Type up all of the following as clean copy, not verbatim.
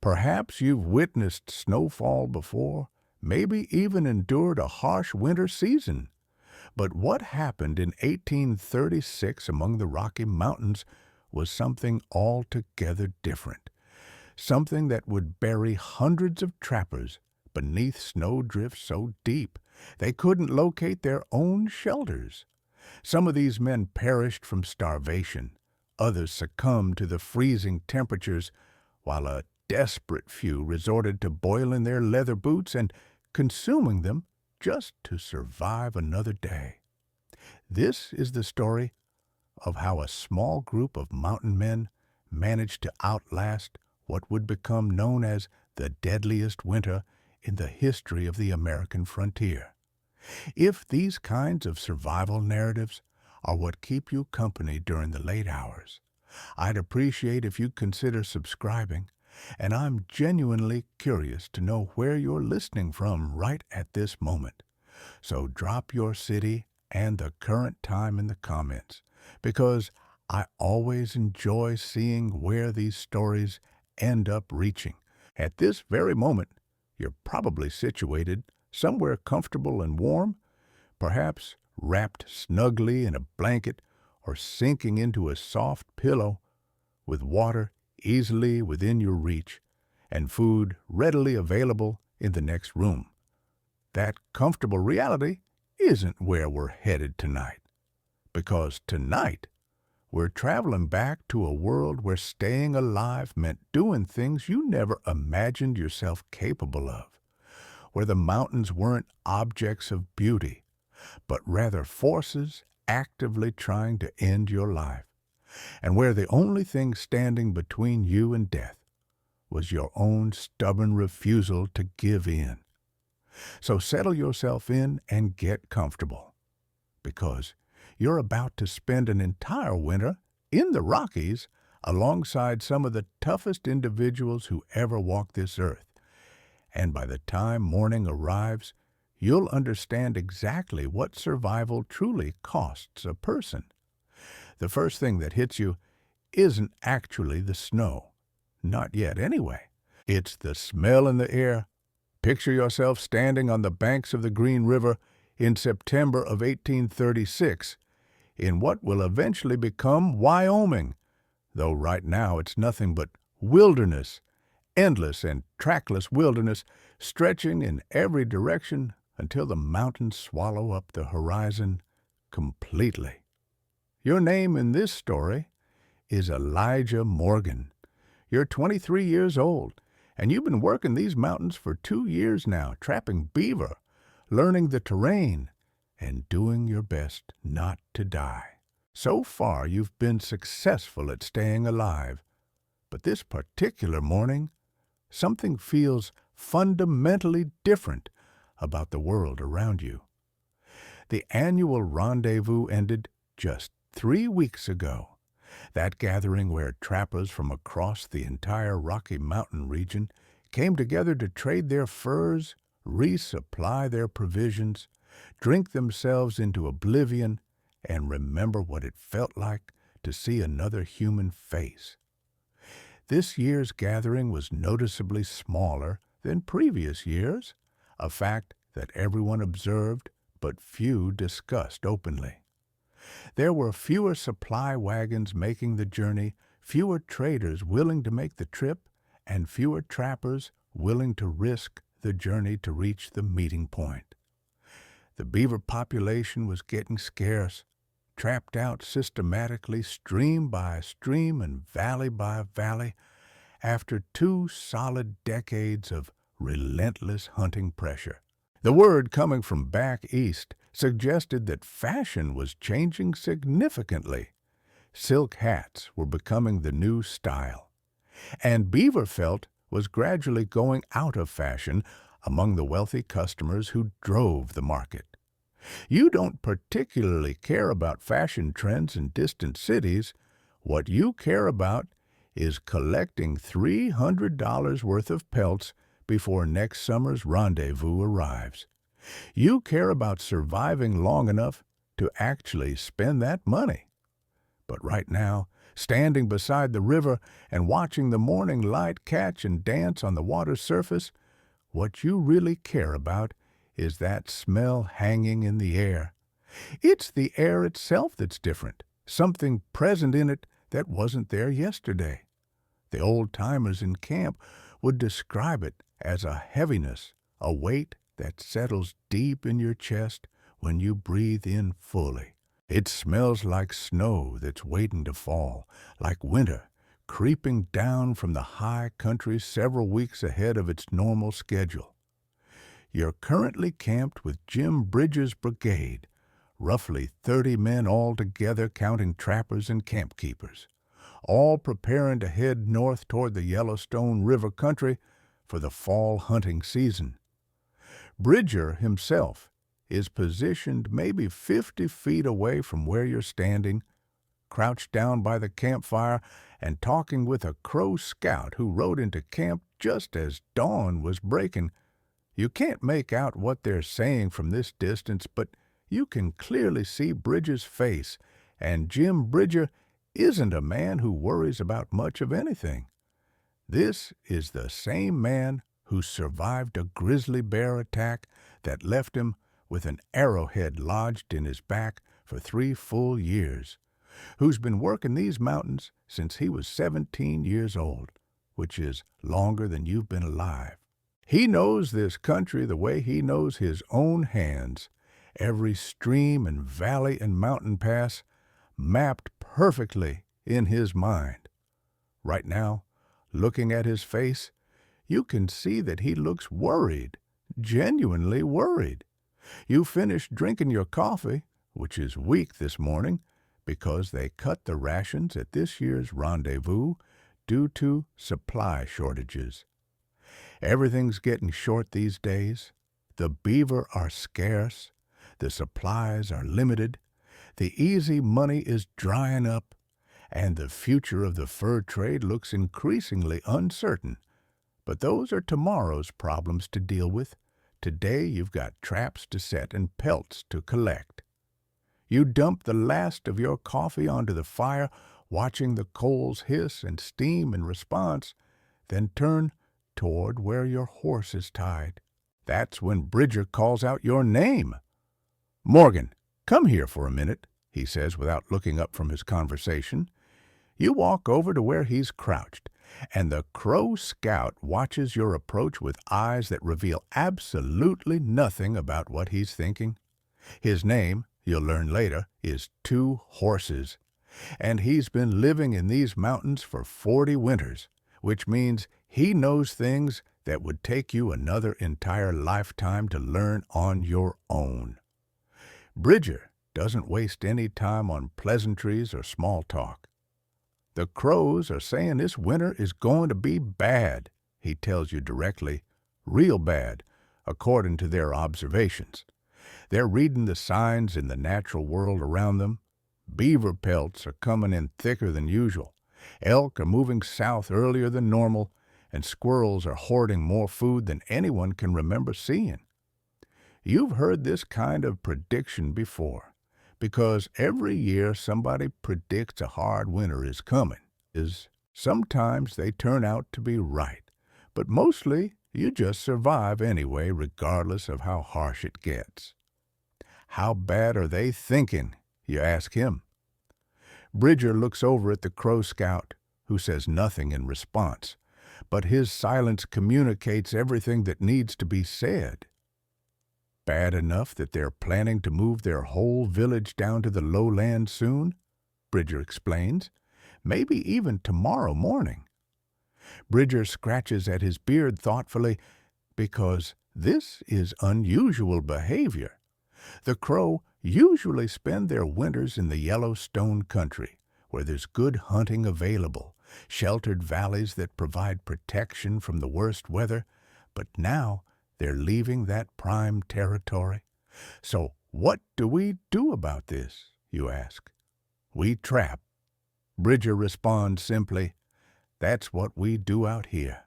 Perhaps you've witnessed snowfall before, maybe even endured a harsh winter season. But what happened in 1836 among the Rocky Mountains was something altogether different, something that would bury hundreds of trappers beneath snowdrifts so deep they couldn't locate their own shelters. Some of these men perished from starvation, others succumbed to the freezing temperatures, while a desperate few resorted to boiling their leather boots and consuming them just to survive another day. This is the story of how a small group of mountain men managed to outlast what would become known as the deadliest winter in the history of the American frontier. If these kinds of survival narratives are what keep you company during the late hours, I'd appreciate if you'd consider subscribing, and I'm genuinely curious to know where you're listening from right at this moment. So drop your city and the current time in the comments, because I always enjoy seeing where these stories end up reaching. At this very moment, you're probably situated somewhere comfortable and warm, perhaps wrapped snugly in a blanket or sinking into a soft pillow, with water easily within your reach and food readily available in the next room. That comfortable reality isn't where we're headed tonight, because tonight we're traveling back to a world where staying alive meant doing things you never imagined yourself capable of, where the mountains weren't objects of beauty, but rather forces actively trying to end your life, and where the only thing standing between you and death was your own stubborn refusal to give in. So settle yourself in and get comfortable, because you're about to spend an entire winter in the Rockies alongside some of the toughest individuals who ever walked this earth. And by the time morning arrives, you'll understand exactly what survival truly costs a person. The first thing that hits you isn't actually the snow. Not yet, anyway. It's the smell in the air. Picture yourself standing on the banks of the Green River in September of 1836, in what will eventually become Wyoming, though right now it's nothing but wilderness, endless and trackless wilderness stretching in every direction until the mountains swallow up the horizon completely. Your name in this story is Elijah Morgan. You're 23 years old, and you've been working these mountains for 2 years now, trapping beaver, learning the terrain, and doing your best not to die. So far, you've been successful at staying alive, but this particular morning, something feels fundamentally different about the world around you. The annual rendezvous ended just 3 weeks ago, that gathering where trappers from across the entire Rocky Mountain region came together to trade their furs, resupply their provisions, drink themselves into oblivion, and remember what it felt like to see another human face. This year's gathering was noticeably smaller than previous years, a fact that everyone observed but few discussed openly. There were fewer supply wagons making the journey, fewer traders willing to make the trip, and fewer trappers willing to risk the journey to reach the meeting point. The beaver population was getting scarce, trapped out systematically, stream by stream and valley by valley, after 2 solid decades of relentless hunting pressure. The word coming from back east suggested that fashion was changing significantly. Silk hats were becoming the new style, and beaver felt was gradually going out of fashion among the wealthy customers who drove the market. You don't particularly care about fashion trends in distant cities. What you care about is collecting $300 worth of pelts before next summer's rendezvous arrives. You care about surviving long enough to actually spend that money. But right now, Standing beside the river and watching the morning light catch and dance on the water's surface, what you really care about is that smell hanging in the air. It's the air itself that's different, something present in it that wasn't there yesterday. The old-timers in camp would describe it as a heaviness, a weight that settles deep in your chest when you breathe in fully. It smells like snow that's waiting to fall, like winter creeping down from the high country several weeks ahead of its normal schedule. You're currently camped with Jim Bridger's brigade, roughly 30 men all together counting trappers and camp keepers, all preparing to head north toward the Yellowstone River country for the fall hunting season. Bridger himself is positioned maybe 50 feet away from where you're standing, crouched down by the campfire and talking with a Crow scout who rode into camp just as dawn was breaking. You can't make out what they're saying from this distance, but you can clearly see Bridger's face, and Jim Bridger isn't a man who worries about much of anything. This is the same man who survived a grizzly bear attack that left him with an arrowhead lodged in his back for 3 full years, who's been working these mountains since he was 17 years old, which is longer than you've been alive. He knows this country the way he knows his own hands, every stream and valley and mountain pass mapped perfectly in his mind. Right now, looking at his face, you can see that he looks worried, genuinely worried. You finished drinking your coffee, which is weak this morning, because they cut the rations at this year's rendezvous due to supply shortages. Everything's getting short these days. The beaver are scarce, the supplies are limited, the easy money is drying up, and the future of the fur trade looks increasingly uncertain. But those are tomorrow's problems to deal with. Today you've got traps to set and pelts to collect. You dump the last of your coffee onto the fire, watching the coals hiss and steam in response, then turn toward where your horse is tied. That's when Bridger calls out your name. "Morgan, come here for a minute," he says without looking up from his conversation. You walk over to where he's crouched, and the Crow scout watches your approach with eyes that reveal absolutely nothing about what he's thinking. His name, you'll learn later, is Two Horses, and he's been living in these mountains for 40 winters, which means he knows things that would take you another entire lifetime to learn on your own. Bridger doesn't waste any time on pleasantries or small talk. "The Crows are saying this winter is going to be bad," he tells you directly, "real bad, according to their observations. They're reading the signs in the natural world around them. Beaver pelts are coming in thicker than usual. Elk are moving south earlier than normal, and squirrels are hoarding more food than anyone can remember seeing. You've heard this kind of prediction before, because every year somebody predicts a hard winter is coming. Sometimes they turn out to be right, but mostly you just survive anyway, regardless of how harsh it gets." "How bad are they thinking?" you ask him. Bridger looks over at the Crow scout, who says nothing in response, but his silence communicates everything that needs to be said. "Bad enough that they're planning to move their whole village down to the lowlands soon," Bridger explains, "maybe even tomorrow morning." Bridger scratches at his beard thoughtfully, because this is unusual behavior. The Crow usually spend their winters in the Yellowstone country, where there's good hunting available, sheltered valleys that provide protection from the worst weather, but now they're leaving that prime territory. "So what do we do about this?" you ask. "We trap." Bridger responds simply, "That's what we do out here."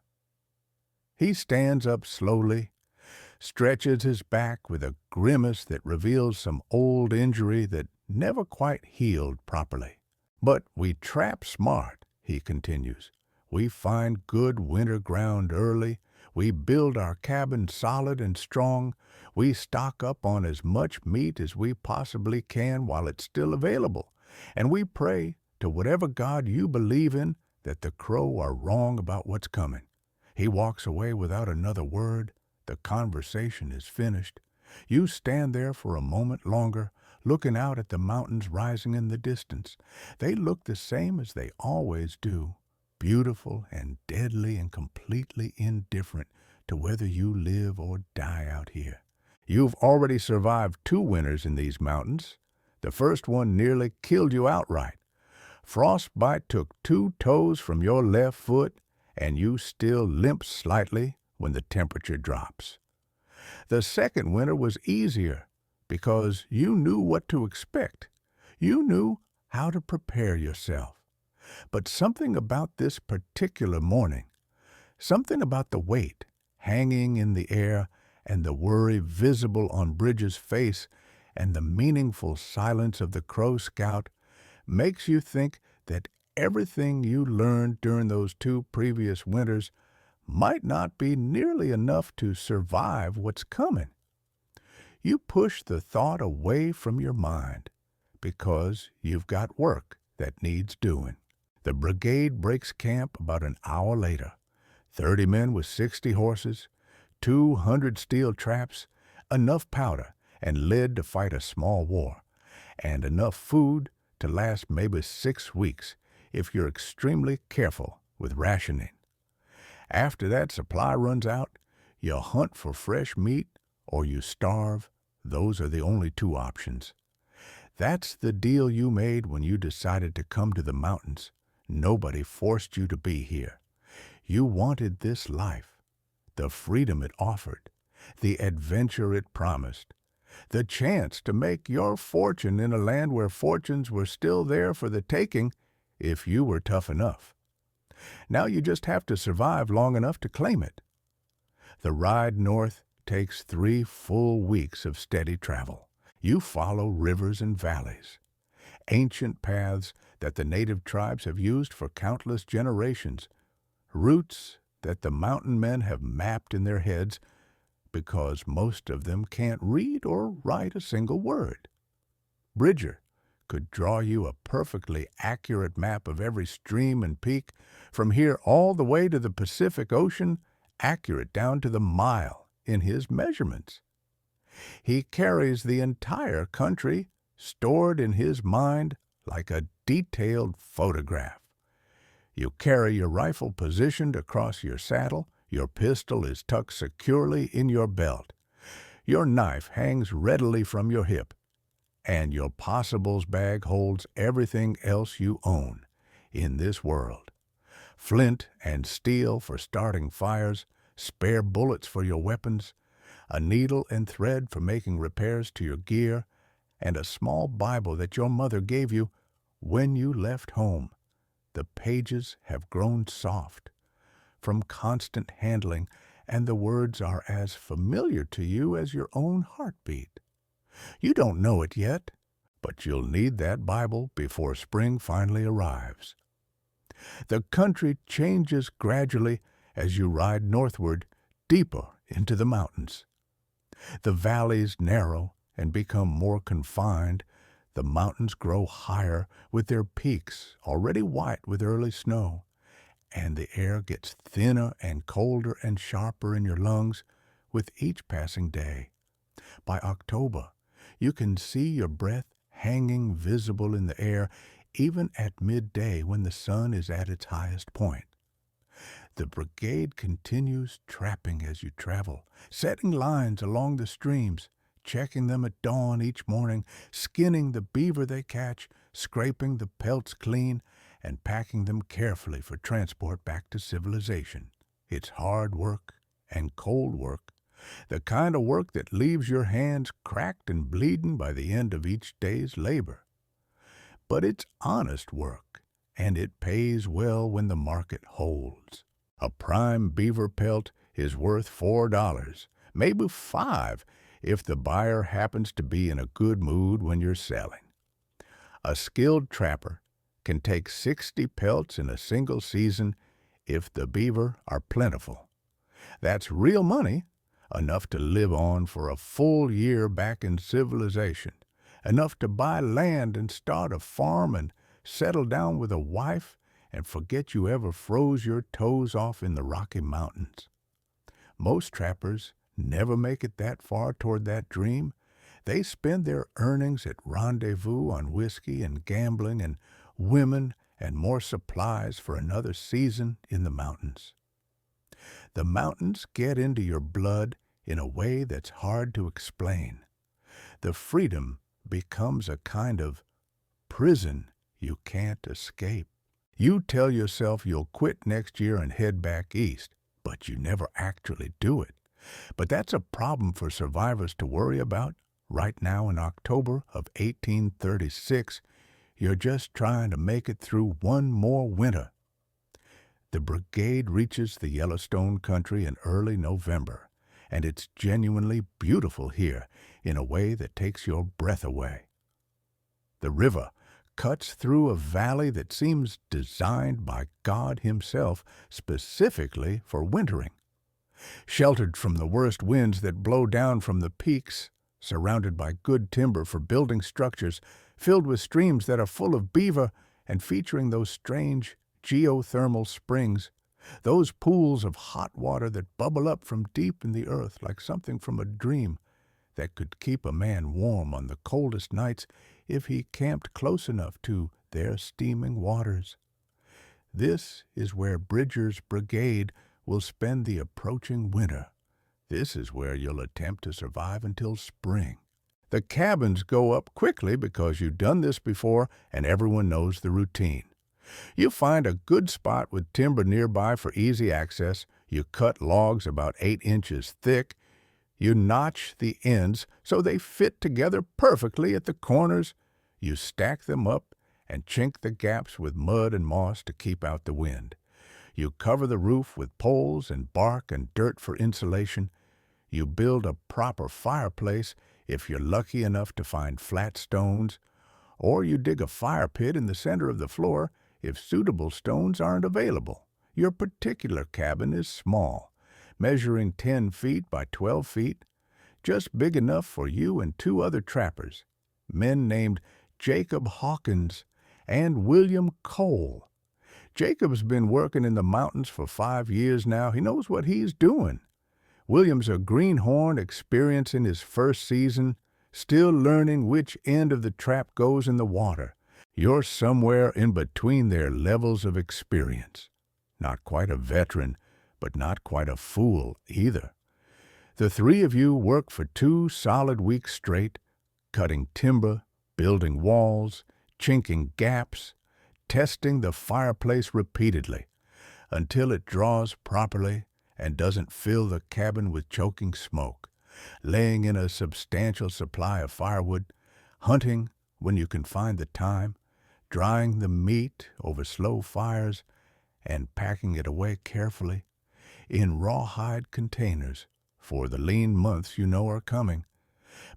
He stands up slowly, stretches his back with a grimace that reveals some old injury that never quite healed properly. But we trap smart, he continues. We find good winter ground early. We build our cabin solid and strong. We stock up on as much meat as we possibly can while it's still available. And we pray to whatever God you believe in that the crow are wrong about what's coming. He walks away without another word. The conversation is finished. You stand there for a moment longer, looking out at the mountains rising in the distance. They look the same as they always do, beautiful and deadly and completely indifferent to whether you live or die out here. You've already survived 2 winters in these mountains. The first one nearly killed you outright. Frostbite took 2 toes from your left foot, and you still limp slightly when the temperature drops. The second winter was easier because you knew what to expect. You knew how to prepare yourself. But something about this particular morning, something about the weight hanging in the air and the worry visible on Bridges' face and the meaningful silence of the Crow Scout makes you think that everything you learned during those 2 previous winters might not be nearly enough to survive what's coming. You push the thought away from your mind because you've got work that needs doing. The brigade breaks camp about an hour later. 30 men with 60 horses, 200 steel traps, enough powder and lead to fight a small war, and enough food to last maybe 6 weeks if you're extremely careful with rationing. After that supply runs out, you hunt for fresh meat or you starve. Those are the only 2 options. That's the deal you made when you decided to come to the mountains. Nobody forced you to be here. You wanted this life, the freedom it offered, the adventure it promised, the chance to make your fortune in a land where fortunes were still there for the taking if you were tough enough. Now you just have to survive long enough to claim it. The ride north takes 3 full weeks of steady travel. You follow rivers and valleys, ancient paths that the native tribes have used for countless generations, routes that the mountain men have mapped in their heads because most of them can't read or write a single word. Bridger could draw you a perfectly accurate map of every stream and peak from here all the way to the Pacific Ocean, accurate down to the mile in his measurements. He carries the entire country stored in his mind like a detailed photograph. You carry your rifle positioned across your saddle, your pistol is tucked securely in your belt, your knife hangs readily from your hip, and your possibles bag holds everything else you own in this world. Flint and steel for starting fires, spare bullets for your weapons, a needle and thread for making repairs to your gear, and a small Bible that your mother gave you when you left home. The pages have grown soft from constant handling, and the words are as familiar to you as your own heartbeat. You don't know it yet, but you'll need that Bible before spring finally arrives. The country changes gradually as you ride northward, deeper into the mountains. The valleys narrow and become more confined. The mountains grow higher with their peaks already white with early snow, and the air gets thinner and colder and sharper in your lungs with each passing day. By October, you can see your breath hanging visible in the air even at midday when the sun is at its highest point. The brigade continues trapping as you travel, setting lines along the streams, checking them at dawn each morning, skinning the beaver they catch, scraping the pelts clean, and packing them carefully for transport back to civilization. It's hard work and cold work, the kind of work that leaves your hands cracked and bleeding by the end of each day's labor. But it's honest work, and it pays well when the market holds. A prime beaver pelt is worth $4, maybe $5 if the buyer happens to be in a good mood when you're selling. A skilled trapper can take 60 pelts in a single season if the beaver are plentiful. That's real money, enough to live on for a full year back in civilization, enough to buy land and start a farm and settle down with a wife and forget you ever froze your toes off in the Rocky Mountains. Most trappers never make it that far toward that dream. They spend their earnings at rendezvous on whiskey and gambling and women and more supplies for another season in the mountains. The mountains get into your blood in a way that's hard to explain. The freedom becomes a kind of prison you can't escape. You tell yourself you'll quit next year and head back east, but you never actually do it. But that's a problem for survivors to worry about. Right now in October of 1836, you're just trying to make it through one more winter. The brigade reaches the Yellowstone country in early November, and it's genuinely beautiful here in a way that takes your breath away. The river cuts through a valley that seems designed by God himself specifically for wintering. Sheltered from the worst winds that blow down from the peaks, surrounded by good timber for building structures, filled with streams that are full of beaver and featuring those strange geothermal springs, those pools of hot water that bubble up from deep in the earth like something from a dream that could keep a man warm on the coldest nights if he camped close enough to their steaming waters. This is where Bridger's brigade will spend the approaching winter. This is where you'll attempt to survive until spring. The cabins go up quickly because you've done this before and everyone knows the routine. You find a good spot with timber nearby for easy access. You cut logs about 8 inches thick. You notch the ends so they fit together perfectly at the corners. You stack them up and chink the gaps with mud and moss to keep out the wind. You cover the roof with poles and bark and dirt for insulation. You build a proper fireplace if you're lucky enough to find flat stones, or you dig a fire pit in the center of the floor if suitable stones aren't available. Your particular cabin is small, measuring 10 feet by 12 feet, just big enough for you and 2 other trappers, men named Jacob Hawkins and William Cole. Jacob's been working in the mountains for 5 years now. He knows what he's doing. William's a greenhorn experiencing his first season, still learning which end of the trap goes in the water. You're somewhere in between their levels of experience. Not quite a veteran, but not quite a fool either. The 3 of you work for 2 solid weeks straight, cutting timber, building walls, chinking gaps, testing the fireplace repeatedly until it draws properly and doesn't fill the cabin with choking smoke, laying in a substantial supply of firewood, hunting when you can find the time, drying the meat over slow fires, and packing it away carefully in rawhide containers for the lean months you know are coming.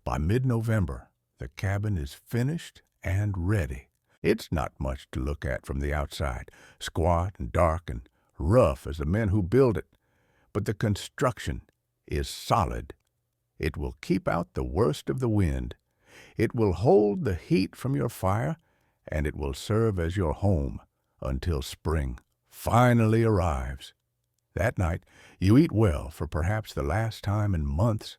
By mid-November, the cabin is finished and ready. It's not much to look at from the outside, squat and dark and rough as the men who build it, but the construction is solid. It will keep out the worst of the wind. It will hold the heat from your fire, and it will serve as your home until spring finally arrives. That night, you eat well for perhaps the last time in months.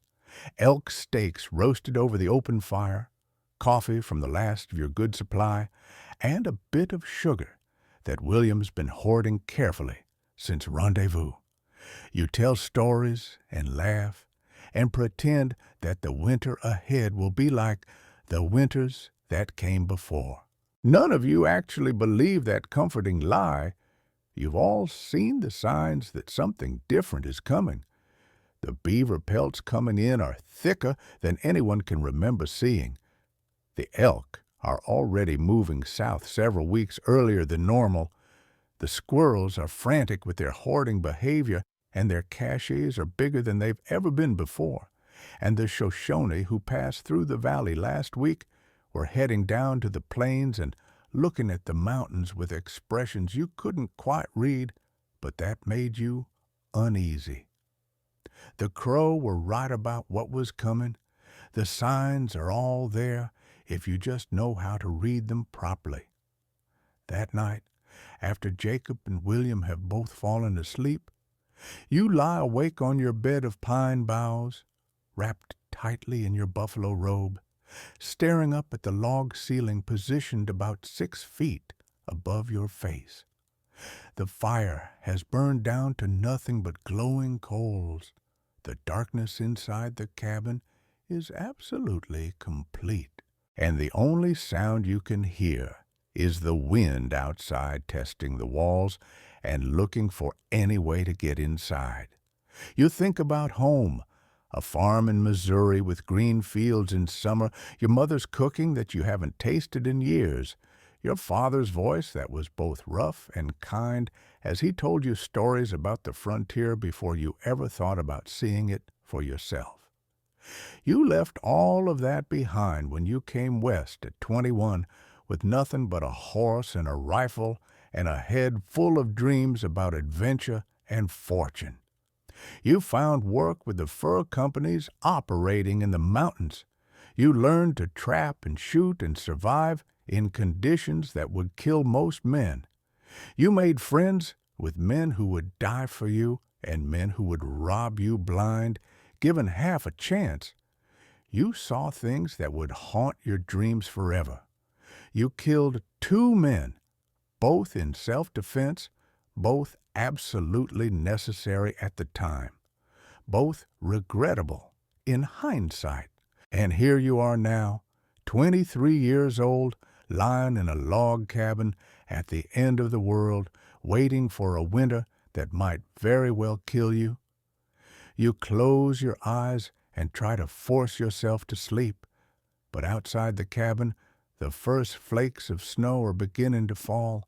Elk steaks roasted over the open fire, coffee from the last of your good supply, and a bit of sugar that William's been hoarding carefully since rendezvous. You tell stories and laugh and pretend that the winter ahead will be like the winters that came before. None of you actually believe that comforting lie. You've all seen the signs that something different is coming. The beaver pelts coming in are thicker than anyone can remember seeing. The elk are already moving south several weeks earlier than normal. The squirrels are frantic with their hoarding behavior, and their caches are bigger than they've ever been before. And the Shoshone who passed through the valley last week were heading down to the plains and looking at the mountains with expressions you couldn't quite read, but that made you uneasy. The crow were right about what was coming. The signs are all there if you just know how to read them properly. That night, after Jacob and William have both fallen asleep, you lie awake on your bed of pine boughs, wrapped tightly in your buffalo robe, staring up at the log ceiling positioned about 6 feet above your face. The fire has burned down to nothing but glowing coals. The darkness inside the cabin is absolutely complete, and the only sound you can hear is the wind outside testing the walls and looking for any way to get inside. You think about home, a farm in Missouri with green fields in summer, your mother's cooking that you haven't tasted in years, your father's voice that was both rough and kind as he told you stories about the frontier before you ever thought about seeing it for yourself. You left all of that behind when you came west at 21 with nothing but a horse and a rifle and a head full of dreams about adventure and fortune. You found work with the fur companies operating in the mountains. You learned to trap and shoot and survive in conditions that would kill most men. You made friends with men who would die for you and men who would rob you blind, given half a chance. You saw things that would haunt your dreams forever. You killed 2 men, both in self-defense, both absolutely necessary at the time, both regrettable in hindsight. And here you are now, 23 years old, lying in a log cabin at the end of the world, waiting for a winter that might very well kill you. You close your eyes and try to force yourself to sleep, but outside the cabin, the first flakes of snow are beginning to fall.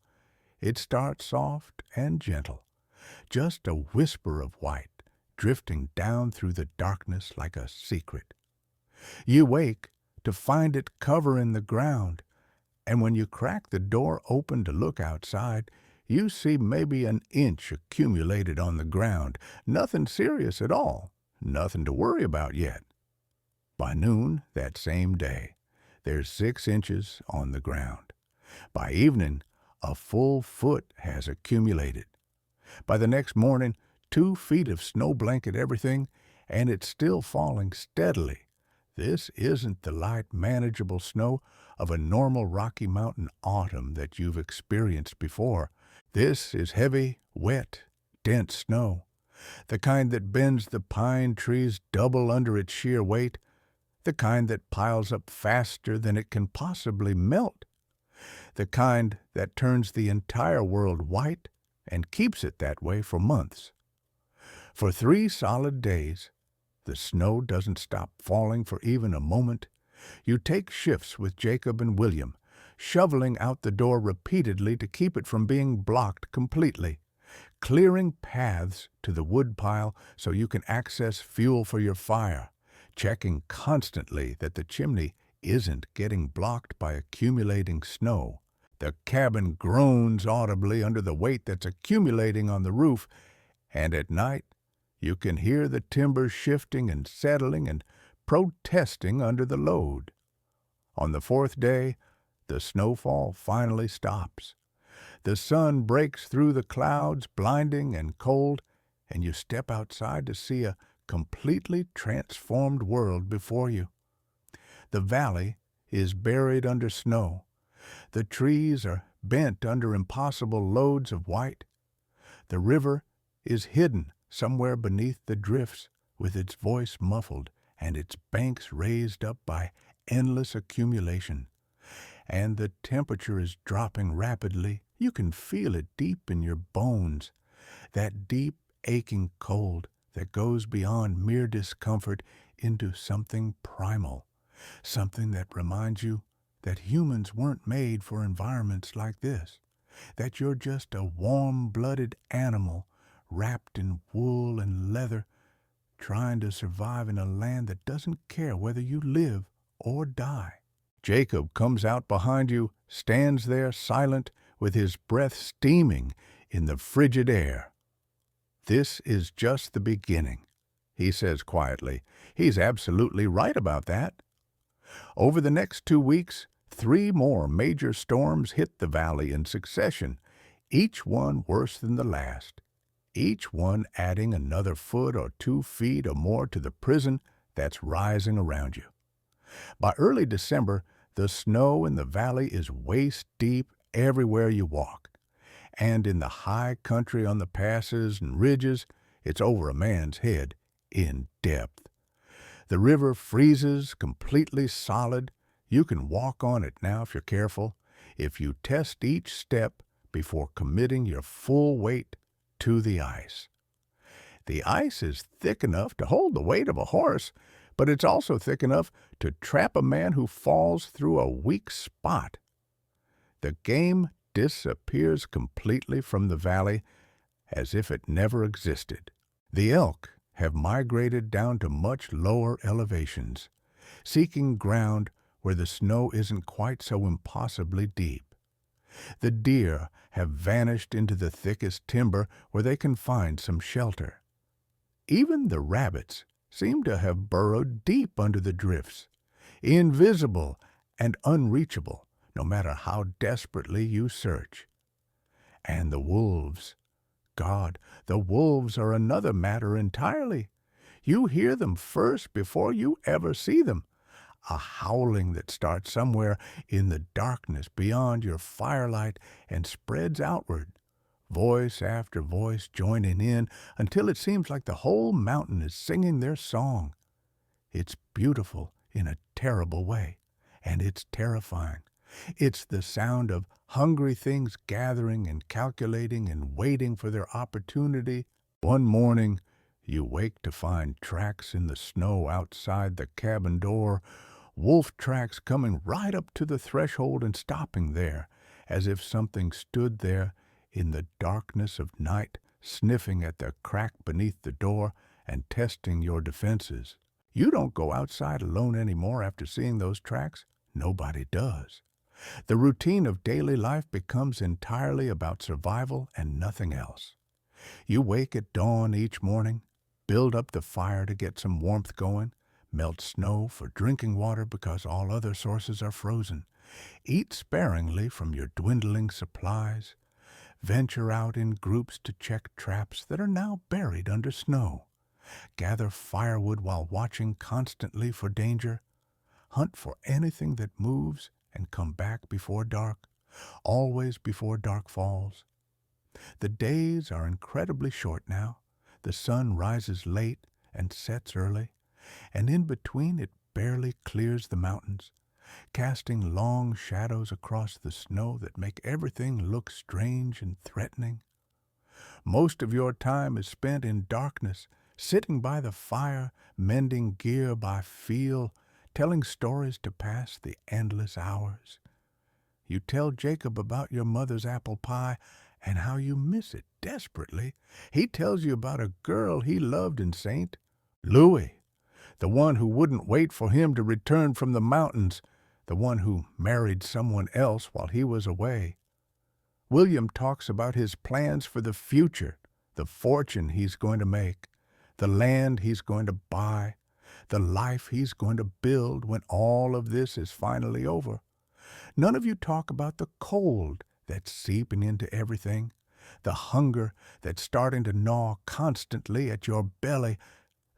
It starts soft and gentle, just a whisper of white, drifting down through the darkness like a secret. You wake to find it covering the ground, and when you crack the door open to look outside, you see maybe an inch accumulated on the ground. Nothing serious at all, nothing to worry about yet. By noon that same day, there's 6 inches on the ground. By evening, a full foot has accumulated. By the next morning, 2 feet of snow blanket everything, and it's still falling steadily. This isn't the light, manageable snow of a normal Rocky Mountain autumn that you've experienced before. This is heavy, wet, dense snow, the kind that bends the pine trees double under its sheer weight, the kind that piles up faster than it can possibly melt, the kind that turns the entire world white and keeps it that way for months. For 3 solid days, the snow doesn't stop falling for even a moment. You take shifts with Jacob and William, shoveling out the door repeatedly to keep it from being blocked completely, clearing paths to the woodpile so you can access fuel for your fire, checking constantly that the chimney isn't getting blocked by accumulating snow. The cabin groans audibly under the weight that's accumulating on the roof, and at night you can hear the timbers shifting and settling and protesting under the load. On the 4th day, the snowfall finally stops. The sun breaks through the clouds, blinding and cold, and you step outside to see a completely transformed world before you. The valley is buried under snow. The trees are bent under impossible loads of white. The river is hidden somewhere beneath the drifts, with its voice muffled and its banks raised up by endless accumulation. And the temperature is dropping rapidly. You can feel it deep in your bones, that deep, aching cold that goes beyond mere discomfort into something primal, something that reminds you that humans weren't made for environments like this, that you're just a warm-blooded animal wrapped in wool and leather, trying to survive in a land that doesn't care whether you live or die. Jacob comes out behind you stands there silent with his breath steaming in the frigid air. "This is just the beginning," he says quietly. He's absolutely right about that. Over the next 2 weeks, 3 more major storms hit the valley in succession, each one worse than the last, each one adding another foot or 2 feet or more to the prison that's rising around you. By early December, the snow in the valley is waist-deep everywhere you walk, and in the high country on the passes and ridges, it's over a man's head in depth. The river freezes completely solid. You can walk on it now if you're careful, if you test each step before committing your full weight to the ice. The ice is thick enough to hold the weight of a horse, but it's also thick enough to trap a man who falls through a weak spot. The game disappears completely from the valley as if it never existed. The elk have migrated down to much lower elevations, seeking ground where the snow isn't quite so impossibly deep. The deer have vanished into the thickest timber where they can find some shelter. Even the rabbits seem to have burrowed deep under the drifts, invisible and unreachable, no matter how desperately you search. And the wolves. God, the wolves are another matter entirely. You hear them first before you ever see them. A howling that starts somewhere in the darkness beyond your firelight and spreads outward, voice after voice joining in until it seems like the whole mountain is singing their song. It's beautiful in a terrible way, and it's terrifying. It's the sound of hungry things gathering and calculating and waiting for their opportunity. One morning, you wake to find tracks in the snow outside the cabin door, wolf tracks coming right up to the threshold and stopping there, as if something stood there in the darkness of night, sniffing at the crack beneath the door and testing your defenses. You don't go outside alone anymore after seeing those tracks. Nobody does. The routine of daily life becomes entirely about survival and nothing else. You wake at dawn each morning, build up the fire to get some warmth going, melt snow for drinking water because all other sources are frozen, eat sparingly from your dwindling supplies, venture out in groups to check traps that are now buried under snow, gather firewood while watching constantly for danger, hunt for anything that moves, and come back before dark, always before dark falls. The days are incredibly short now. The sun rises late and sets early, and in between it barely clears the mountains, casting long shadows across the snow that make everything look strange and threatening. Most of your time is spent in darkness, sitting by the fire, mending gear by feel, telling stories to pass the endless hours. You tell Jacob about your mother's apple pie and how you miss it desperately. He tells you about a girl he loved in St. Louis, the one who wouldn't wait for him to return from the mountains, the one who married someone else while he was away. William talks about his plans for the future, the fortune he's going to make, the land he's going to buy, the life he's going to build when all of this is finally over. None of you talk about the cold that's seeping into everything, the hunger that's starting to gnaw constantly at your belly,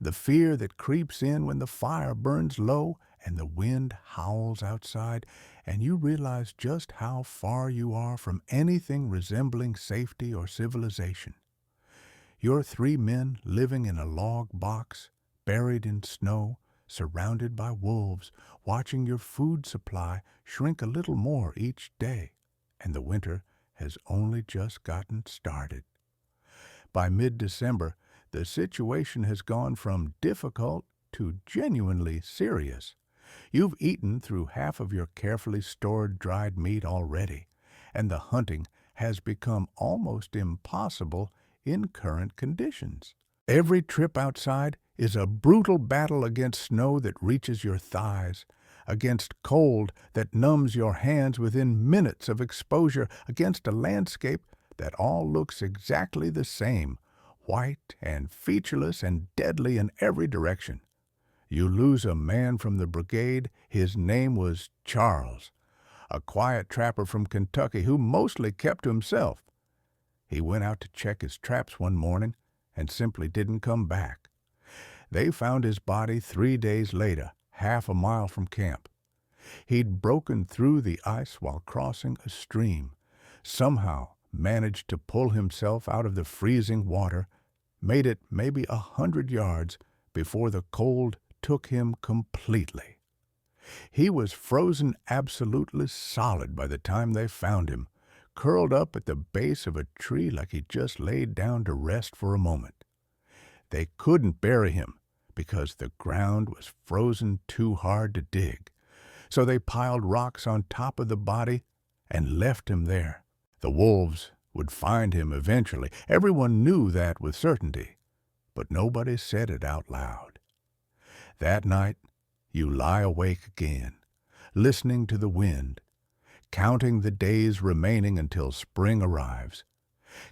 the fear that creeps in when the fire burns low and the wind howls outside, and you realize just how far you are from anything resembling safety or civilization. You're 3 men living in a log box, buried in snow, surrounded by wolves, watching your food supply shrink a little more each day, and the winter has only just gotten started. By mid-December, the situation has gone from difficult to genuinely serious. You've eaten through half of your carefully stored dried meat already, and the hunting has become almost impossible in current conditions. Every trip outside is a brutal battle against snow that reaches your thighs, against cold that numbs your hands within minutes of exposure, against a landscape that all looks exactly the same, white and featureless and deadly in every direction. You lose a man from the brigade. His name was Charles, a quiet trapper from Kentucky who mostly kept to himself. He went out to check his traps one morning and simply didn't come back. They found his body 3 days later, half a mile from camp. He'd broken through the ice while crossing a stream, somehow managed to pull himself out of the freezing water, made it maybe 100 yards before the cold took him completely. He was frozen absolutely solid by the time they found him, curled up at the base of a tree like he just laid down to rest for a moment. They couldn't bury him because the ground was frozen too hard to dig, so they piled rocks on top of the body and left him there. The wolves would find him eventually. Everyone knew that with certainty, but nobody said it out loud. That night, you lie awake again, listening to the wind, counting the days remaining until spring arrives,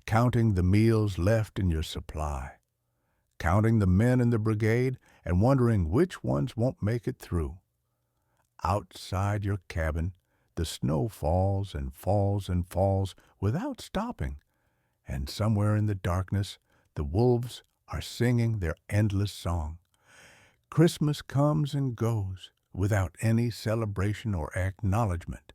counting the meals left in your supply, counting the men in the brigade and wondering which ones won't make it through. Outside your cabin, the snow falls and falls and falls without stopping, and somewhere in the darkness, the wolves are singing their endless song. Christmas comes and goes without any celebration or acknowledgement.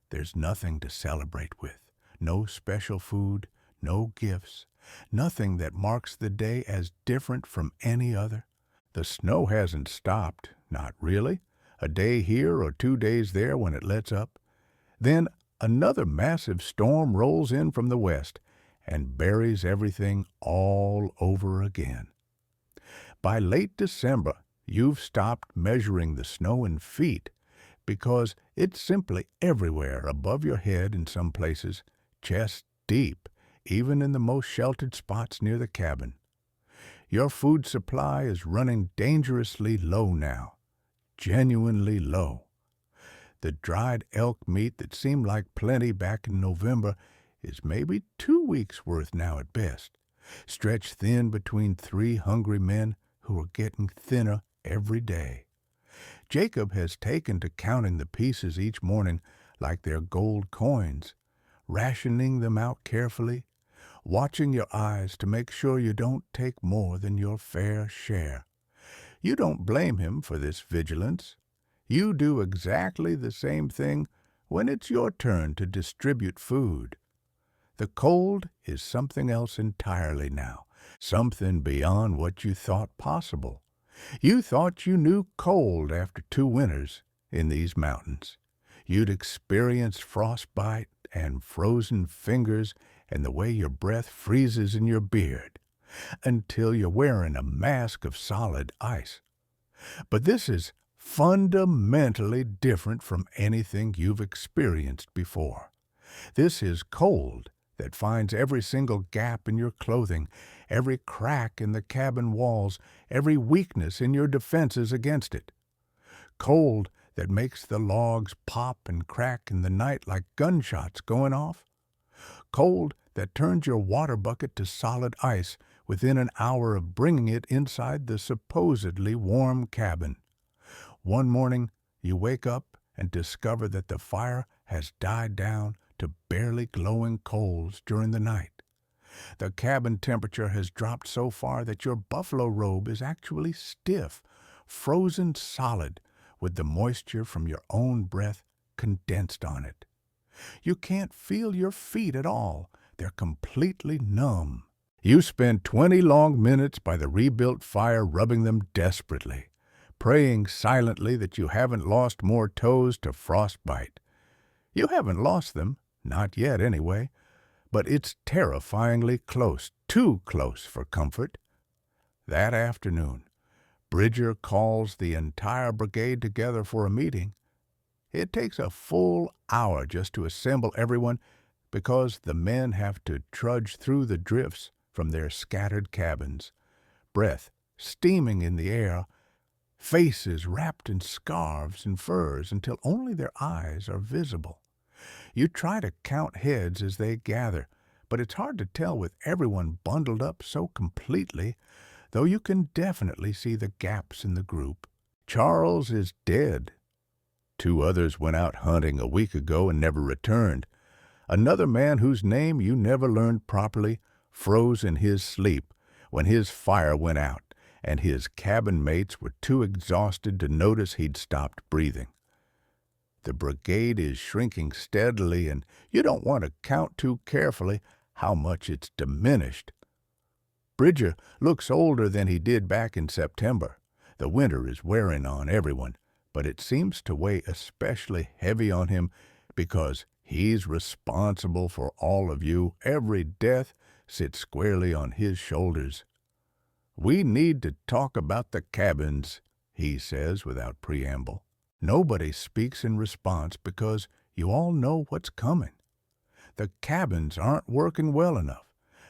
There's nothing to celebrate with, no special food, no gifts, nothing that marks the day as different from any other. The snow hasn't stopped, not really. A day here or 2 days there when it lets up. Then another massive storm rolls in from the west and buries everything all over again. By late December, you've stopped measuring the snow in feet because it's simply everywhere above your head in some places, chest deep, even in the most sheltered spots near the cabin. Your food supply is running dangerously low now, genuinely low. The dried elk meat that seemed like plenty back in November is maybe 2 weeks' worth now at best, stretched thin between 3 hungry men who are getting thinner every day. Jacob has taken to counting the pieces each morning like they're gold coins, rationing them out carefully, watching your eyes to make sure you don't take more than your fair share. You don't blame him for this vigilance. You do exactly the same thing when it's your turn to distribute food. The cold is something else entirely now, something beyond what you thought possible. You thought you knew cold after 2 winters in these mountains. You'd experienced frostbite and frozen fingers and the way your breath freezes in your beard, until you're wearing a mask of solid ice. But this is fundamentally different from anything you've experienced before. This is cold that finds every single gap in your clothing, every crack in the cabin walls, every weakness in your defenses against it. Cold that makes the logs pop and crack in the night like gunshots going off. Cold that turns your water bucket to solid ice within an hour of bringing it inside the supposedly warm cabin. One morning, you wake up and discover that the fire has died down to barely glowing coals during the night. The cabin temperature has dropped so far that your buffalo robe is actually stiff, frozen solid, with the moisture from your own breath condensed on it. You can't feel your feet at all. They're completely numb. You spend 20 long minutes by the rebuilt fire rubbing them desperately, praying silently that you haven't lost more toes to frostbite. You haven't lost them, not yet anyway, but it's terrifyingly close, too close for comfort. That afternoon, Bridger calls the entire brigade together for a meeting. It takes a full hour just to assemble everyone because the men have to trudge through the drifts from their scattered cabins, breath steaming in the air, faces wrapped in scarves and furs until only their eyes are visible. You try to count heads as they gather, but it's hard to tell with everyone bundled up so completely, though you can definitely see the gaps in the group. Charles is dead. 2 others went out hunting a week ago and never returned. Another man whose name you never learned properly froze in his sleep when his fire went out, and his cabin mates were too exhausted to notice he'd stopped breathing. The brigade is shrinking steadily, and you don't want to count too carefully how much it's diminished. Bridger looks older than he did back in September. The winter is wearing on everyone, but it seems to weigh especially heavy on him because he's responsible for all of you. Every death sits squarely on his shoulders. "We need to talk about the cabins," he says without preamble. Nobody speaks in response because you all know what's coming. The cabins aren't working well enough.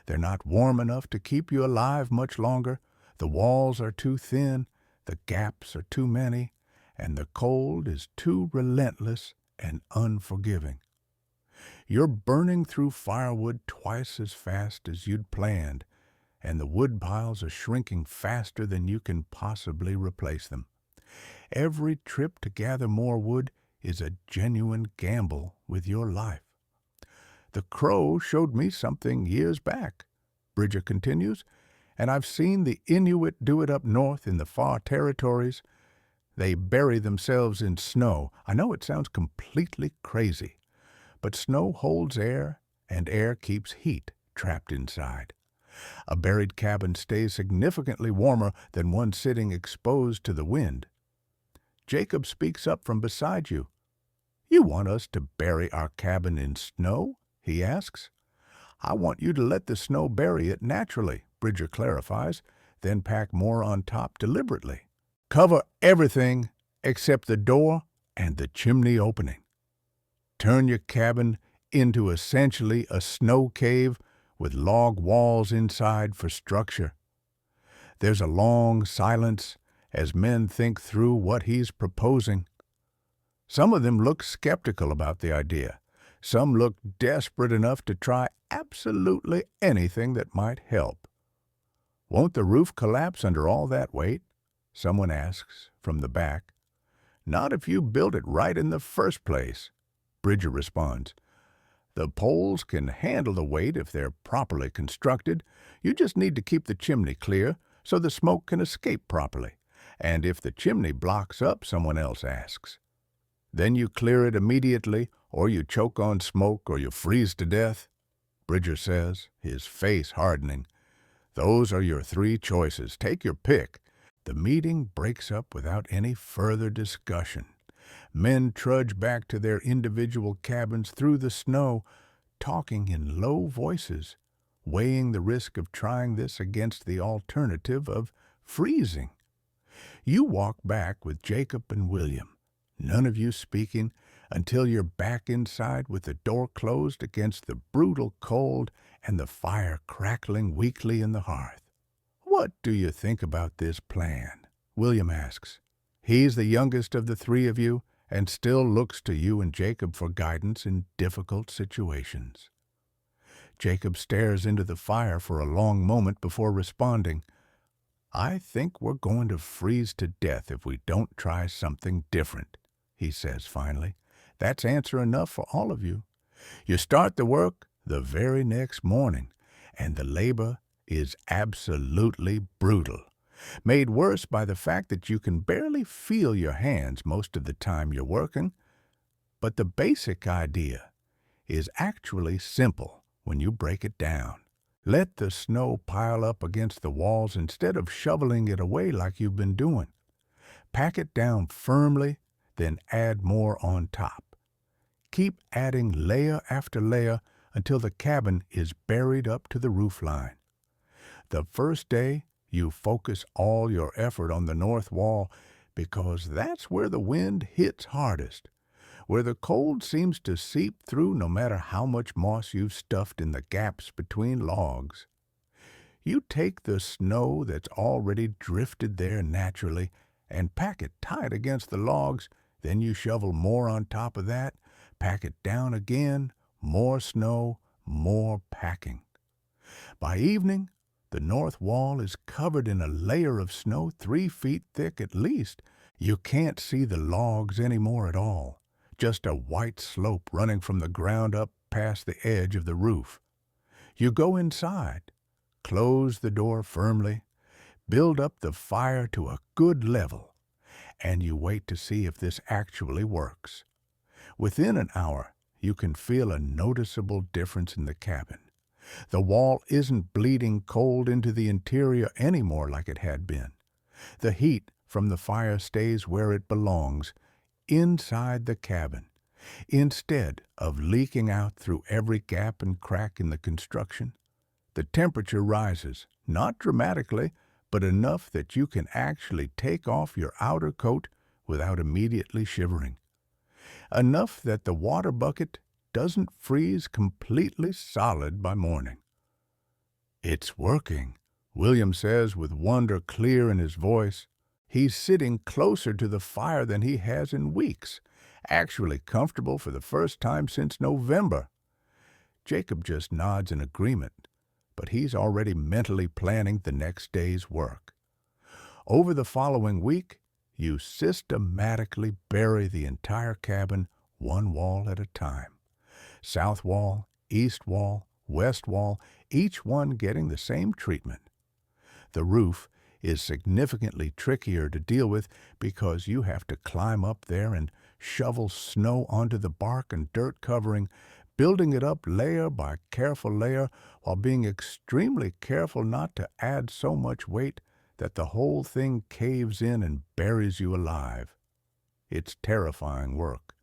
They're not warm enough to keep you alive much longer. The walls are too thin, the gaps are too many, and the cold is too relentless and unforgiving. You're burning through firewood twice as fast as you'd planned, and the wood piles are shrinking faster than you can possibly replace them. Every trip to gather more wood is a genuine gamble with your life. "The Crow showed me something years back," Bridger continues, "and I've seen the Inuit do it up north in the far territories. They bury themselves in snow. I know it sounds completely crazy, but snow holds air, and air keeps heat trapped inside. A buried cabin stays significantly warmer than one sitting exposed to the wind." Jacob speaks up from beside you. "You want us to bury our cabin in snow?" he asks. "I want you to let the snow bury it naturally," Bridger clarifies, then pack more on top deliberately. "Cover everything except the door and the chimney opening. Turn your cabin into essentially a snow cave with log walls inside for structure." There's a long silence as men think through what he's proposing. Some of them look skeptical about the idea. Some look desperate enough to try absolutely anything that might help. "Won't the roof collapse under all that weight?" someone asks from the back. "Not if you built it right in the first place," Bridger responds. "The poles can handle the weight if they're properly constructed. You just need to keep the chimney clear so the smoke can escape properly. And if the chimney blocks up," someone else asks, "then you clear it immediately, or you choke on smoke, or you freeze to death," Bridger says, his face hardening. "Those are your 3 choices. Take your pick." The meeting breaks up without any further discussion. Men trudge back to their individual cabins through the snow, talking in low voices, weighing the risk of trying this against the alternative of freezing. You walk back with Jacob and William, none of you speaking, until you're back inside with the door closed against the brutal cold and the fire crackling weakly in the hearth. "What do you think about this plan?" William asks. He's the youngest of the 3 of you and still looks to you and Jacob for guidance in difficult situations. Jacob stares into the fire for a long moment before responding. "I think we're going to freeze to death if we don't try something different," he says finally. "That's answer enough for all of you. You start the work the very next morning, and the labor is absolutely brutal, made worse by the fact that you can barely feel your hands most of the time you're working. But the basic idea is actually simple when you break it down. Let the snow pile up against the walls instead of shoveling it away like you've been doing. Pack it down firmly, then add more on top. Keep adding layer after layer until the cabin is buried up to the roof line. The first day, you focus all your effort on the north wall because that's where the wind hits hardest, where the cold seems to seep through no matter how much moss you've stuffed in the gaps between logs. You take the snow that's already drifted there naturally and pack it tight against the logs. Then you shovel more on top of that, pack it down again, more snow, more packing. By evening, the north wall is covered in a layer of snow 3 feet thick at least. You can't see the logs anymore at all, just a white slope running from the ground up past the edge of the roof. You go inside, close the door firmly, build up the fire to a good level, and you wait to see if this actually works. Within an hour, you can feel a noticeable difference in the cabin. The wall isn't bleeding cold into the interior anymore like it had been. The heat from the fire stays where it belongs, inside the cabin, instead of leaking out through every gap and crack in the construction. The temperature rises, not dramatically, but enough that you can actually take off your outer coat without immediately shivering. Enough that the water bucket doesn't freeze completely solid by morning. "It's working," William says with wonder clear in his voice. He's sitting closer to the fire than he has in weeks, actually comfortable for the first time since November. Jacob just nods in agreement, but he's already mentally planning the next day's work. Over the following week, you systematically bury the entire cabin one wall at a time. South wall, east wall, west wall, each one getting the same treatment. The roof is significantly trickier to deal with because you have to climb up there and shovel snow onto the bark and dirt covering, building it up layer by careful layer while being extremely careful not to add so much weight that the whole thing caves in and buries you alive. It's terrifying work.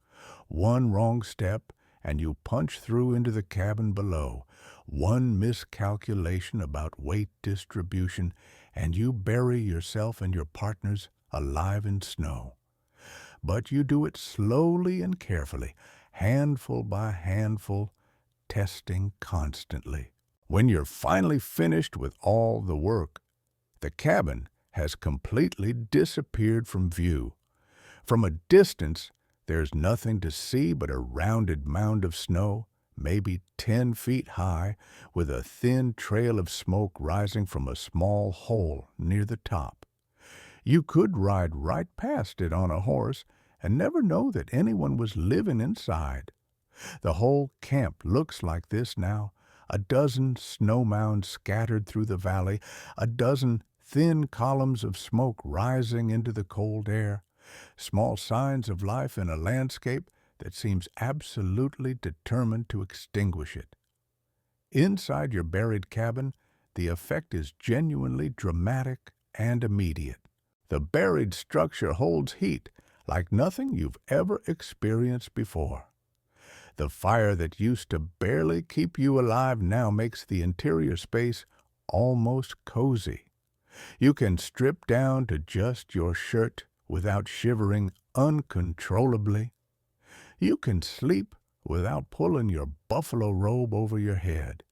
One wrong step and you punch through into the cabin below. One miscalculation about weight distribution, and you bury yourself and your partners alive in snow. But you do it slowly and carefully, handful by handful, testing constantly. When you're finally finished with all the work, the cabin has completely disappeared from view. From a distance, there's nothing to see but a rounded mound of snow, maybe 10 feet high, with a thin trail of smoke rising from a small hole near the top. You could ride right past it on a horse and never know that anyone was living inside. The whole camp looks like this now, a dozen snow mounds scattered through the valley, a dozen thin columns of smoke rising into the cold air, small signs of life in a landscape that seems absolutely determined to extinguish it. Inside your buried cabin, the effect is genuinely dramatic and immediate. The buried structure holds heat like nothing you've ever experienced before. The fire that used to barely keep you alive now makes the interior space almost cozy. You can strip down to just your shirt without shivering uncontrollably. You can sleep without pulling your buffalo robe over your head.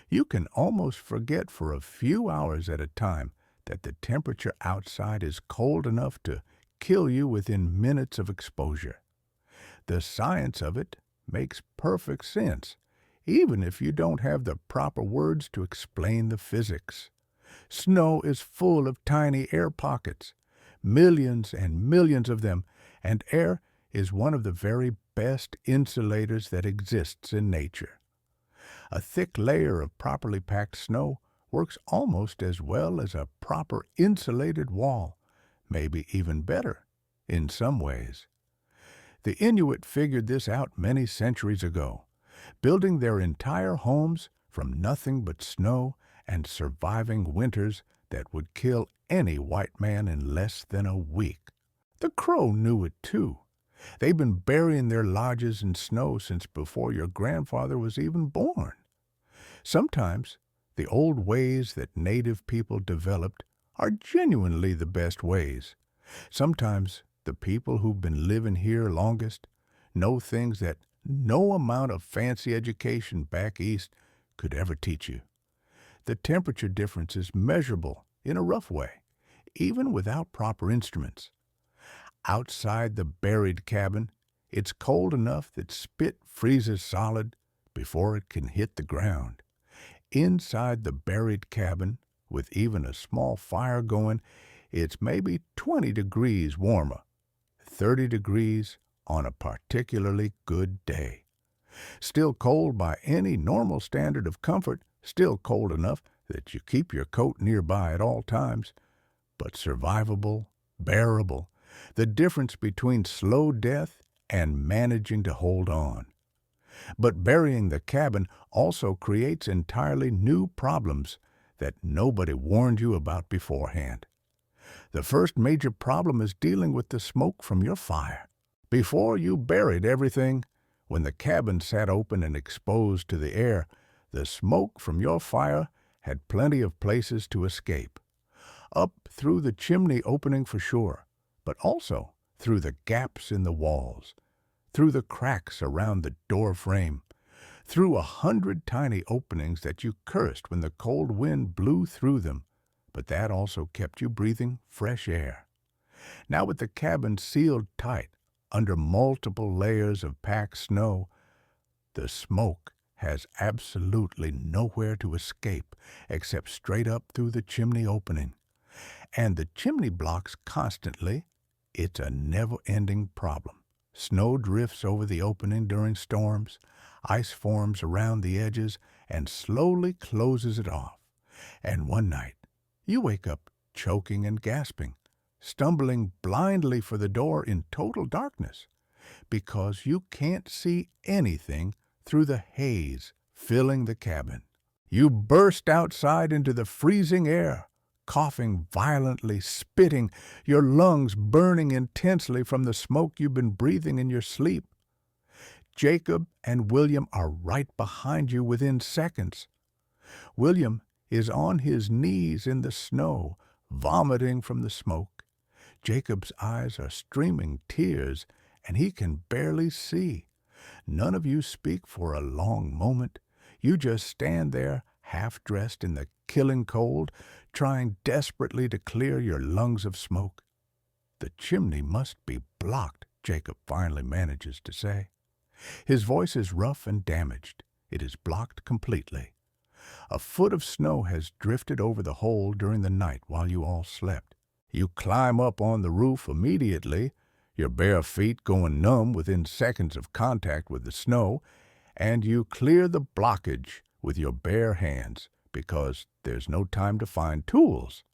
You can almost forget for a few hours at a time that the temperature outside is cold enough to kill you within minutes of exposure. The science of it makes perfect sense, even if you don't have the proper words to explain the physics. Snow is full of tiny air pockets, millions and millions of them, and air is one of the very best insulators that exists in nature. A thick layer of properly packed snow works almost as well as a proper insulated wall, maybe even better in some ways. The Inuit figured this out many centuries ago, building their entire homes from nothing but snow and surviving winters that would kill any white man in less than a week. The Crow knew it too. They've been burying their lodges in snow since before your grandfather was even born. Sometimes the old ways that native people developed are genuinely the best ways. Sometimes the people who've been living here longest know things that no amount of fancy education back east could ever teach you. The temperature difference is measurable in a rough way. even without proper instruments. Outside the buried cabin, it's cold enough that spit freezes solid before it can hit the ground. Inside the buried cabin, with even a small fire going, it's maybe 20 degrees warmer, 30 degrees on a particularly good day. Still cold by any normal standard of comfort, still cold enough that you keep your coat nearby at all times, but survivable, bearable, the difference between slow death and managing to hold on. But burying the cabin also creates entirely new problems that nobody warned you about beforehand. The first major problem is dealing with the smoke from your fire. Before you buried everything, when the cabin sat open and exposed to the air, the smoke from your fire had plenty of places to escape. Up through the chimney opening for sure, but also through the gaps in the walls, through the cracks around the door frame, through 100 tiny openings that you cursed when the cold wind blew through them, but that also kept you breathing fresh air. Now with the cabin sealed tight under multiple layers of packed snow, the smoke has absolutely nowhere to escape except straight up through the chimney opening. And the chimney blocks constantly. It's a never-ending problem. Snow drifts over the opening during storms, ice forms around the edges, and slowly closes it off. And one night, you wake up choking and gasping, stumbling blindly for the door in total darkness, because you can't see anything through the haze filling the cabin. You burst outside into the freezing air, coughing violently, spitting, your lungs burning intensely from the smoke you've been breathing in your sleep. Jacob and William are right behind you within seconds. William is on his knees in the snow, vomiting from the smoke. Jacob's eyes are streaming tears, and he can barely see. None of you speak for a long moment. You just stand there, half-dressed in the killing cold, trying desperately to clear your lungs of smoke. The chimney must be blocked, Jacob finally manages to say. His voice is rough and damaged. It is blocked completely. A foot of snow has drifted over the hole during the night while you all slept. You climb up on the roof immediately, your bare feet going numb within seconds of contact with the snow, and you clear the blockage with your bare hands because there's no time to find tools.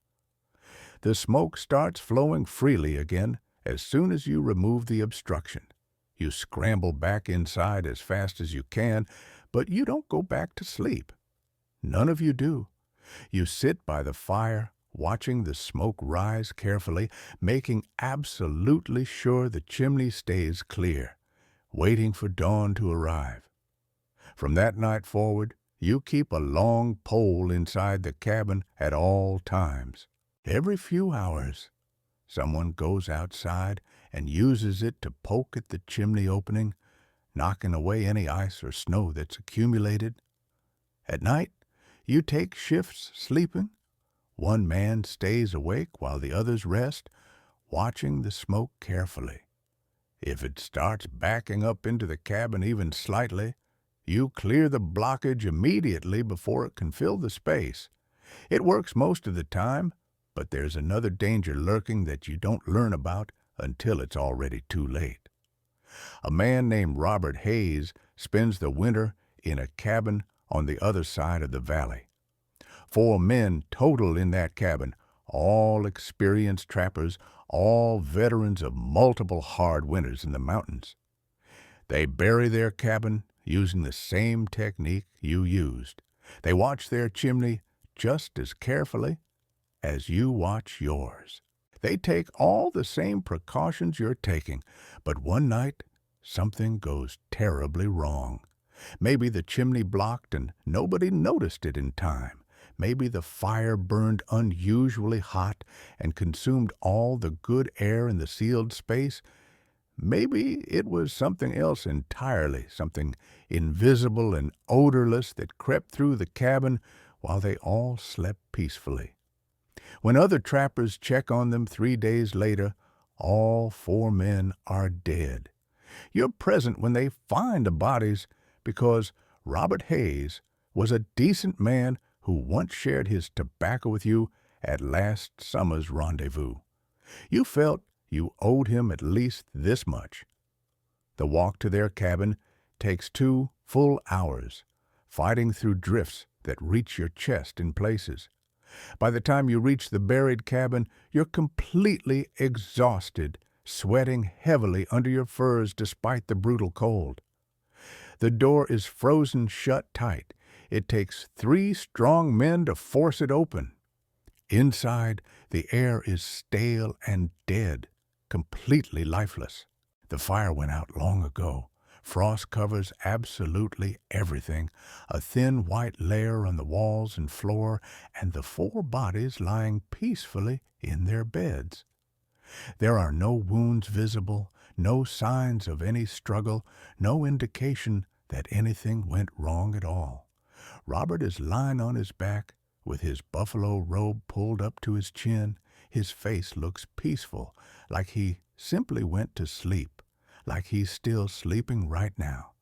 The smoke starts flowing freely again as soon as you remove the obstruction. You scramble back inside as fast as you can, but you don't go back to sleep. None of you do. You sit by the fire, watching the smoke rise carefully, making absolutely sure the chimney stays clear, waiting for dawn to arrive. From that night forward, you keep a long pole inside the cabin at all times. Every few hours, someone goes outside and uses it to poke at the chimney opening, knocking away any ice or snow that's accumulated. At night, you take shifts sleeping. One man stays awake while the others rest, watching the smoke carefully. If it starts backing up into the cabin even slightly, you clear the blockage immediately before it can fill the space. It works most of the time, but there's another danger lurking that you don't learn about until it's already too late. A man named Robert Hayes spends the winter in a cabin on the other side of the valley. 4 men total in that cabin, all experienced trappers, all veterans of multiple hard winters in the mountains. They bury their cabin using the same technique you used. They watch their chimney just as carefully as you watch yours. They take all the same precautions you're taking, but one night, something goes terribly wrong. Maybe the chimney blocked and nobody noticed it in time. Maybe the fire burned unusually hot and consumed all the good air in the sealed space. Maybe it was something else entirely, something invisible and odorless that crept through the cabin while they all slept peacefully. When other trappers check on them 3 days later, all 4 men are dead. You're present when they find the bodies because Robert Hayes was a decent man who once shared his tobacco with you at last summer's rendezvous. You felt you owed him at least this much. The walk to their cabin takes 2 full hours, fighting through drifts that reach your chest in places. By the time you reach the buried cabin, you're completely exhausted, sweating heavily under your furs despite the brutal cold. The door is frozen shut tight. It takes 3 strong men to force it open. Inside, the air is stale and dead, completely lifeless. The fire went out long ago. Frost covers absolutely everything, a thin white layer on the walls and floor, and the 4 bodies lying peacefully in their beds. There are no wounds visible, no signs of any struggle, no indication that anything went wrong at all. Robert is lying on his back, with his buffalo robe pulled up to his chin. His face looks peaceful, like he simply went to sleep, like he's still sleeping right now.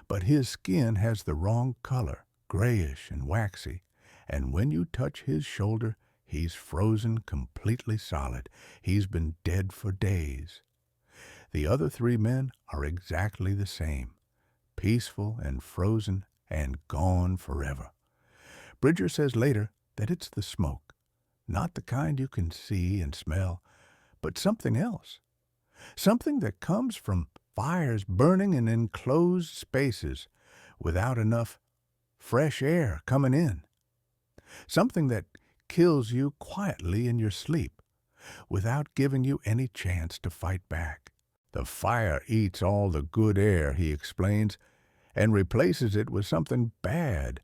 But his skin has the wrong color, grayish and waxy, and when you touch his shoulder, he's frozen completely solid. He's been dead for days. The other 3 men are exactly the same, peaceful and frozen and gone forever. Bridger says later that it's the smoke, not the kind you can see and smell, but something else. Something that comes from fires burning in enclosed spaces without enough fresh air coming in. Something that kills you quietly in your sleep without giving you any chance to fight back. The fire eats all the good air, he explains, and replaces it with something bad,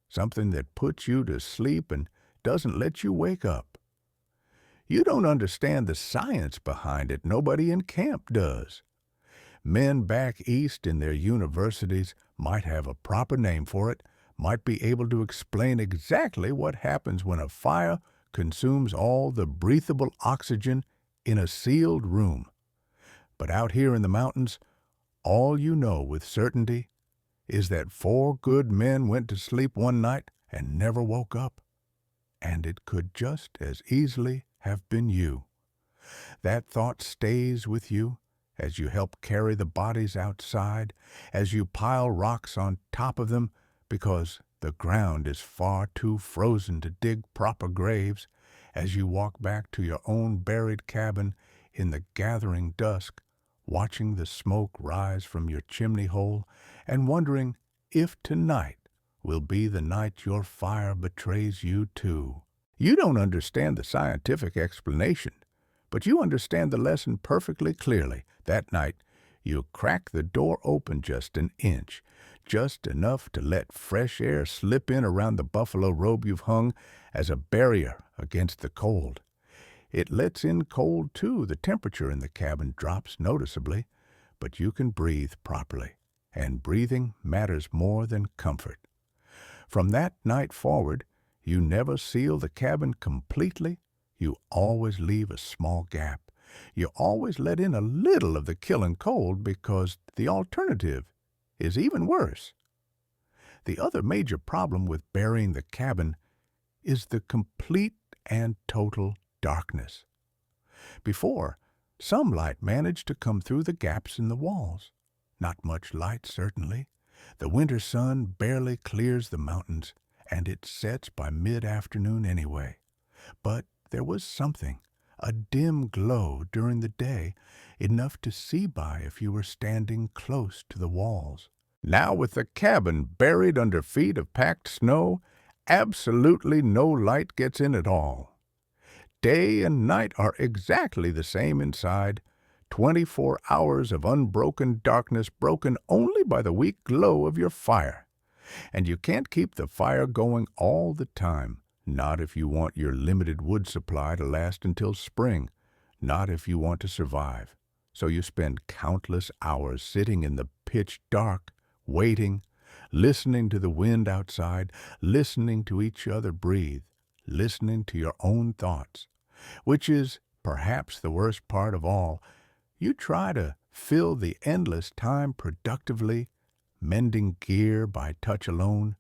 something that puts you to sleep and doesn't let you wake up. You don't understand the science behind it. Nobody in camp does. Men back east in their universities might have a proper name for it, might be able to explain exactly what happens when a fire consumes all the breathable oxygen in a sealed room. But out here in the mountains, all you know with certainty is that 4 good men went to sleep one night and never woke up. And it could just as easily have been you. That thought stays with you as you help carry the bodies outside, as you pile rocks on top of them because the ground is far too frozen to dig proper graves, as you walk back to your own buried cabin in the gathering dusk, watching the smoke rise from your chimney hole and wondering if tonight will be the night your fire betrays you too. You don't understand the scientific explanation, but you understand the lesson perfectly clearly. That night, you crack the door open just an inch, just enough to let fresh air slip in around the buffalo robe you've hung as a barrier against the cold. It lets in cold, too. The temperature in the cabin drops noticeably, but you can breathe properly, and breathing matters more than comfort. From that night forward, you never seal the cabin completely. You always leave a small gap. You always let in a little of the killing cold because the alternative is even worse. The other major problem with burying the cabin is the complete and total darkness. Before, some light managed to come through the gaps in the walls. Not much light, certainly. The winter sun barely clears the mountains, and it sets by mid-afternoon anyway. But there was something, a dim glow during the day, enough to see by if you were standing close to the walls. Now, with the cabin buried under feet of packed snow, absolutely no light gets in at all. Day and night are exactly the same inside, 24 hours of unbroken darkness broken only by the weak glow of your fire. And you can't keep the fire going all the time, not if you want your limited wood supply to last until spring, not if you want to survive. So you spend countless hours sitting in the pitch dark, waiting, listening to the wind outside, listening to each other breathe, listening to your own thoughts, which is perhaps the worst part of all. You try to fill the endless time productively, mending gear by touch alone,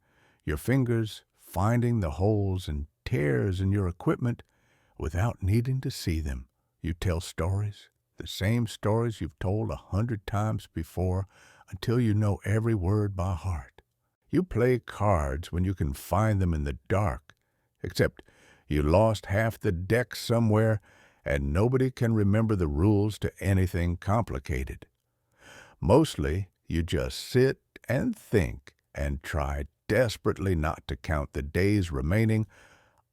your fingers finding the holes and tears in your equipment without needing to see them. You tell stories, the same stories you've told 100 times before, until you know every word by heart. You play cards when you can find them in the dark, except you lost half the deck somewhere and nobody can remember the rules to anything complicated. Mostly, you just sit and think and try desperately not to count the days remaining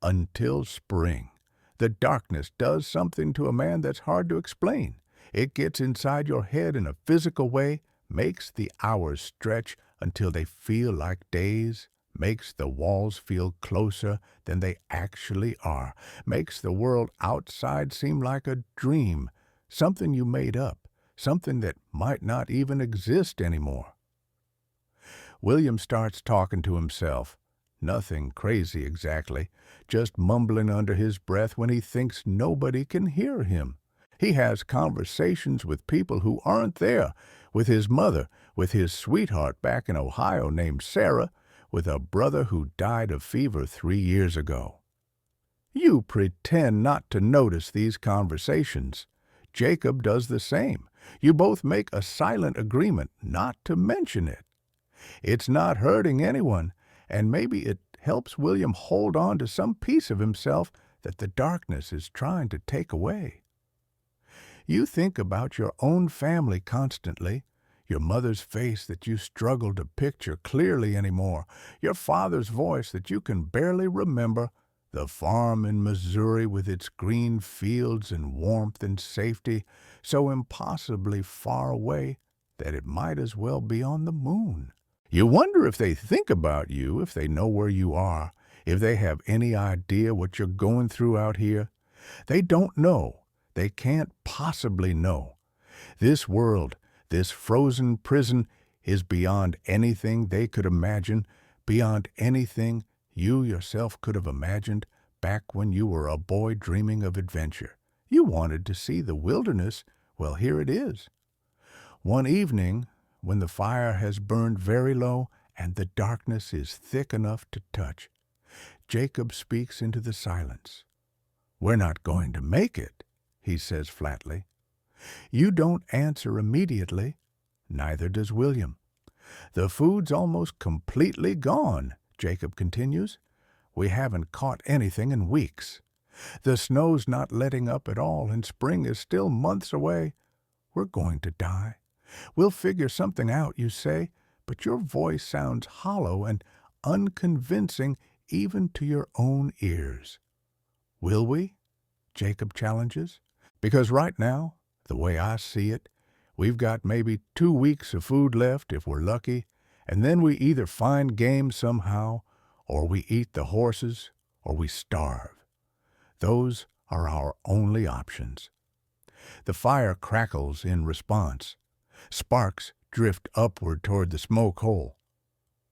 until spring. The darkness does something to a man that's hard to explain. It gets inside your head in a physical way, makes the hours stretch until they feel like days, makes the walls feel closer than they actually are, makes the world outside seem like a dream, something you made up, something that might not even exist anymore. William starts talking to himself. Nothing crazy exactly, just mumbling under his breath when he thinks nobody can hear him. He has conversations with people who aren't there, with his mother, with his sweetheart back in Ohio named Sarah, with a brother who died of fever 3 years ago. You pretend not to notice these conversations. Jacob does the same. You both make a silent agreement not to mention it. It's not hurting anyone, and maybe it helps William hold on to some piece of himself that the darkness is trying to take away. You think about your own family constantly, your mother's face that you struggle to picture clearly anymore, your father's voice that you can barely remember, the farm in Missouri with its green fields and warmth and safety, so impossibly far away that it might as well be on the moon. You wonder if they think about you, if they know where you are, if they have any idea what you're going through out here. They don't know. They can't possibly know. This world, this frozen prison, is beyond anything they could imagine, beyond anything you yourself could have imagined back when you were a boy dreaming of adventure. You wanted to see the wilderness. Well, here it is. One evening, when the fire has burned very low and the darkness is thick enough to touch, Jacob speaks into the silence. "We're not going to make it," he says flatly. You don't answer immediately. Neither does William. "The food's almost completely gone," Jacob continues. "We haven't caught anything in weeks. The snow's not letting up at all, and spring is still months away. We're going to die. We'll figure something out, you say, but your voice sounds hollow and unconvincing even to your own ears." "Will we?" Jacob challenges. "Because right now, the way I see it, we've got maybe 2 weeks of food left if we're lucky, and then we either find game somehow, or we eat the horses, or we starve. Those are our only options." The fire crackles in response. Sparks drift upward toward the smoke hole.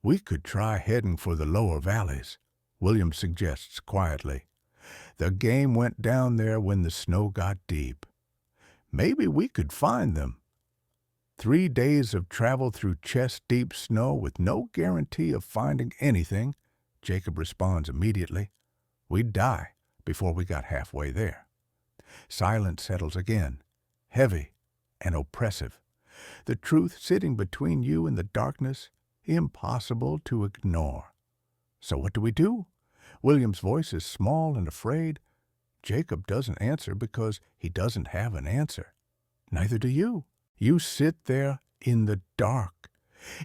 "We could try heading for the lower valleys," William suggests quietly. "The game went down there when the snow got deep. Maybe we could find them." 3 days of travel through chest-deep snow with no guarantee of finding anything, Jacob responds immediately. "We'd die before we got halfway there." Silence settles again, heavy and oppressive. The truth sitting between you and the darkness, impossible to ignore. "So what do we do?" William's voice is small and afraid. Jacob doesn't answer because he doesn't have an answer. Neither do you. You sit there in the dark,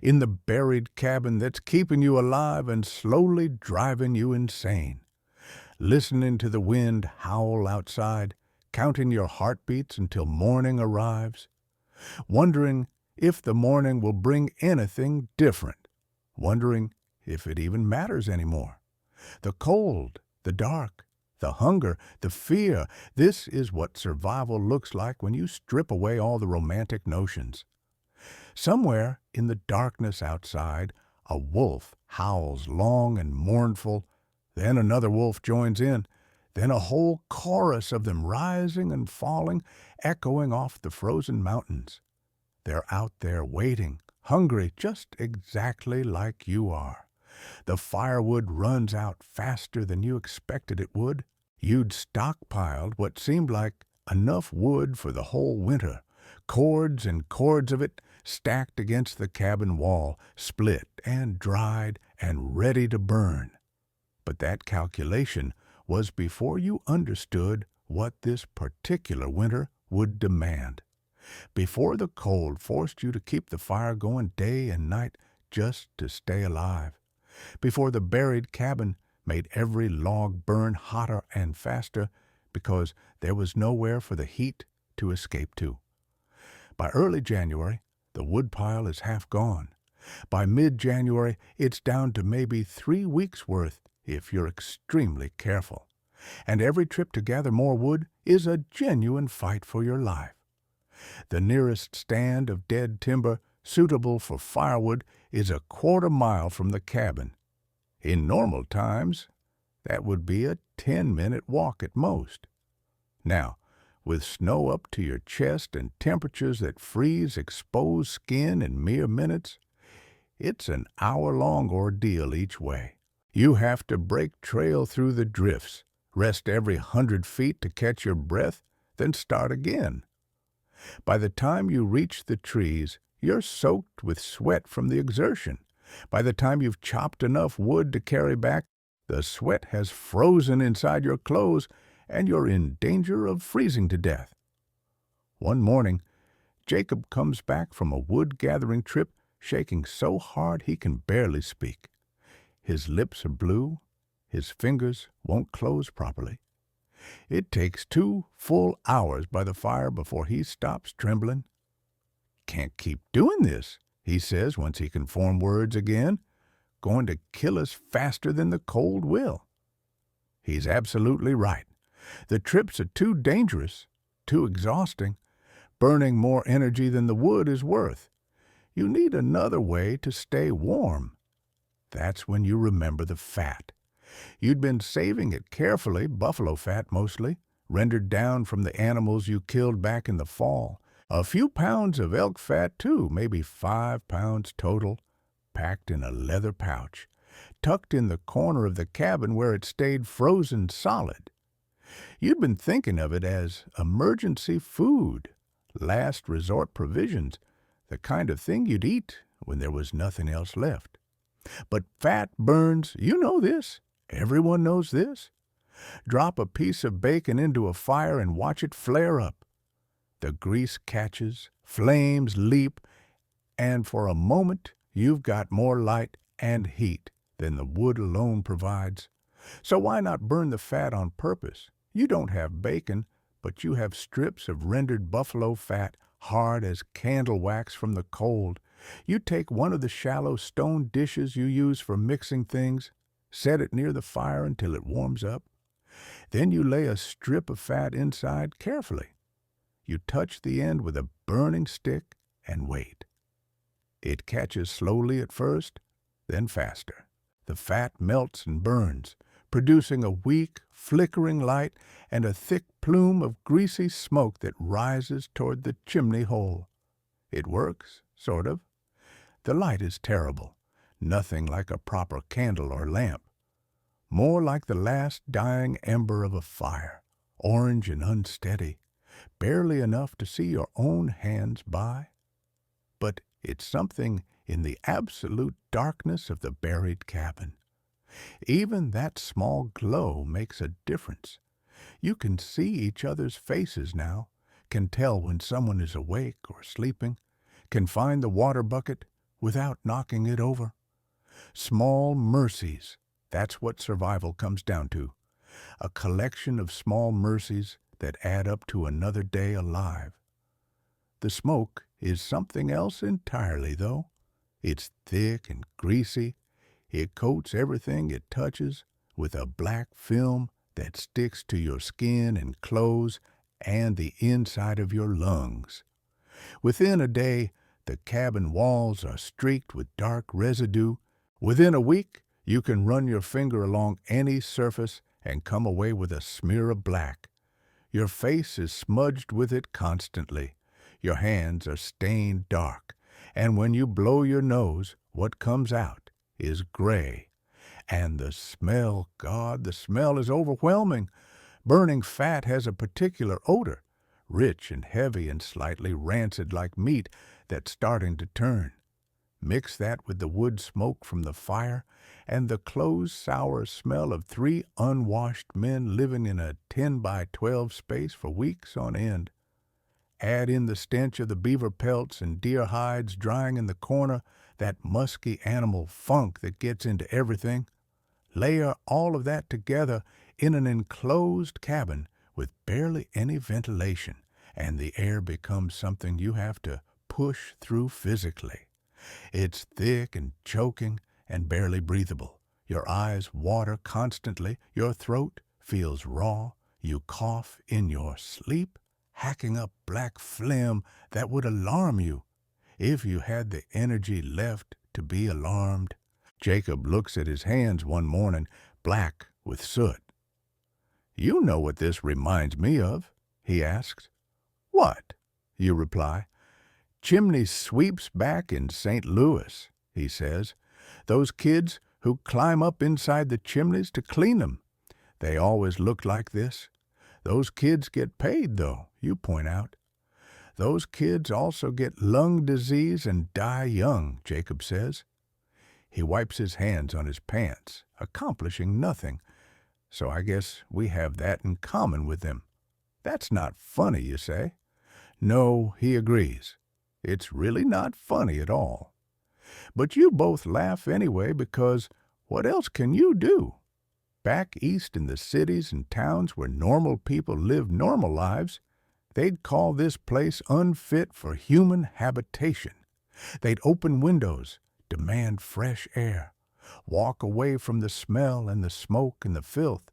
in the buried cabin that's keeping you alive and slowly driving you insane. Listening to the wind howl outside, counting your heartbeats until morning arrives. Wondering if the morning will bring anything different. Wondering if it even matters anymore. The cold, the dark, the hunger, the fear, this is what survival looks like when you strip away all the romantic notions. Somewhere in the darkness outside, a wolf howls long and mournful. Then another wolf joins in, then a whole chorus of them rising and falling, echoing off the frozen mountains. They're out there waiting, hungry, just exactly like you are. The firewood runs out faster than you expected it would. You'd stockpiled what seemed like enough wood for the whole winter, cords and cords of it stacked against the cabin wall, split and dried and ready to burn. But that calculation was before you understood what this particular winter would demand. Before the cold forced you to keep the fire going day and night just to stay alive. Before the buried cabin made every log burn hotter and faster because there was nowhere for the heat to escape to. By early January, the woodpile is half gone. By mid-January, it's down to maybe 3 weeks' worth if you're extremely careful. And every trip to gather more wood is a genuine fight for your life. The nearest stand of dead timber suitable for firewood is a quarter-mile from the cabin. In normal times, that would be a 10-minute walk at most. Now, with snow up to your chest and temperatures that freeze exposed skin in mere minutes, it's an hour-long ordeal each way. You have to break trail through the drifts, rest every 100 feet to catch your breath, then start again. By the time you reach the trees, you're soaked with sweat from the exertion. By the time you've chopped enough wood to carry back, the sweat has frozen inside your clothes, and you're in danger of freezing to death. One morning, Jacob comes back from a wood-gathering trip shaking so hard he can barely speak. His lips are blue, his fingers won't close properly. It takes 2 full hours by the fire before he stops trembling. "Can't keep doing this," he says once he can form words again. "Going to kill us faster than the cold will." He's absolutely right. The trips are too dangerous, too exhausting, burning more energy than the wood is worth. You need another way to stay warm. That's when you remember the fat. You'd been saving it carefully, buffalo fat mostly, rendered down from the animals you killed back in the fall. A few pounds of elk fat, too, maybe 5 pounds total, packed in a leather pouch, tucked in the corner of the cabin where it stayed frozen solid. You'd been thinking of it as emergency food, last resort provisions, the kind of thing you'd eat when there was nothing else left. But fat burns, you know this. Everyone knows this. Drop a piece of bacon into a fire and watch it flare up. The grease catches, flames leap, and for a moment you've got more light and heat than the wood alone provides. So why not burn the fat on purpose? You don't have bacon, but you have strips of rendered buffalo fat, hard as candle wax from the cold. You take one of the shallow stone dishes you use for mixing things, set it near the fire until it warms up. Then you lay a strip of fat inside carefully. You touch the end with a burning stick and wait. It catches slowly at first, then faster. The fat melts and burns, producing a weak, flickering light and a thick plume of greasy smoke that rises toward the chimney hole. It works, sort of. The light is terrible, nothing like a proper candle or lamp. More like the last dying ember of a fire, orange and unsteady, barely enough to see your own hands by. But it's something in the absolute darkness of the buried cabin. Even that small glow makes a difference. You can see each other's faces now, can tell when someone is awake or sleeping, can find the water bucket without knocking it over. Small mercies, that's what survival comes down to. A collection of small mercies that add up to another day alive. The smoke is something else entirely, though. It's thick and greasy. It coats everything it touches with a black film that sticks to your skin and clothes and the inside of your lungs. Within a day, the cabin walls are streaked with dark residue. Within a week, You can run your finger along any surface and come away with a smear of black. Your face is smudged with it constantly. Your hands are stained dark. And when you blow your nose, what comes out is gray. And the smell, God, the smell is overwhelming. Burning fat has a particular odor, rich and heavy and slightly rancid like meat that's starting to turn. Mix that with the wood smoke from the fire and the close, sour smell of 3 unwashed men living in a 10 by 12 space for weeks on end. Add in the stench of the beaver pelts and deer hides drying in the corner, that musky animal funk that gets into everything. Layer all of that together in an enclosed cabin with barely any ventilation, and the air becomes something you have to push through physically. It's thick and choking and barely breathable. Your eyes water constantly. Your throat feels raw. You cough in your sleep, hacking up black phlegm that would alarm you if you had the energy left to be alarmed. Jacob looks at his hands one morning, black with soot. "You know what this reminds me of?" he asks. "What?" you reply. "Chimney sweeps back in St. Louis," he says. "Those kids who climb up inside the chimneys to clean them. They always look like this. Those kids get paid, though," you point out. "Those kids also get lung disease and die young," Jacob says. He wipes his hands on his pants, accomplishing nothing. "So I guess we have that in common with them." "That's not funny," you say. "No," he agrees. "It's really not funny at all. But you both laugh anyway because what else can you do? Back east in the cities and towns where normal people live normal lives, they'd call this place unfit for human habitation. They'd open windows, demand fresh air, walk away from the smell and the smoke and the filth.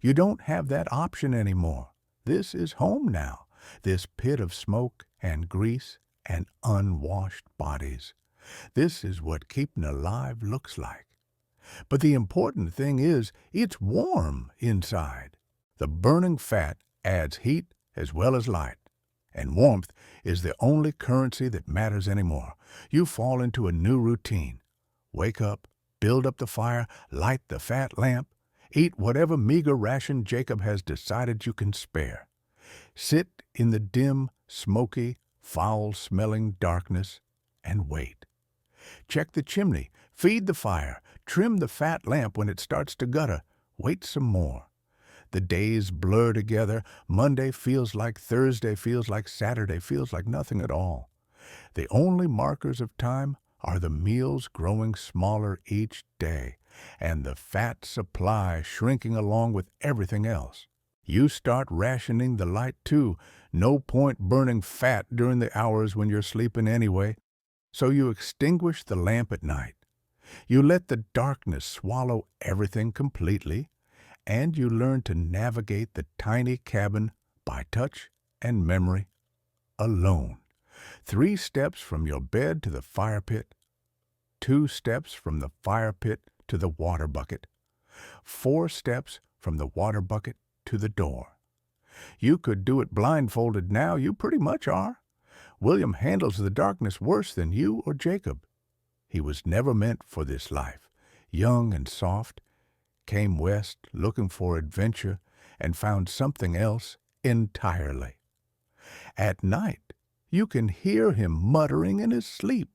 You don't have that option anymore. This is home now, this pit of smoke and grease and unwashed bodies. This is what keeping alive looks like. But the important thing is it's warm inside. The burning fat adds heat as well as light. And warmth is the only currency that matters anymore. You fall into a new routine. Wake up, build up the fire, light the fat lamp, eat whatever meager ration Jacob has decided you can spare. Sit in the dim, smoky, foul-smelling darkness and wait. Check the chimney, feed the fire, trim the fat lamp when it starts to gutter. Wait some more. The days blur together. Monday feels like Thursday, feels like Saturday, feels like nothing at all. The only markers of time are the meals growing smaller each day and the fat supply shrinking along with everything else. You start rationing the light too. No point burning fat during the hours when you're sleeping anyway. So you extinguish the lamp at night. You let the darkness swallow everything completely, and you learn to navigate the tiny cabin by touch and memory, alone. 3 steps from your bed to the fire pit, 2 steps from the fire pit to the water bucket, 4 steps from the water bucket to the door. You could do it blindfolded now, you pretty much are. William handles the darkness worse than you or Jacob. He was never meant for this life. Young and soft, came west looking for adventure and found something else entirely. At night, you can hear him muttering in his sleep,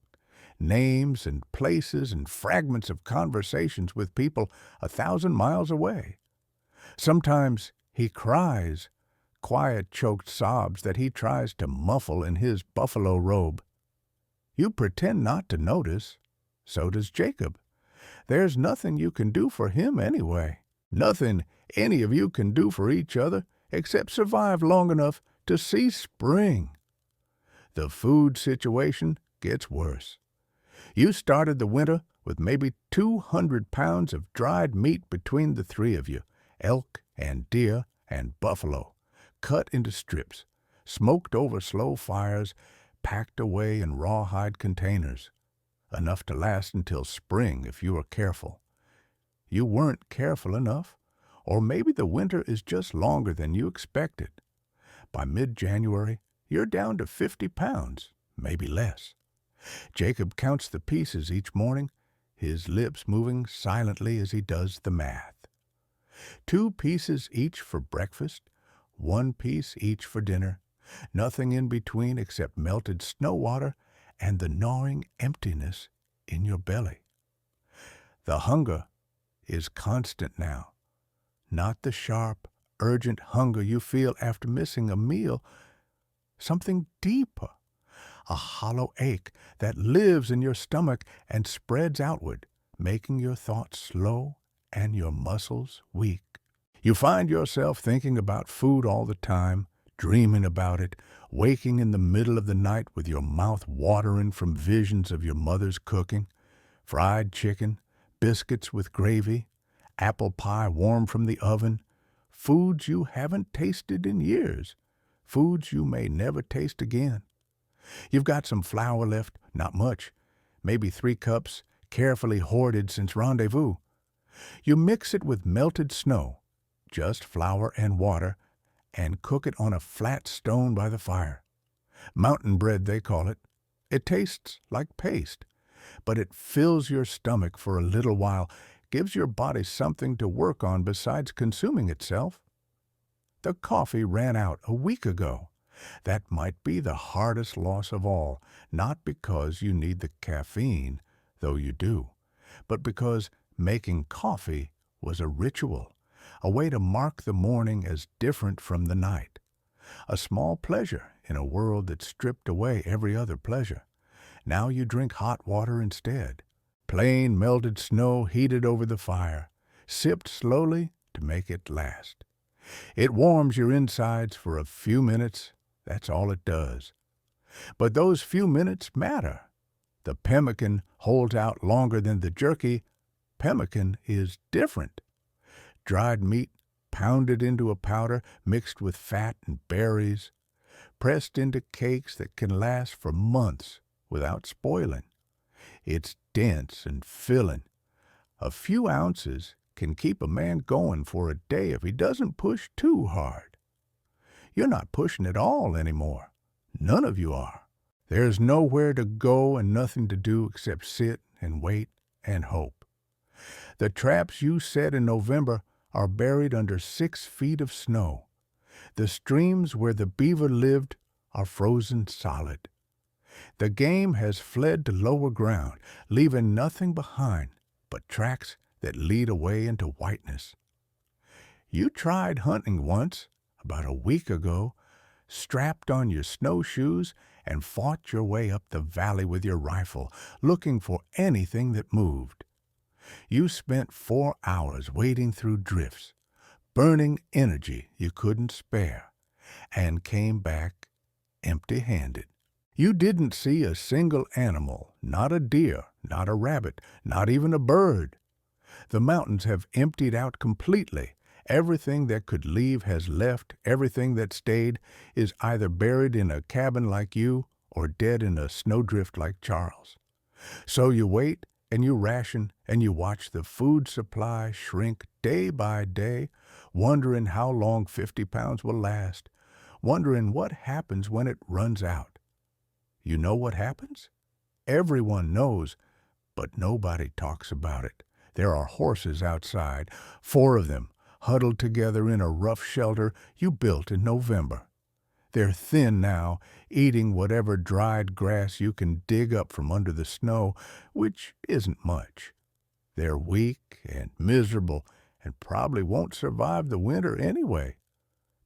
names and places and fragments of conversations with people 1,000 miles away. Sometimes he cries, quiet choked sobs that he tries to muffle in his buffalo robe. You pretend not to notice. So does Jacob. There's nothing you can do for him anyway. Nothing any of you can do for each other except survive long enough to see spring. The food situation gets worse. You started the winter with maybe 200 pounds of dried meat between the 3 of you, elk and deer and buffalo, cut into strips, smoked over slow fires, packed away in rawhide containers. Enough to last until spring if you are careful. You weren't careful enough, or maybe the winter is just longer than you expected. By mid-January, you're down to 50 pounds, maybe less. Jacob counts the pieces each morning, his lips moving silently as he does the math. 2 pieces each for breakfast, 1 piece each for dinner, nothing in between except melted snow water and the gnawing emptiness in your belly. The hunger is constant now, not the sharp, urgent hunger you feel after missing a meal, something deeper, a hollow ache that lives in your stomach and spreads outward, making your thoughts slow and your muscles weak. You find yourself thinking about food all the time, dreaming about it, waking in the middle of the night with your mouth watering from visions of your mother's cooking, fried chicken, biscuits with gravy, apple pie warm from the oven, foods you haven't tasted in years, foods you may never taste again. You've got some flour left, not much, maybe 3 cups, carefully hoarded since rendezvous. You mix it with melted snow, just flour and water, and cook it on a flat stone by the fire. Mountain bread, they call it. It tastes like paste, but it fills your stomach for a little while, gives your body something to work on besides consuming itself. The coffee ran out a week ago. That might be the hardest loss of all, not because you need the caffeine, though you do, but because making coffee was a ritual, a way to mark the morning as different from the night. A small pleasure in a world that stripped away every other pleasure. Now you drink hot water instead. Plain melted snow heated over the fire, sipped slowly to make it last. It warms your insides for a few minutes, that's all it does. But those few minutes matter. The pemmican holds out longer than the jerky. Pemmican is different. Dried meat pounded into a powder mixed with fat and berries, pressed into cakes that can last for months without spoiling. It's dense and filling. A few ounces can keep a man going for a day if he doesn't push too hard. You're not pushing at all anymore. None of you are. There's nowhere to go and nothing to do except sit and wait and hope. The traps you set in November are buried under 6 feet of snow. The streams where the beaver lived are frozen solid. The game has fled to lower ground, leaving nothing behind but tracks that lead away into whiteness. You tried hunting once, about a week ago, strapped on your snowshoes and fought your way up the valley with your rifle, looking for anything that moved. You spent 4 hours wading through drifts, burning energy you couldn't spare, and came back empty-handed. You didn't see a single animal, not a deer, not a rabbit, not even a bird. The mountains have emptied out completely. Everything that could leave has left. Everything that stayed is either buried in a cabin like you or dead in a snowdrift like Charles. So you wait and you ration and you watch the food supply shrink day by day, wondering how long 50 pounds will last, wondering what happens when it runs out. You know what happens? Everyone knows, but nobody talks about it. There are horses outside, 4 of them, huddled together in a rough shelter you built in November. They're thin now, eating whatever dried grass you can dig up from under the snow, which isn't much. They're weak and miserable and probably won't survive the winter anyway.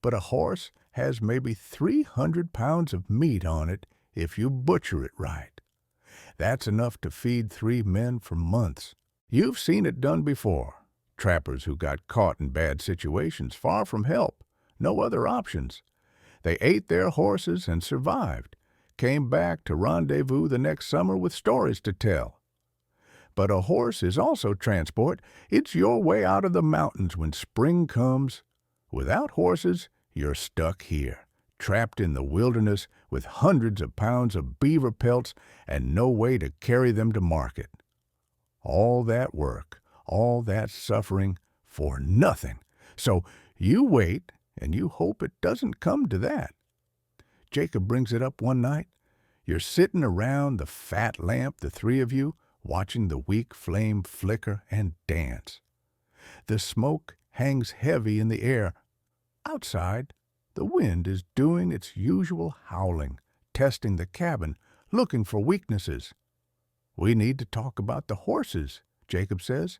But a horse has maybe 300 pounds of meat on it if you butcher it right. That's enough to feed 3 men for months. You've seen it done before. Trappers who got caught in bad situations, far from help, no other options. They ate their horses and survived, came back to rendezvous the next summer with stories to tell. But a horse is also transport. It's your way out of the mountains when spring comes. Without horses, you're stuck here, trapped in the wilderness with hundreds of pounds of beaver pelts and no way to carry them to market. All that work, All that suffering for nothing. So you wait, and you hope it doesn't come to that. Jacob brings it up one night. You're sitting around the fat lamp, the three of you, watching the weak flame flicker and dance. The smoke hangs heavy in the air. Outside, the wind is doing its usual howling, testing the cabin, looking for weaknesses. "We need to talk about the horses," Jacob says.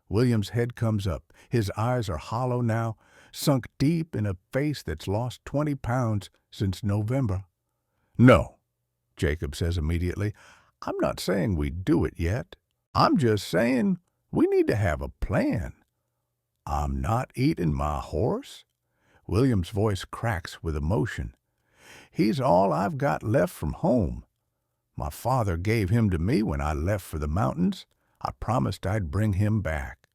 William's head comes up. His eyes are hollow now, sunk deep in a face that's lost 20 pounds since November. "No," Jacob says immediately. "I'm not saying we do it yet. I'm just saying we need to have a plan." "I'm not eating my horse?" William's voice cracks with emotion. "He's all I've got left from home. My father gave him to me when I left for the mountains. I promised I'd bring him back."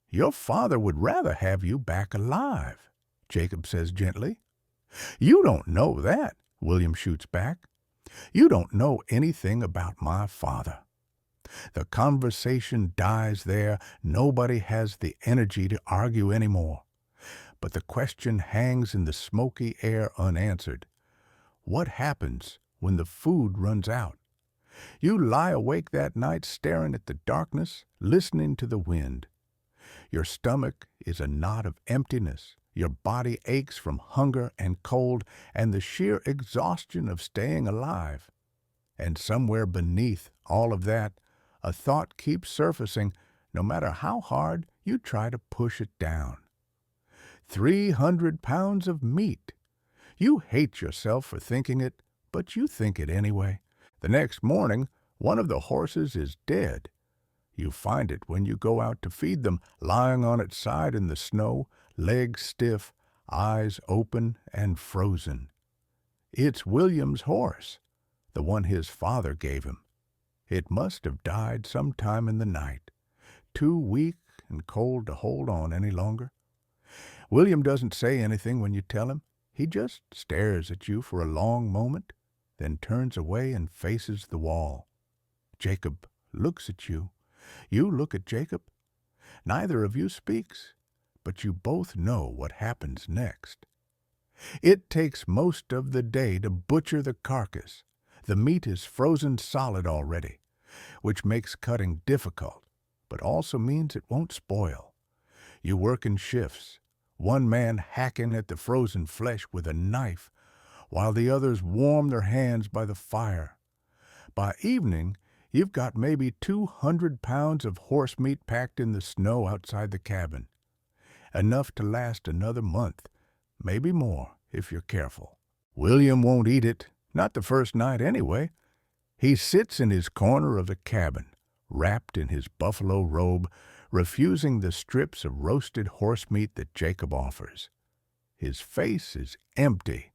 "Your father would rather have you back alive," Jacob says gently. "You don't know that," William shoots back. "You don't know anything about my father." The conversation dies there. Nobody has the energy to argue anymore. But the question hangs in the smoky air unanswered. What happens when the food runs out? You lie awake that night staring at the darkness, listening to the wind. Your stomach is a knot of emptiness. Your body aches from hunger and cold and the sheer exhaustion of staying alive. And somewhere beneath all of that, a thought keeps surfacing no matter how hard you try to push it down. 300 pounds of meat. You hate yourself for thinking it, but you think it anyway. The next morning, one of the horses is dead. You find it when you go out to feed them, lying on its side in the snow, legs stiff, eyes open and frozen. It's William's horse, the one his father gave him. It must have died sometime in the night, too weak and cold to hold on any longer. William doesn't say anything when you tell him. He just stares at you for a long moment, then turns away and faces the wall. Jacob looks at you. You look at Jacob. Neither of you speaks, but you both know what happens next. It takes most of the day to butcher the carcass. The meat is frozen solid already, which makes cutting difficult, but also means it won't spoil. You work in shifts, one man hacking at the frozen flesh with a knife, while the others warm their hands by the fire. By evening, you've got maybe 200 pounds of horse meat packed in the snow outside the cabin. Enough to last another month, maybe more if you're careful. William won't eat it, not the first night anyway. He sits in his corner of the cabin, wrapped in his buffalo robe, refusing the strips of roasted horse meat that Jacob offers. His face is empty,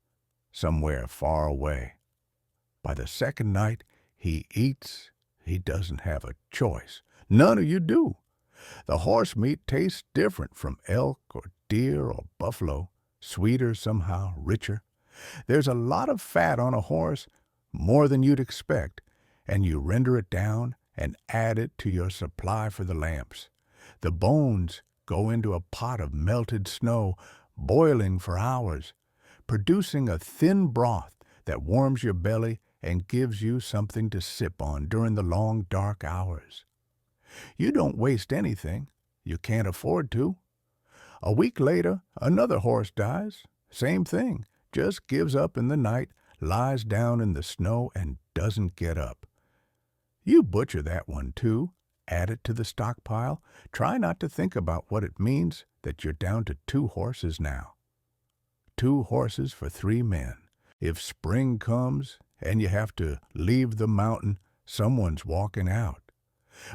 somewhere far away. By the second night, he eats. He doesn't have a choice. None of you do. The horse meat tastes different from elk or deer or buffalo, sweeter somehow, richer. There's a lot of fat on a horse, more than you'd expect, and you render it down and add it to your supply for the lamps. The bones go into a pot of melted snow, boiling for hours, producing a thin broth that warms your belly and gives you something to sip on during the long, dark hours. You don't waste anything. You can't afford to. A week later, another horse dies. Same thing. Just gives up in the night, lies down in the snow, and doesn't get up. You butcher that one, too. Add it to the stockpile. Try not to think about what it means that you're down to 2 horses now. 2 horses for 3 men. If spring comes and you have to leave the mountain, someone's walking out.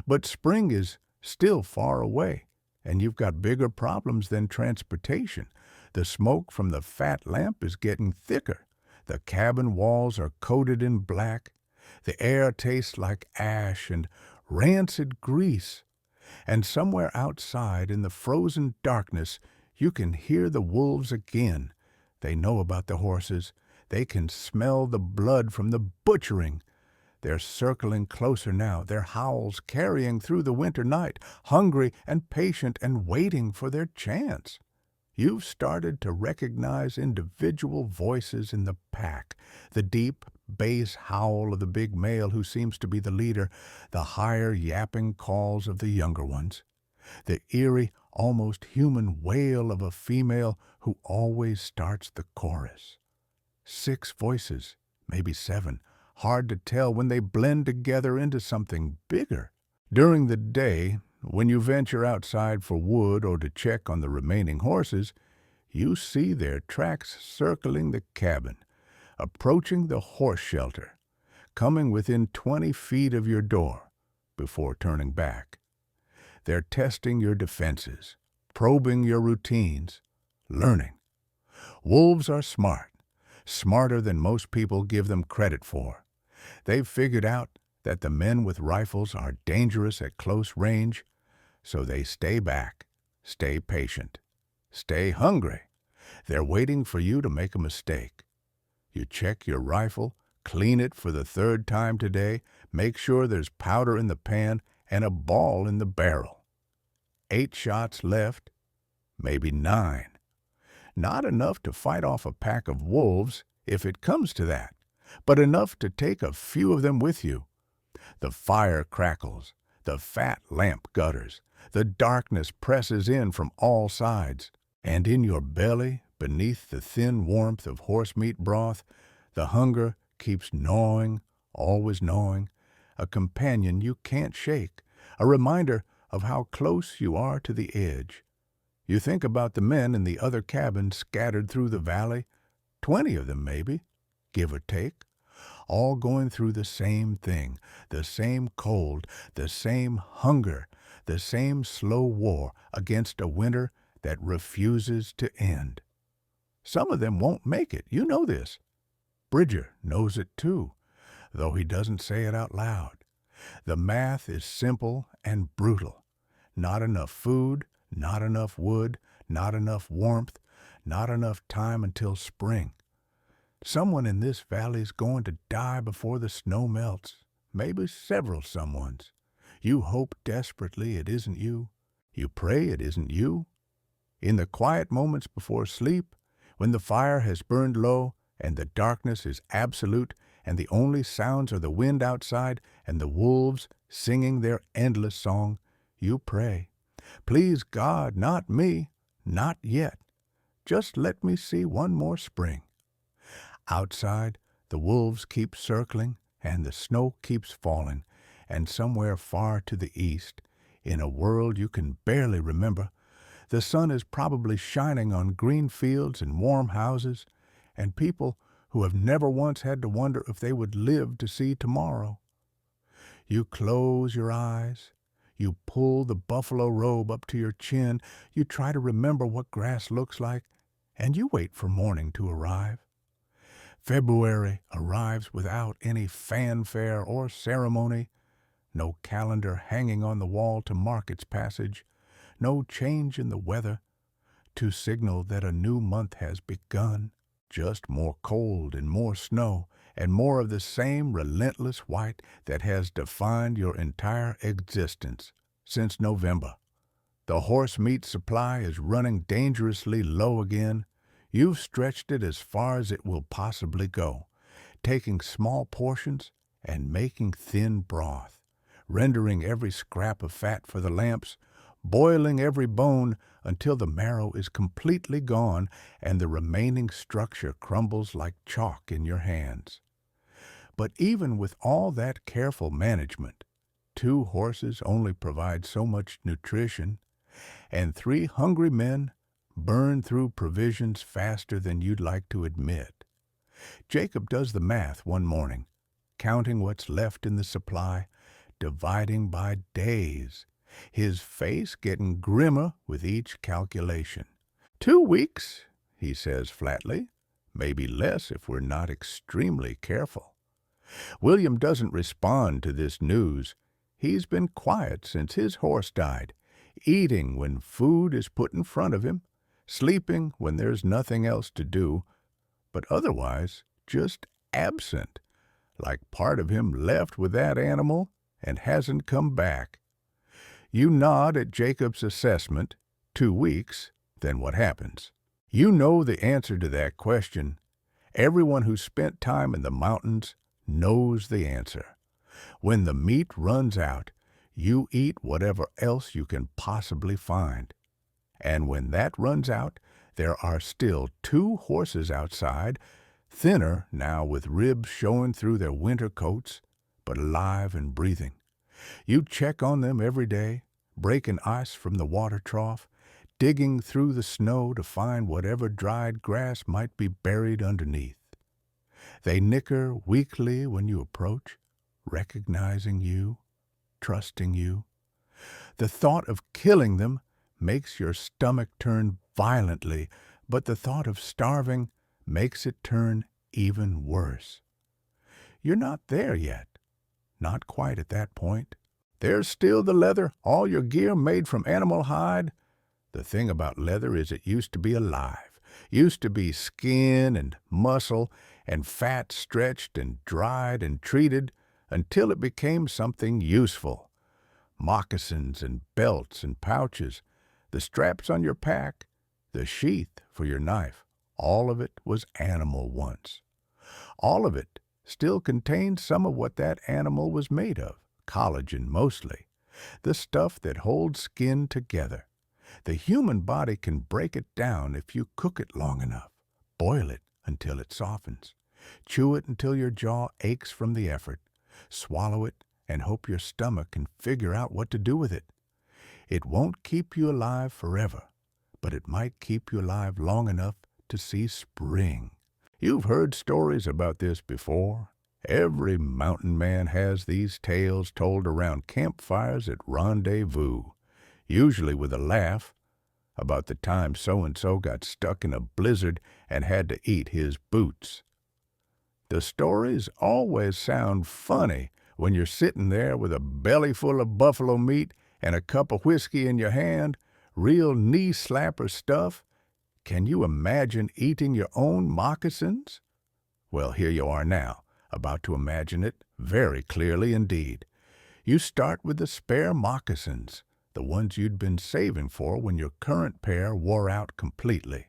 But spring is still far away, and you've got bigger problems than transportation. The smoke from the fat lamp is getting thicker. The cabin walls are coated in black. The air tastes like ash and rancid grease. And somewhere outside in the frozen darkness, you can hear the wolves again. They know about the horses. They can smell the blood from the butchering. They're circling closer now, their howls carrying through the winter night, hungry and patient and waiting for their chance. You've started to recognize individual voices in the pack, the deep bass howl of the big male who seems to be the leader, the higher yapping calls of the younger ones, the eerie, almost human wail of a female who always starts the chorus. 6 voices, maybe 7, hard to tell when they blend together into something bigger. During the day, when you venture outside for wood or to check on the remaining horses, you see their tracks circling the cabin, approaching the horse shelter, coming within 20 feet of your door before turning back. They're testing your defenses, probing your routines, learning. Wolves are smart, smarter than most people give them credit for. They've figured out that the men with rifles are dangerous at close range, so they stay back, stay patient, stay hungry. They're waiting for you to make a mistake. You check your rifle, clean it for the 3rd time today, make sure there's powder in the pan and a ball in the barrel. 8 shots left, maybe 9. Not enough to fight off a pack of wolves, if it comes to that, but enough to take a few of them with you. The fire crackles, the fat lamp gutters, the darkness presses in from all sides, and in your belly, beneath the thin warmth of horse meat broth, the hunger keeps gnawing, always gnawing, a companion you can't shake, a reminder of how close you are to the edge. You think about the men in the other cabins scattered through the valley, 20 of them maybe, give or take, all going through the same thing, the same cold, the same hunger, the same slow war against a winter that refuses to end. Some of them won't make it, you know this. Bridger knows it too, though he doesn't say it out loud. The math is simple and brutal. Not enough food, not enough wood, not enough warmth, not enough time until spring. Someone in this valley's going to die before the snow melts, maybe several someones. You hope desperately it isn't you. You pray it isn't you. In the quiet moments before sleep, when the fire has burned low and the darkness is absolute and the only sounds are the wind outside and the wolves singing their endless song, you pray, "Please God, not me, not yet. Just let me see one more spring." Outside, the wolves keep circling and the snow keeps falling, and somewhere far to the east, in a world you can barely remember, the sun is probably shining on green fields and warm houses, and people who have never once had to wonder if they would live to see tomorrow. You close your eyes, you pull the buffalo robe up to your chin, you try to remember what grass looks like, and you wait for morning to arrive. February arrives without any fanfare or ceremony, no calendar hanging on the wall to mark its passage, no change in the weather to signal that a new month has begun, just more cold and more snow and more of the same relentless white that has defined your entire existence since November. The horse meat supply is running dangerously low again. You've stretched it as far as it will possibly go, taking small portions and making thin broth, rendering every scrap of fat for the lamps, boiling every bone until the marrow is completely gone and the remaining structure crumbles like chalk in your hands. But even with all that careful management, 2 horses only provide so much nutrition, and 3 hungry men burn through provisions faster than you'd like to admit. Jacob does the math one morning, counting what's left in the supply, dividing by days, his face getting grimmer with each calculation. 2 weeks, he says flatly, maybe less if we're not extremely careful. William doesn't respond to this news. He's been quiet since his horse died, eating when food is put in front of him, sleeping when there's nothing else to do, but otherwise just absent, like part of him left with that animal and hasn't come back. You nod at Jacob's assessment, 2 weeks, then what happens? You know the answer to that question. Everyone who spent time in the mountains knows the answer. When the meat runs out, you eat whatever else you can possibly find. And when that runs out, there are still 2 horses outside, thinner now with ribs showing through their winter coats, but alive and breathing. You check on them every day, breaking ice from the water trough, digging through the snow to find whatever dried grass might be buried underneath. They nicker weakly when you approach, recognizing you, trusting you. The thought of killing them makes your stomach turn violently, but the thought of starving makes it turn even worse. You're not there yet. Not quite at that point. There's still the leather, all your gear made from animal hide. The thing about leather is it used to be alive, used to be skin and muscle and fat stretched and dried and treated until it became something useful. Moccasins and belts and pouches, the straps on your pack, the sheath for your knife, all of it was animal once. All of it still contains some of what that animal was made of, collagen mostly, the stuff that holds skin together. The human body can break it down if you cook it long enough, boil it until it softens, chew it until your jaw aches from the effort, swallow it and hope your stomach can figure out what to do with it. It won't keep you alive forever, but it might keep you alive long enough to see spring. You've heard stories about this before. Every mountain man has these tales told around campfires at rendezvous, usually with a laugh, about the time so-and-so got stuck in a blizzard and had to eat his boots. The stories always sound funny when you're sitting there with a belly full of buffalo meat and a cup of whiskey in your hand, real knee-slapper stuff. Can you imagine eating your own moccasins? Well, here you are now, about to imagine it very clearly indeed. You start with the spare moccasins, the ones you'd been saving for when your current pair wore out completely.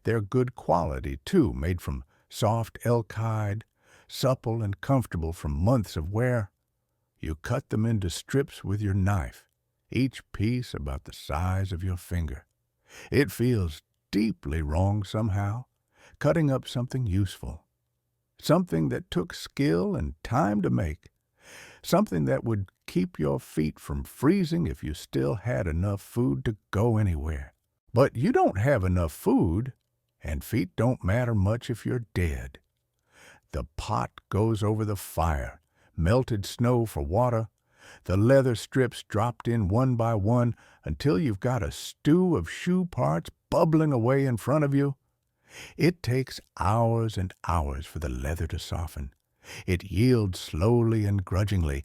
They're good quality, too, made from soft elk hide, supple and comfortable from months of wear. You cut them into strips with your knife, each piece about the size of your finger. It feels deeply wrong somehow, cutting up something useful, something that took skill and time to make, something that would keep your feet from freezing if you still had enough food to go anywhere. But you don't have enough food, and feet don't matter much if you're dead. The pot goes over the fire, melted snow for water, the leather strips dropped in one by one until you've got a stew of shoe parts bubbling away in front of you. It takes hours and hours for the leather to soften. It yields slowly and grudgingly,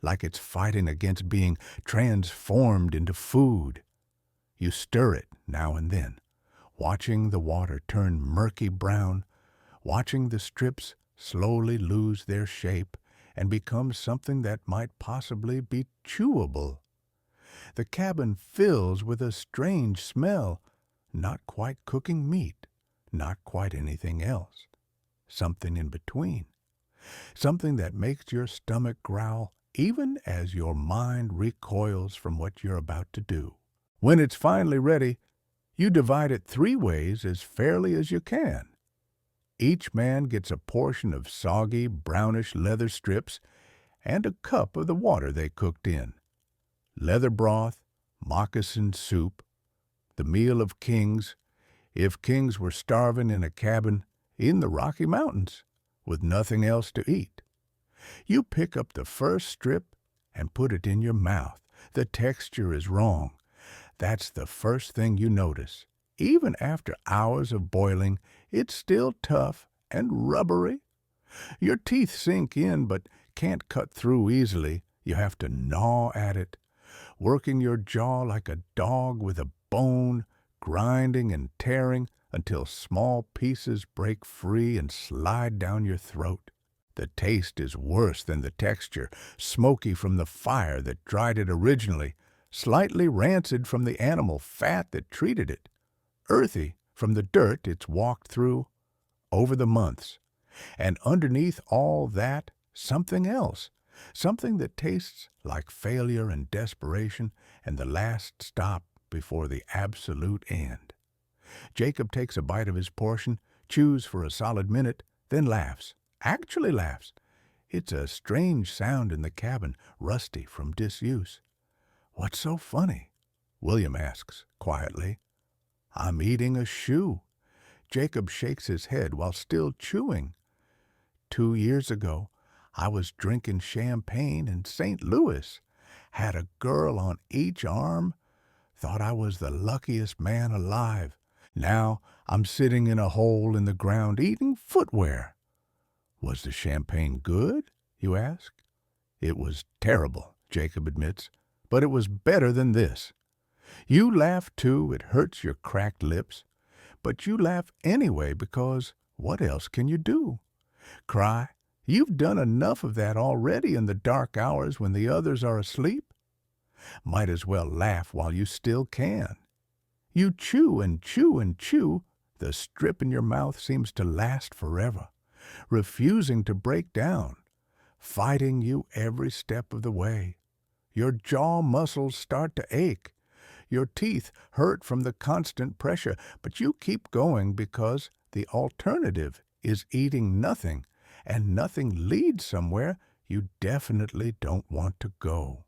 like it's fighting against being transformed into food. You stir it now and then, watching the water turn murky brown, watching the strips slowly lose their shape and become something that might possibly be chewable. The cabin fills with a strange smell, not quite cooking meat, not quite anything else, something in between, something that makes your stomach growl even as your mind recoils from what you're about to do. When it's finally ready, you divide it 3 ways as fairly as you can. Each man gets a portion of soggy, brownish leather strips and a cup of the water they cooked in. Leather broth, moccasin soup, the meal of kings, if kings were starving in a cabin in the Rocky Mountains with nothing else to eat. You pick up the first strip and put it in your mouth. The texture is wrong. That's the first thing you notice. Even after hours of boiling, it's still tough and rubbery. Your teeth sink in but can't cut through easily. You have to gnaw at it, working your jaw like a dog with a bone, grinding and tearing until small pieces break free and slide down your throat. The taste is worse than the texture, smoky from the fire that dried it originally, slightly rancid from the animal fat that treated it, earthy from the dirt it's walked through over the months. And underneath all that, something else, something that tastes like failure and desperation and the last stop before the absolute end. Jacob takes a bite of his portion, chews for a solid minute, then laughs. Actually laughs. It's a strange sound in the cabin, rusty from disuse. "What's so funny?" William asks, quietly. "I'm eating a shoe." Jacob shakes his head while still chewing. 2 years ago, I was drinking champagne in St. Louis. Had a girl on each arm. Thought I was the luckiest man alive. Now I'm sitting in a hole in the ground eating footwear. "Was the champagne good?" you ask. "It was terrible," Jacob admits, "but it was better than this." You laugh too, it hurts your cracked lips. But you laugh anyway because what else can you do? Cry? You've done enough of that already in the dark hours when the others are asleep. Might as well laugh while you still can. You chew and chew and chew. The strip in your mouth seems to last forever, refusing to break down, fighting you every step of the way. Your jaw muscles start to ache. Your teeth hurt from the constant pressure, but you keep going because the alternative is eating nothing, and nothing leads somewhere you definitely don't want to go.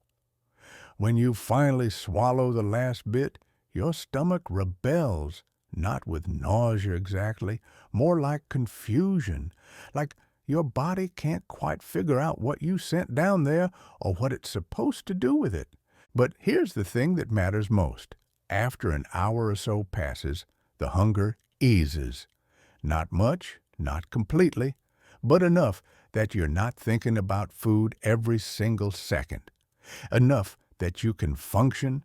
When you finally swallow the last bit, your stomach rebels, not with nausea exactly, more like confusion, like your body can't quite figure out what you sent down there or what it's supposed to do with it. But here's the thing that matters most. After an hour or so passes, the hunger eases. Not much, not completely, but enough that you're not thinking about food every single second. Enough that you can function,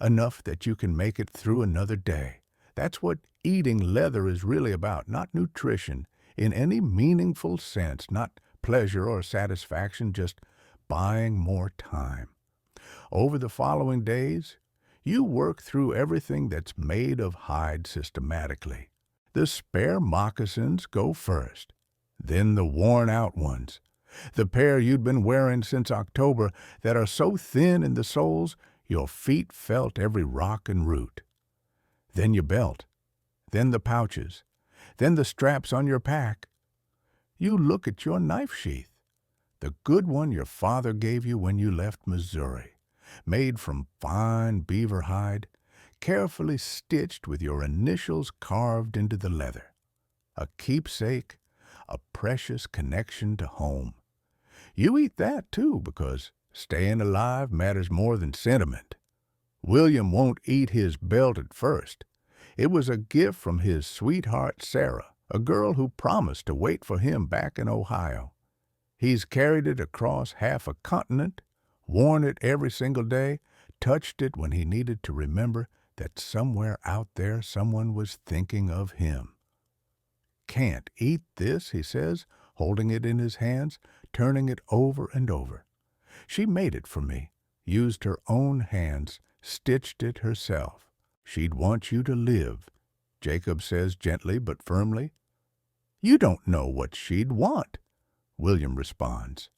enough that you can make it through another day. That's what eating leather is really about, not nutrition in any meaningful sense, not pleasure or satisfaction, just buying more time. Over the following days, you work through everything that's made of hide systematically. The spare moccasins go first, then the worn-out ones, the pair you'd been wearing since October that are so thin in the soles your feet felt every rock and root. Then your belt, then the pouches, then the straps on your pack. You look at your knife sheath, the good one your father gave you when you left Missouri, made from fine beaver hide, carefully stitched with your initials carved into the leather. A keepsake, a precious connection to home. You eat that too because staying alive matters more than sentiment. William won't eat his belt at first. It was a gift from his sweetheart Sarah, a girl who promised to wait for him back in Ohio. He's carried it across half a continent, worn it every single day, touched it when he needed to remember that somewhere out there someone was thinking of him. "Can't eat this," he says, holding it in his hands, turning it over and over. "She made it for me, used her own hands, stitched it herself. She'd want you to live," Jacob says gently but firmly. "You don't know what she'd want," William responds.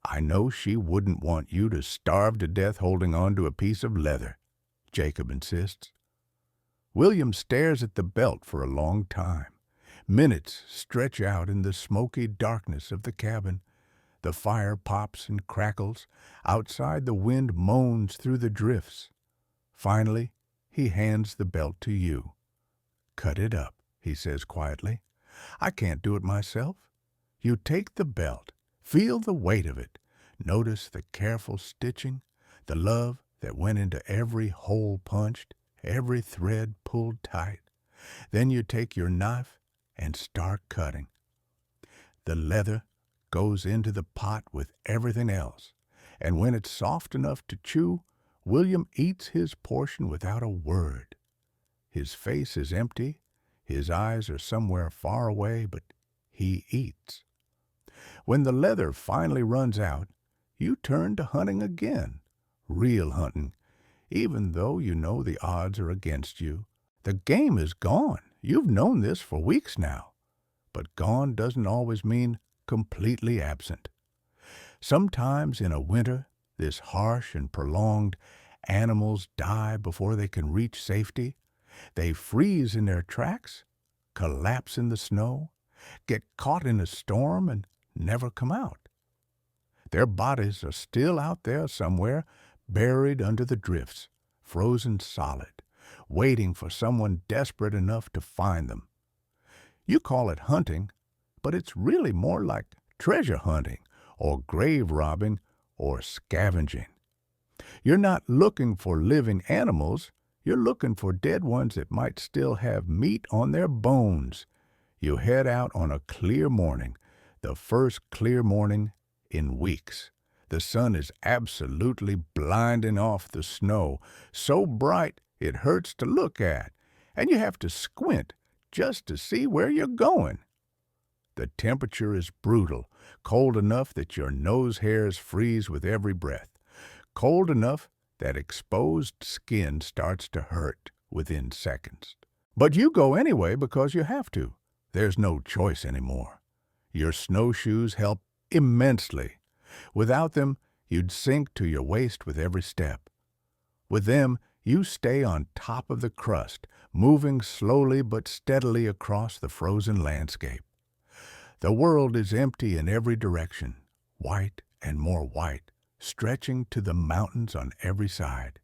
"I know she wouldn't want you to starve to death holding on to a piece of leather," Jacob insists. William stares at the belt for a long time. Minutes stretch out in the smoky darkness of the cabin. The fire pops and crackles. Outside the wind moans through the drifts. Finally, he hands the belt to you. "Cut it up," he says quietly. "I can't do it myself." You take the belt, feel the weight of it, notice the careful stitching, the love that went into every hole punched, every thread pulled tight. Then you take your knife and start cutting. The leather goes into the pot with everything else, and when it's soft enough to chew, William eats his portion without a word. His face is empty, his eyes are somewhere far away, but he eats. When the leather finally runs out, you turn to hunting again, real hunting, even though you know the odds are against you. The game is gone. You've known this for weeks now. But gone doesn't always mean completely absent. Sometimes in a winter, this harsh and prolonged, animals die before they can reach safety. They freeze in their tracks, collapse in the snow, get caught in a storm, and never come out. Their bodies are still out there somewhere, buried under the drifts, frozen solid, waiting for someone desperate enough to find them. You call it hunting, but it's really more like treasure hunting or grave robbing or scavenging. You're not looking for living animals. You're looking for dead ones that might still have meat on their bones. You head out on a clear morning, the first clear morning in weeks. The sun is absolutely blinding off the snow, so bright it hurts to look at, and you have to squint just to see where you're going. The temperature is brutal, cold enough that your nose hairs freeze with every breath, cold enough that exposed skin starts to hurt within seconds. But you go anyway because you have to. There's no choice anymore. Your snowshoes help immensely. Without them, you'd sink to your waist with every step. With them, you stay on top of the crust, moving slowly but steadily across the frozen landscape. The world is empty in every direction, white and more white, stretching to the mountains on every side.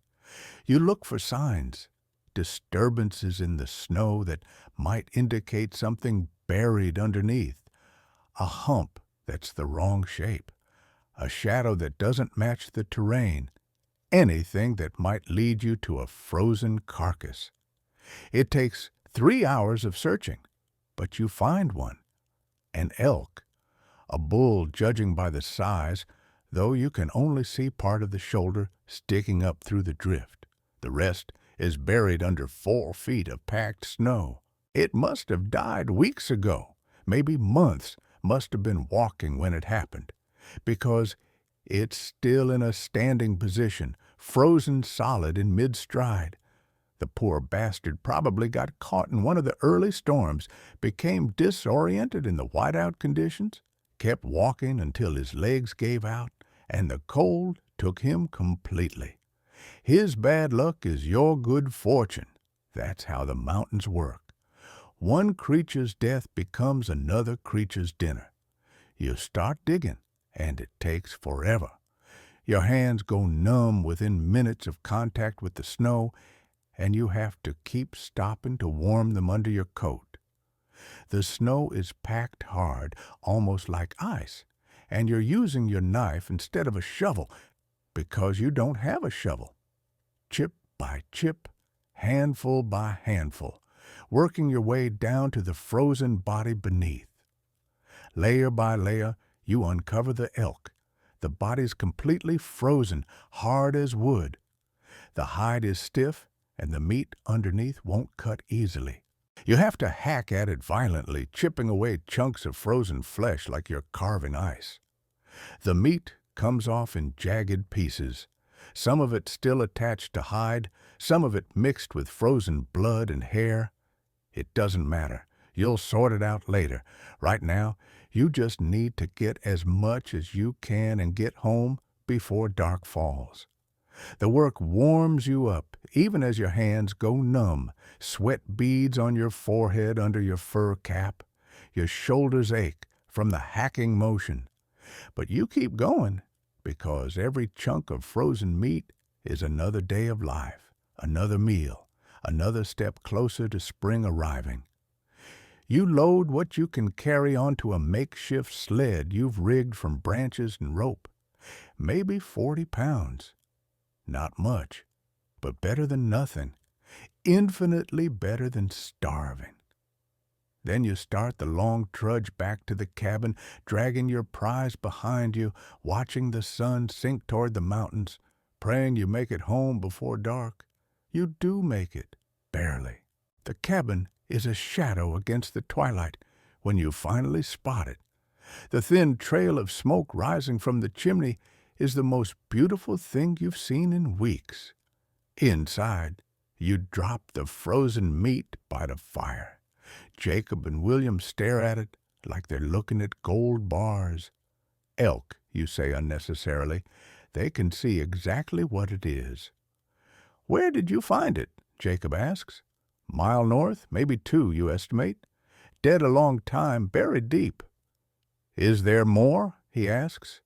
You look for signs, disturbances in the snow that might indicate something buried underneath, a hump that's the wrong shape, a shadow that doesn't match the terrain, anything that might lead you to a frozen carcass. It takes 3 hours of searching, but you find one, an elk, a bull judging by the size, though you can only see part of the shoulder sticking up through the drift. The rest is buried under 4 feet of packed snow. It must have died weeks ago, maybe months, must have been walking when it happened, because it's still in a standing position, frozen solid in mid-stride. The poor bastard probably got caught in one of the early storms, became disoriented in the whiteout conditions, kept walking until his legs gave out, and the cold took him completely. His bad luck is your good fortune. That's how the mountains work. One creature's death becomes another creature's dinner. You start digging, and it takes forever. Your hands go numb within minutes of contact with the snow, and you have to keep stopping to warm them under your coat. The snow is packed hard, almost like ice, and you're using your knife instead of a shovel because you don't have a shovel. Chip by chip, handful by handful, working your way down to the frozen body beneath. Layer by layer, you uncover the elk. The body's completely frozen, hard as wood. The hide is stiff, and the meat underneath won't cut easily. You have to hack at it violently, chipping away chunks of frozen flesh like you're carving ice. The meat comes off in jagged pieces, some of it still attached to hide, some of it mixed with frozen blood and hair. It doesn't matter. You'll sort it out later. Right now, you just need to get as much as you can and get home before dark falls. The work warms you up, even as your hands go numb, sweat beads on your forehead under your fur cap. Your shoulders ache from the hacking motion. But you keep going, because every chunk of frozen meat is another day of life, another meal, another step closer to spring arriving. You load what you can carry onto a makeshift sled you've rigged from branches and rope. Maybe 40 pounds. Not much, but better than nothing. Infinitely better than starving. Then you start the long trudge back to the cabin, dragging your prize behind you, watching the sun sink toward the mountains, praying you make it home before dark. You do make it, barely. The cabin is a shadow against the twilight when you finally spot it. The thin trail of smoke rising from the chimney is the most beautiful thing you've seen in weeks. Inside, you drop the frozen meat by the fire. Jacob and William stare at it like they're looking at gold bars. Elk, you say unnecessarily. They can see exactly what it is. Where did you find it? Jacob asks. Mile north, maybe 2, you estimate. Dead a long time, buried deep. Is there more? He asks.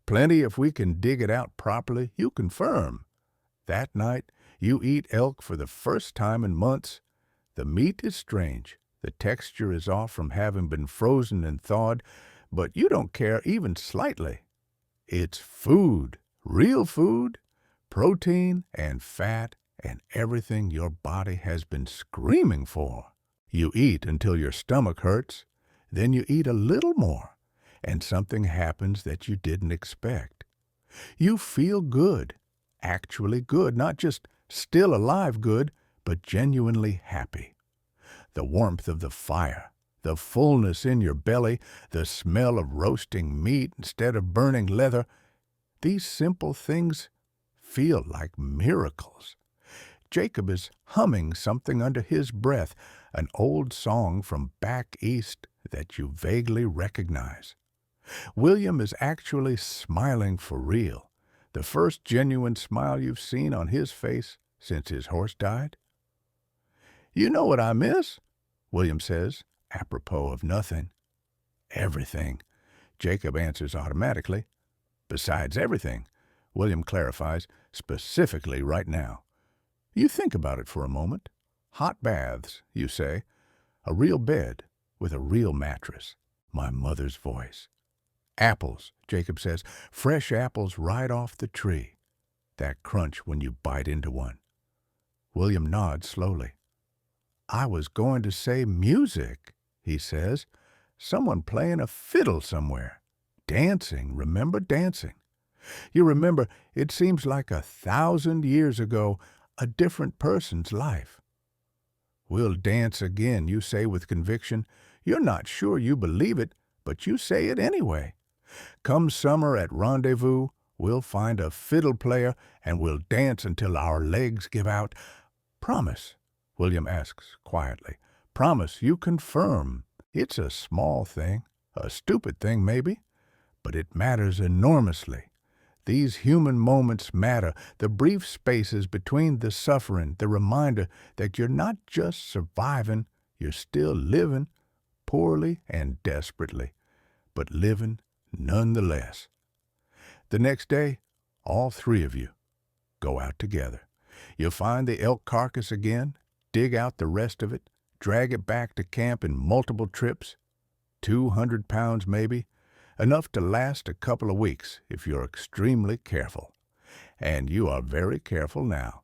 Plenty if we can dig it out properly, you confirm. That night, you eat elk for the first time in months. The meat is strange. The texture is off from having been frozen and thawed, but you don't care even slightly. It's food, real food, protein and fat and everything your body has been screaming for. You eat until your stomach hurts, then you eat a little more, and something happens that you didn't expect. You feel good, actually good, not just still alive good, but genuinely happy. The warmth of the fire, the fullness in your belly, the smell of roasting meat instead of burning leather, these simple things feel like miracles. Jacob is humming something under his breath, an old song from back east that you vaguely recognize. William is actually smiling for real, the first genuine smile you've seen on his face since his horse died. You know what I miss? William says, apropos of nothing. Everything, Jacob answers automatically. Besides everything, William clarifies, specifically right now. You think about it for a moment. Hot baths, you say. A real bed with a real mattress. My mother's voice. Apples, Jacob says, fresh apples right off the tree. That crunch when you bite into one. William nods slowly. I was going to say music, he says. Someone playing a fiddle somewhere. Dancing, remember dancing? You remember, it seems like 1,000 years ago, a different person's life. We'll dance again, you say with conviction. You're not sure you believe it, but you say it anyway. Come summer at rendezvous, we'll find a fiddle player and we'll dance until our legs give out. Promise, William asks quietly. Promise you confirm. It's a small thing, a stupid thing maybe, but it matters enormously. These human moments matter, the brief spaces between the suffering, the reminder that you're not just surviving, you're still living, poorly and desperately, but living nonetheless. The next day, all 3 of you go out together. You'll find the elk carcass again, dig out the rest of it, drag it back to camp in multiple trips, 200 pounds maybe, enough to last a couple of weeks if you're extremely careful. And you are very careful now.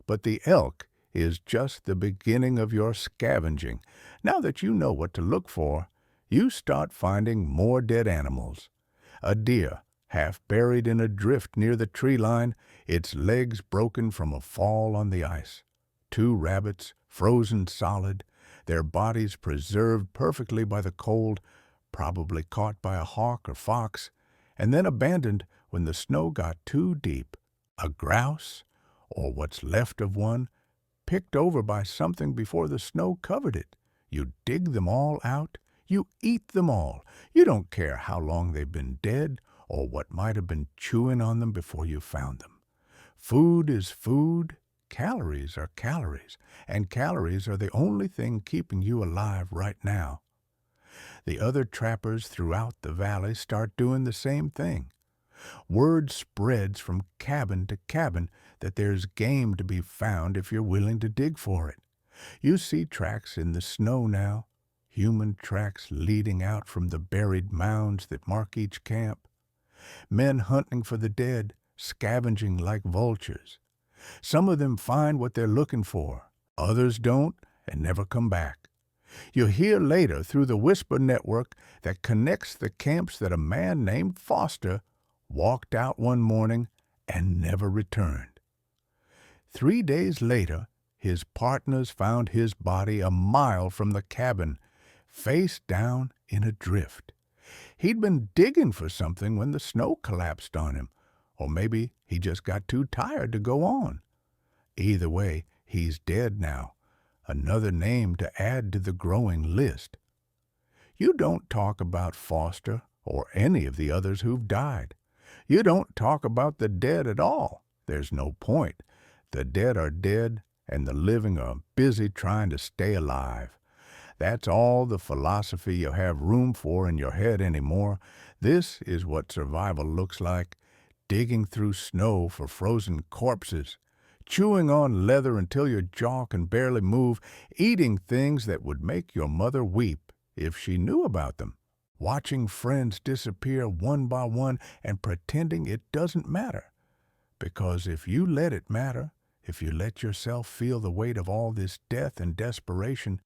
But the elk is just the beginning of your scavenging. Now that you know what to look for, you start finding more dead animals. A deer, half buried in a drift near the tree line, its legs broken from a fall on the ice. 2 rabbits, frozen solid, their bodies preserved perfectly by the cold, probably caught by a hawk or fox, and then abandoned when the snow got too deep. A grouse, or what's left of one, picked over by something before the snow covered it. You dig them all out. You eat them all. You don't care how long they've been dead or what might have been chewing on them before you found them. Food is food. Calories are calories, and calories are the only thing keeping you alive right now. The other trappers throughout the valley start doing the same thing. Word spreads from cabin to cabin that there's game to be found if you're willing to dig for it. You see tracks in the snow now, human tracks leading out from the buried mounds that mark each camp. Men hunting for the dead, scavenging like vultures. Some of them find what they're looking for, others don't and never come back. You'll hear later through the whisper network that connects the camps that a man named Foster walked out one morning and never returned. 3 days later, his partners found his body a mile from the cabin, face down in a drift. He'd been digging for something when the snow collapsed on him, or maybe he just got too tired to go on. Either way, he's dead now. Another name to add to the growing list. You don't talk about Foster or any of the others who've died. You don't talk about the dead at all. There's no point. The dead are dead, and the living are busy trying to stay alive. That's all the philosophy you have room for in your head anymore. This is what survival looks like, digging through snow for frozen corpses, chewing on leather until your jaw can barely move, eating things that would make your mother weep if she knew about them, watching friends disappear one by one and pretending it doesn't matter. Because if you let it matter, if you let yourself feel the weight of all this death and desperation,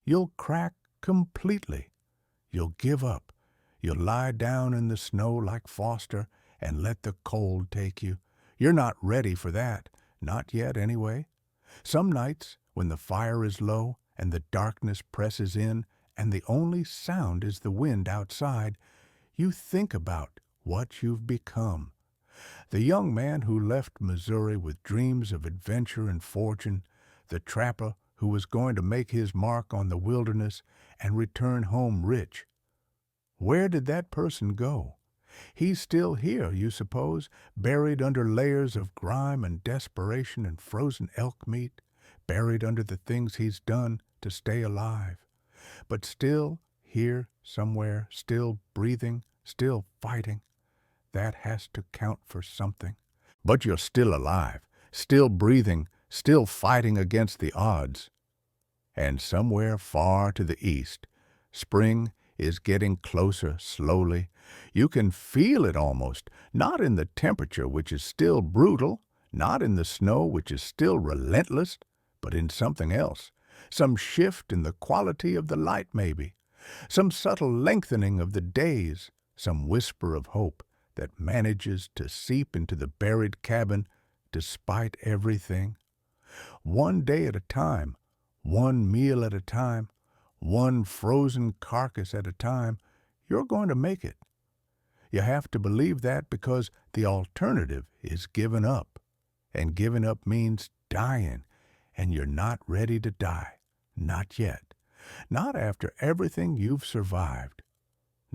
you'll crack completely. You'll give up. You'll lie down in the snow like Foster and let the cold take you. You're not ready for that. Not yet, anyway. Some nights, when the fire is low and the darkness presses in and the only sound is the wind outside, you think about what you've become. The young man who left Missouri with dreams of adventure and fortune, the trapper who was going to make his mark on the wilderness and return home rich. Where did that person go? He's still here, you suppose, buried under layers of grime and desperation and frozen elk meat, buried under the things he's done to stay alive. But still here somewhere, still breathing, still fighting. That has to count for something. But you're still alive, still breathing, still fighting against the odds. And somewhere far to the east, spring is getting closer slowly. You can feel it almost, not in the temperature, which is still brutal, not in the snow, which is still relentless, but in something else. Some shift in the quality of the light, maybe. Some subtle lengthening of the days. Some whisper of hope that manages to seep into the buried cabin despite everything. One day at a time, one meal at a time, one frozen carcass at a time, you're going to make it. You have to believe that because the alternative is giving up. And giving up means dying, and you're not ready to die. Not yet. Not after everything you've survived.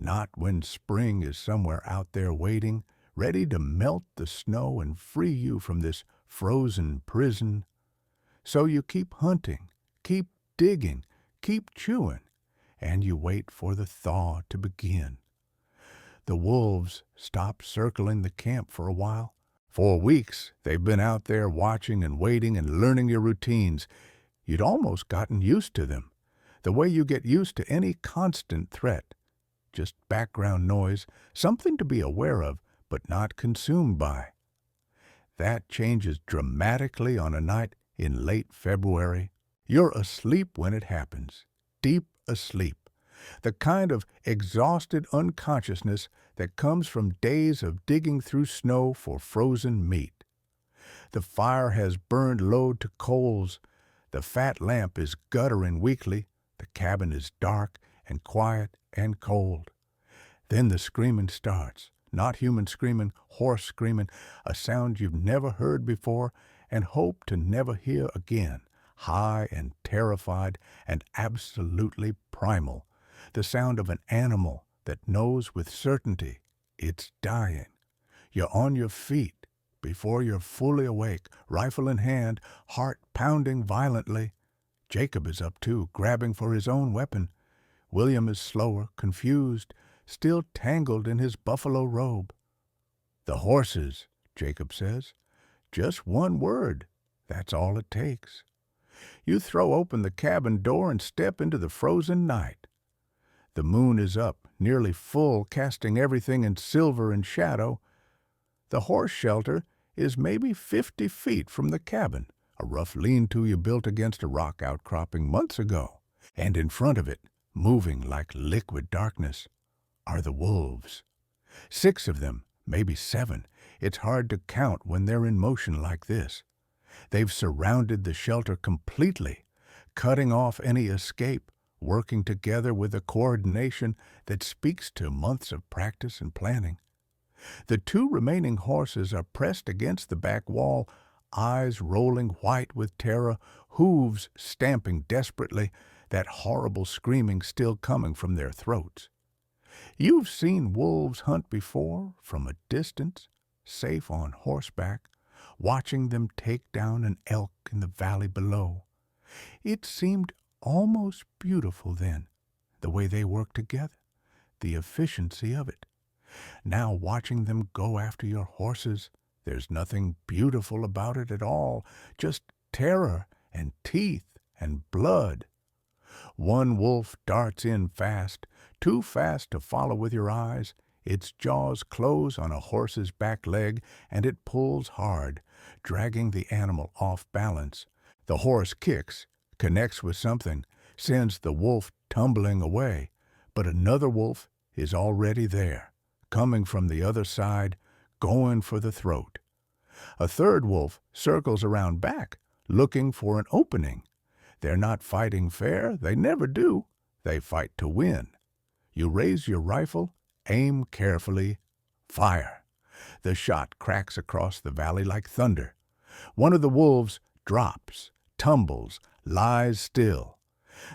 Not when spring is somewhere out there waiting, ready to melt the snow and free you from this frozen prison. So you keep hunting, keep digging, keep chewing, and you wait for the thaw to begin. The wolves stop circling the camp for a while. For weeks, they've been out there watching and waiting and learning your routines. You'd almost gotten used to them, the way you get used to any constant threat. Just background noise, something to be aware of, but not consumed by. That changes dramatically on a night in late February. You're asleep when it happens, deep asleep. The kind of exhausted unconsciousness that comes from days of digging through snow for frozen meat. The fire has burned low to coals. The fat lamp is guttering weakly. The cabin is dark and quiet and cold. Then the screaming starts. Not human screaming, horse screaming, a sound you've never heard before and hope to never hear again. High and terrified and absolutely primal. The sound of an animal that knows with certainty it's dying. You're on your feet before you're fully awake, rifle in hand, heart pounding violently. Jacob is up too, grabbing for his own weapon. William is slower, confused, still tangled in his buffalo robe. "The horses," Jacob says. Just one word. That's all it takes. You throw open the cabin door and step into the frozen night. The moon is up, nearly full, casting everything in silver and shadow. The horse shelter is maybe 50 feet from the cabin, a rough lean-to you built against a rock outcropping months ago. And in front of it, moving like liquid darkness, are the wolves. 6 of them, maybe 7. It's hard to count when they're in motion like this. They've surrounded the shelter completely, cutting off any escape, working together with a coordination that speaks to months of practice and planning. The two remaining horses are pressed against the back wall, eyes rolling white with terror, hooves stamping desperately, that horrible screaming still coming from their throats. You've seen wolves hunt before, from a distance, safe on horseback, watching them take down an elk in the valley below. It seemed almost beautiful then, the way they worked together, the efficiency of it. Now watching them go after your horses, there's nothing beautiful about it at all, just terror and teeth and blood. One wolf darts in fast, too fast to follow with your eyes. Its jaws close on a horse's back leg, and it pulls hard, dragging the animal off balance. The horse kicks, connects with something, sends the wolf tumbling away, but another wolf is already there, coming from the other side, going for the throat. A third wolf circles around back, looking for an opening. They're not fighting fair, they never do. They fight to win. You raise your rifle, aim carefully, fire. The shot cracks across the valley like thunder. One of the wolves drops, tumbles, lies still.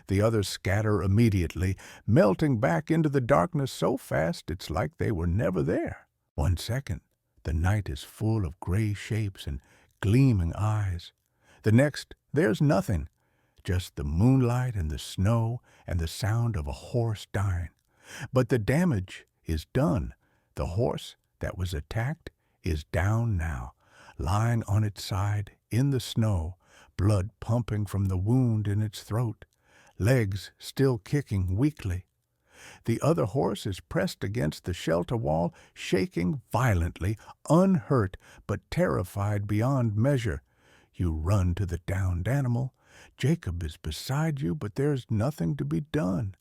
The others scatter immediately, melting back into the darkness so fast it's like they were never there. 1 second, the night is full of gray shapes and gleaming eyes. The next, there's nothing, just the moonlight and the snow and the sound of a horse dying. But the damage is done. The horse that was attacked is down now, lying on its side in the snow, blood pumping from the wound in its throat, legs still kicking weakly. The other horse is pressed against the shelter wall, shaking violently, unhurt but terrified beyond measure. You run to the downed animal. Jacob is beside you, but there's nothing to be done.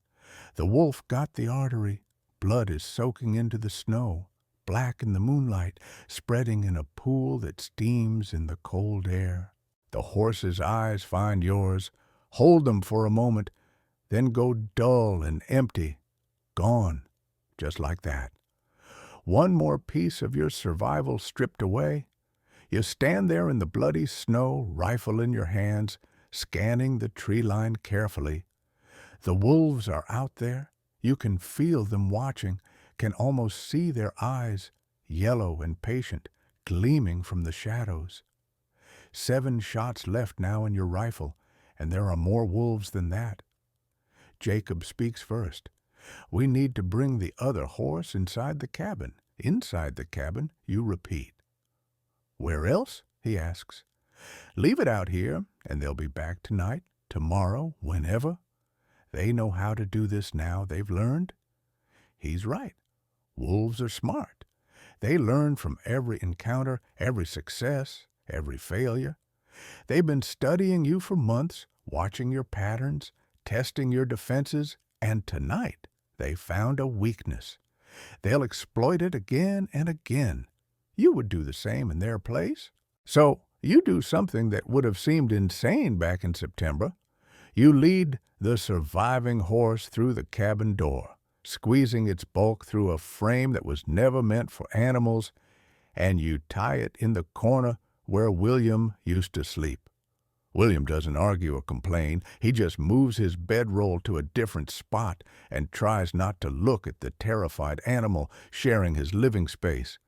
The wolf got the artery. Blood is soaking into the snow, black in the moonlight, spreading in a pool that steams in the cold air. The horse's eyes find yours, hold them for a moment, then go dull and empty, gone, just like that. One more piece of your survival stripped away. You stand there in the bloody snow, rifle in your hands, scanning the tree line carefully. The wolves are out there. You can feel them watching, can almost see their eyes, yellow and patient, gleaming from the shadows. 7 shots left now in your rifle, and there are more wolves than that. Jacob speaks first. We need to bring the other horse inside the cabin. Inside the cabin, you repeat. Where else? He asks. Leave it out here, and they'll be back tonight, tomorrow, whenever. They know how to do this now. They've learned. He's right. Wolves are smart. They learn from every encounter, every success, every failure. They've been studying you for months, watching your patterns, testing your defenses, and tonight they found a weakness. They'll exploit it again and again. You would do the same in their place. So you do something that would have seemed insane back in September. You lead the surviving horse through the cabin door, squeezing its bulk through a frame that was never meant for animals, and you tie it in the corner where William used to sleep. William doesn't argue or complain. He just moves his bedroll to a different spot and tries not to look at the terrified animal sharing his living space.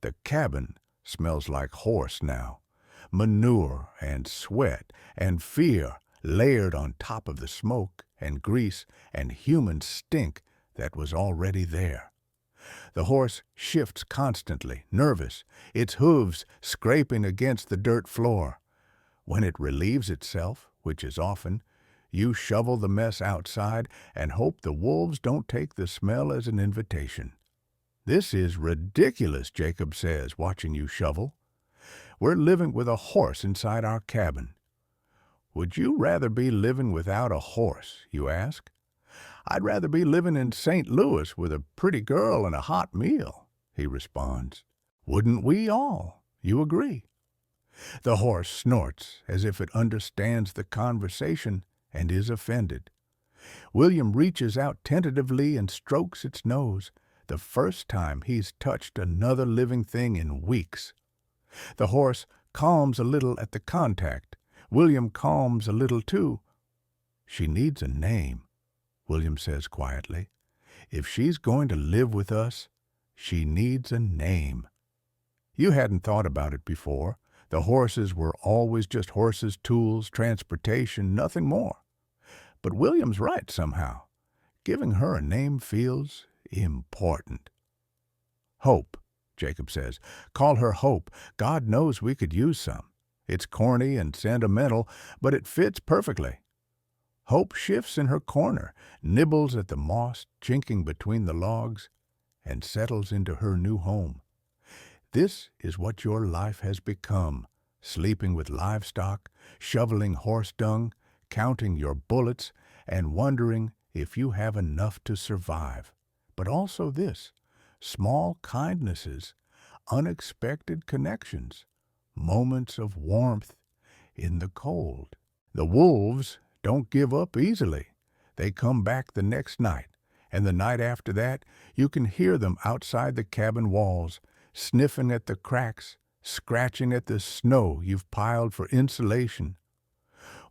The cabin smells like horse now. Manure and sweat and fear layered on top of the smoke and grease and human stink that was already there. The horse shifts constantly, nervous, its hooves scraping against the dirt floor. When it relieves itself, which is often, you shovel the mess outside and hope the wolves don't take the smell as an invitation. This is ridiculous, Jacob says, watching you shovel. We're living with a horse inside our cabin. Would you rather be living without a horse, you ask? I'd rather be living in St. Louis with a pretty girl and a hot meal, he responds. Wouldn't we all? You agree. The horse snorts as if it understands the conversation and is offended. William reaches out tentatively and strokes its nose, the first time he's touched another living thing in weeks. The horse calms a little at the contact. William calms a little too. "She needs a name," William says quietly. "If she's going to live with us, she needs a name." You hadn't thought about it before. The horses were always just horses, tools, transportation, nothing more. But William's right somehow. Giving her a name feels important. "Hope," Jacob says. "Call her Hope. God knows we could use some. It's corny and sentimental, but it fits perfectly." Hope shifts in her corner, nibbles at the moss chinking between the logs, and settles into her new home. This is what your life has become, sleeping with livestock, shoveling horse dung, counting your bullets, and wondering if you have enough to survive. But also this, small kindnesses, unexpected connections, moments of warmth in the cold. The wolves don't give up easily. They come back the next night, and the night after that, you can hear them outside the cabin walls, sniffing at the cracks, scratching at the snow you've piled for insulation.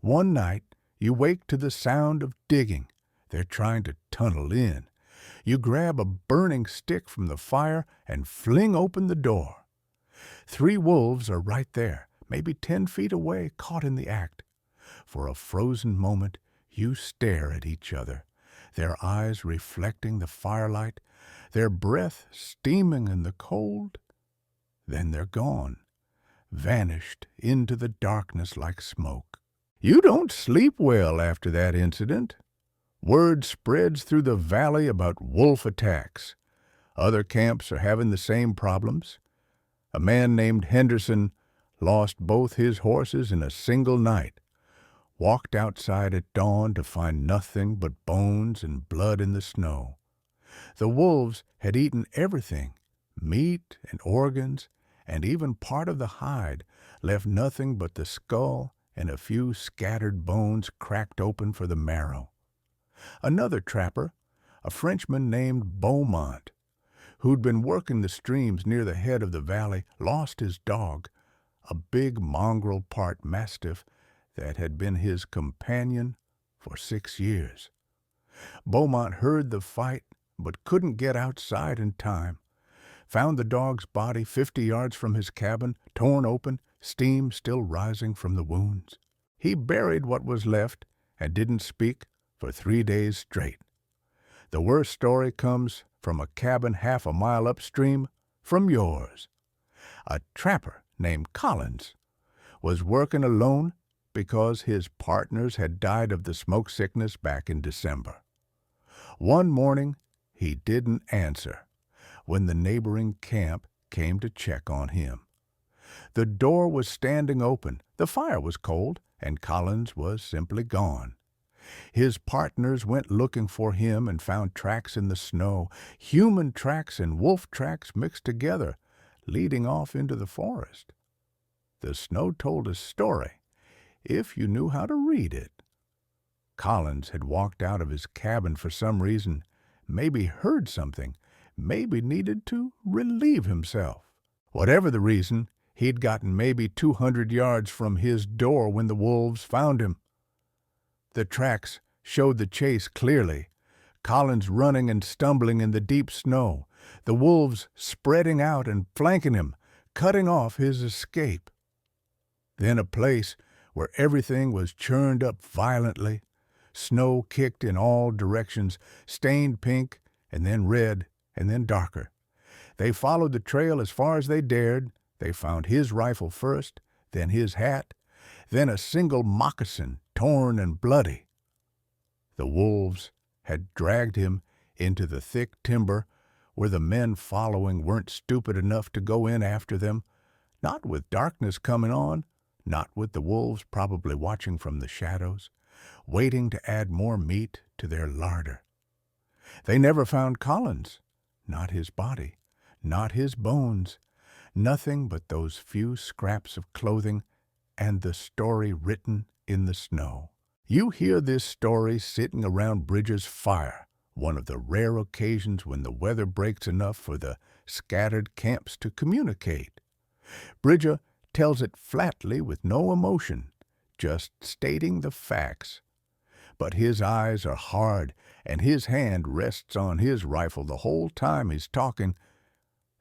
One night, you wake to the sound of digging. They're trying to tunnel in. You grab a burning stick from the fire and fling open the door. 3 wolves are right there, maybe 10 feet away, caught in the act. For a frozen moment, you stare at each other, their eyes reflecting the firelight, their breath steaming in the cold. Then they're gone, vanished into the darkness like smoke. You don't sleep well after that incident. Word spreads through the valley about wolf attacks. Other camps are having the same problems. A man named Henderson lost both his horses in a single night, walked outside at dawn to find nothing but bones and blood in the snow. The wolves had eaten everything, meat and organs, and even part of the hide, left nothing but the skull and a few scattered bones cracked open for the marrow. Another trapper, a Frenchman named Beaumont, who'd been working the streams near the head of the valley, lost his dog, a big mongrel part mastiff that had been his companion for 6 years. Beaumont heard the fight but couldn't get outside in time. Found the dog's body 50 yards from his cabin, torn open, steam still rising from the wounds. He buried what was left and didn't speak for 3 days straight. The worst story comes from a cabin half a mile upstream from yours. A trapper named Collins was working alone because his partners had died of the smoke sickness back in December. One morning, he didn't answer when the neighboring camp came to check on him. The door was standing open, the fire was cold, and Collins was simply gone. His partners went looking for him and found tracks in the snow, human tracks and wolf tracks mixed together, leading off into the forest. The snow told a story, if you knew how to read it. Collins had walked out of his cabin for some reason, maybe heard something, maybe needed to relieve himself. Whatever the reason, he'd gotten maybe 200 yards from his door when the wolves found him. The tracks showed the chase clearly, Collins running and stumbling in the deep snow, the wolves spreading out and flanking him, cutting off his escape. Then a place where everything was churned up violently, snow kicked in all directions, stained pink and then red and then darker. They followed the trail as far as they dared. They found his rifle first, then his hat, then a single moccasin, torn and bloody. The wolves had dragged him into the thick timber where the men following weren't stupid enough to go in after them, not with darkness coming on, not with the wolves probably watching from the shadows, waiting to add more meat to their larder. They never found Collins, not his body, not his bones, nothing but those few scraps of clothing and the story written in the snow. You hear this story sitting around Bridger's fire, one of the rare occasions when the weather breaks enough for the scattered camps to communicate. Bridger tells it flatly with no emotion, just stating the facts. But his eyes are hard, and his hand rests on his rifle the whole time he's talking.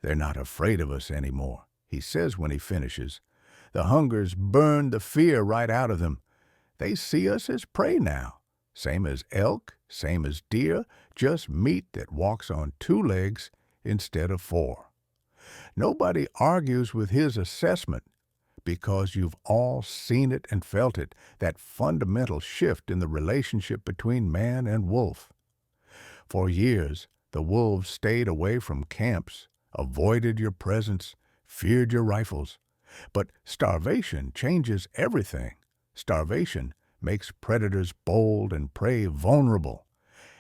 "They're not afraid of us anymore," he says when he finishes. "The hunger's burned the fear right out of them. They see us as prey now. Same as elk, same as deer, just meat that walks on two legs instead of four." Nobody argues with his assessment because you've all seen it and felt it, that fundamental shift in the relationship between man and wolf. For years, the wolves stayed away from camps, avoided your presence, feared your rifles. But starvation changes everything. Starvation makes predators bold and prey vulnerable.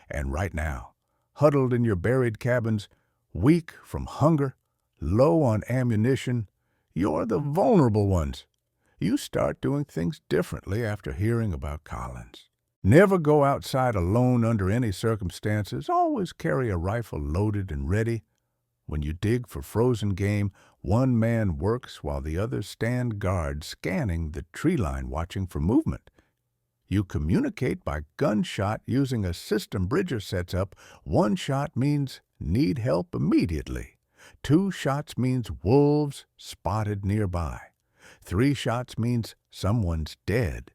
And right now, huddled in your buried cabins, weak from hunger, low on ammunition, you're the vulnerable ones. You start doing things differently after hearing about Collins. Never go outside alone under any circumstances. Always carry a rifle loaded and ready. When you dig for frozen game, one man works while the others stand guard, scanning the tree line, watching for movement. You communicate by gunshot using a system Bridger sets up. One shot means need help immediately. 2 shots means wolves spotted nearby. 3 shots means someone's dead.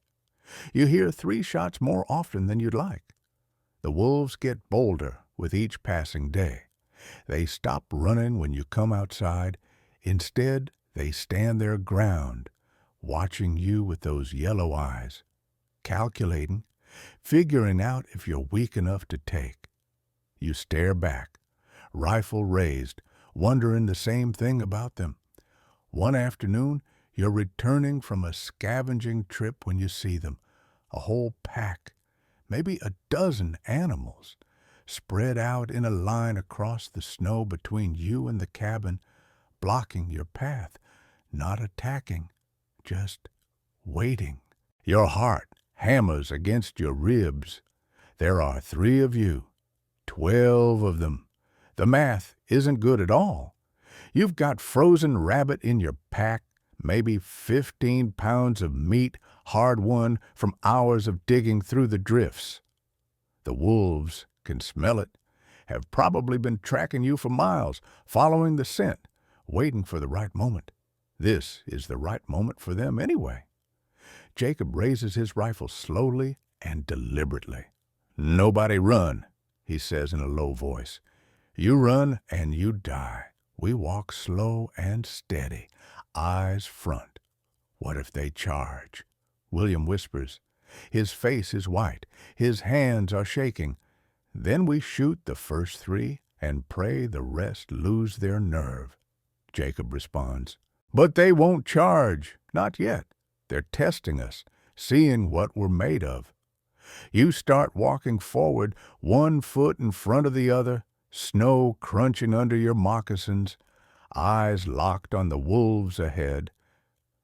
You hear 3 shots more often than you'd like. The wolves get bolder with each passing day. They stop running when you come outside. Instead, they stand their ground, watching you with those yellow eyes, calculating, figuring out if you're weak enough to take. You stare back, rifle raised, wondering the same thing about them. One afternoon, you're returning from a scavenging trip when you see them. A whole pack, maybe a dozen animals, spread out in a line across the snow between you and the cabin, blocking your path, not attacking, just waiting. Your heart hammers against your ribs. There are 3 of you, 12 of them. The math isn't good at all. You've got frozen rabbit in your pack, maybe 15 pounds of meat, hard-won from hours of digging through the drifts. The wolves can smell it, have probably been tracking you for miles, following the scent, waiting for the right moment. This is the right moment for them anyway. Jacob raises his rifle slowly and deliberately. "Nobody run," he says in a low voice. "You run and you die. We walk slow and steady, eyes front. What if they charge?" William whispers. His face is white. His hands are shaking. "Then we shoot the first 3 and pray the rest lose their nerve," Jacob responds. "But they won't charge. Not yet. They're testing us, seeing what we're made of." You start walking forward, 1 foot in front of the other, snow crunching under your moccasins, eyes locked on the wolves ahead.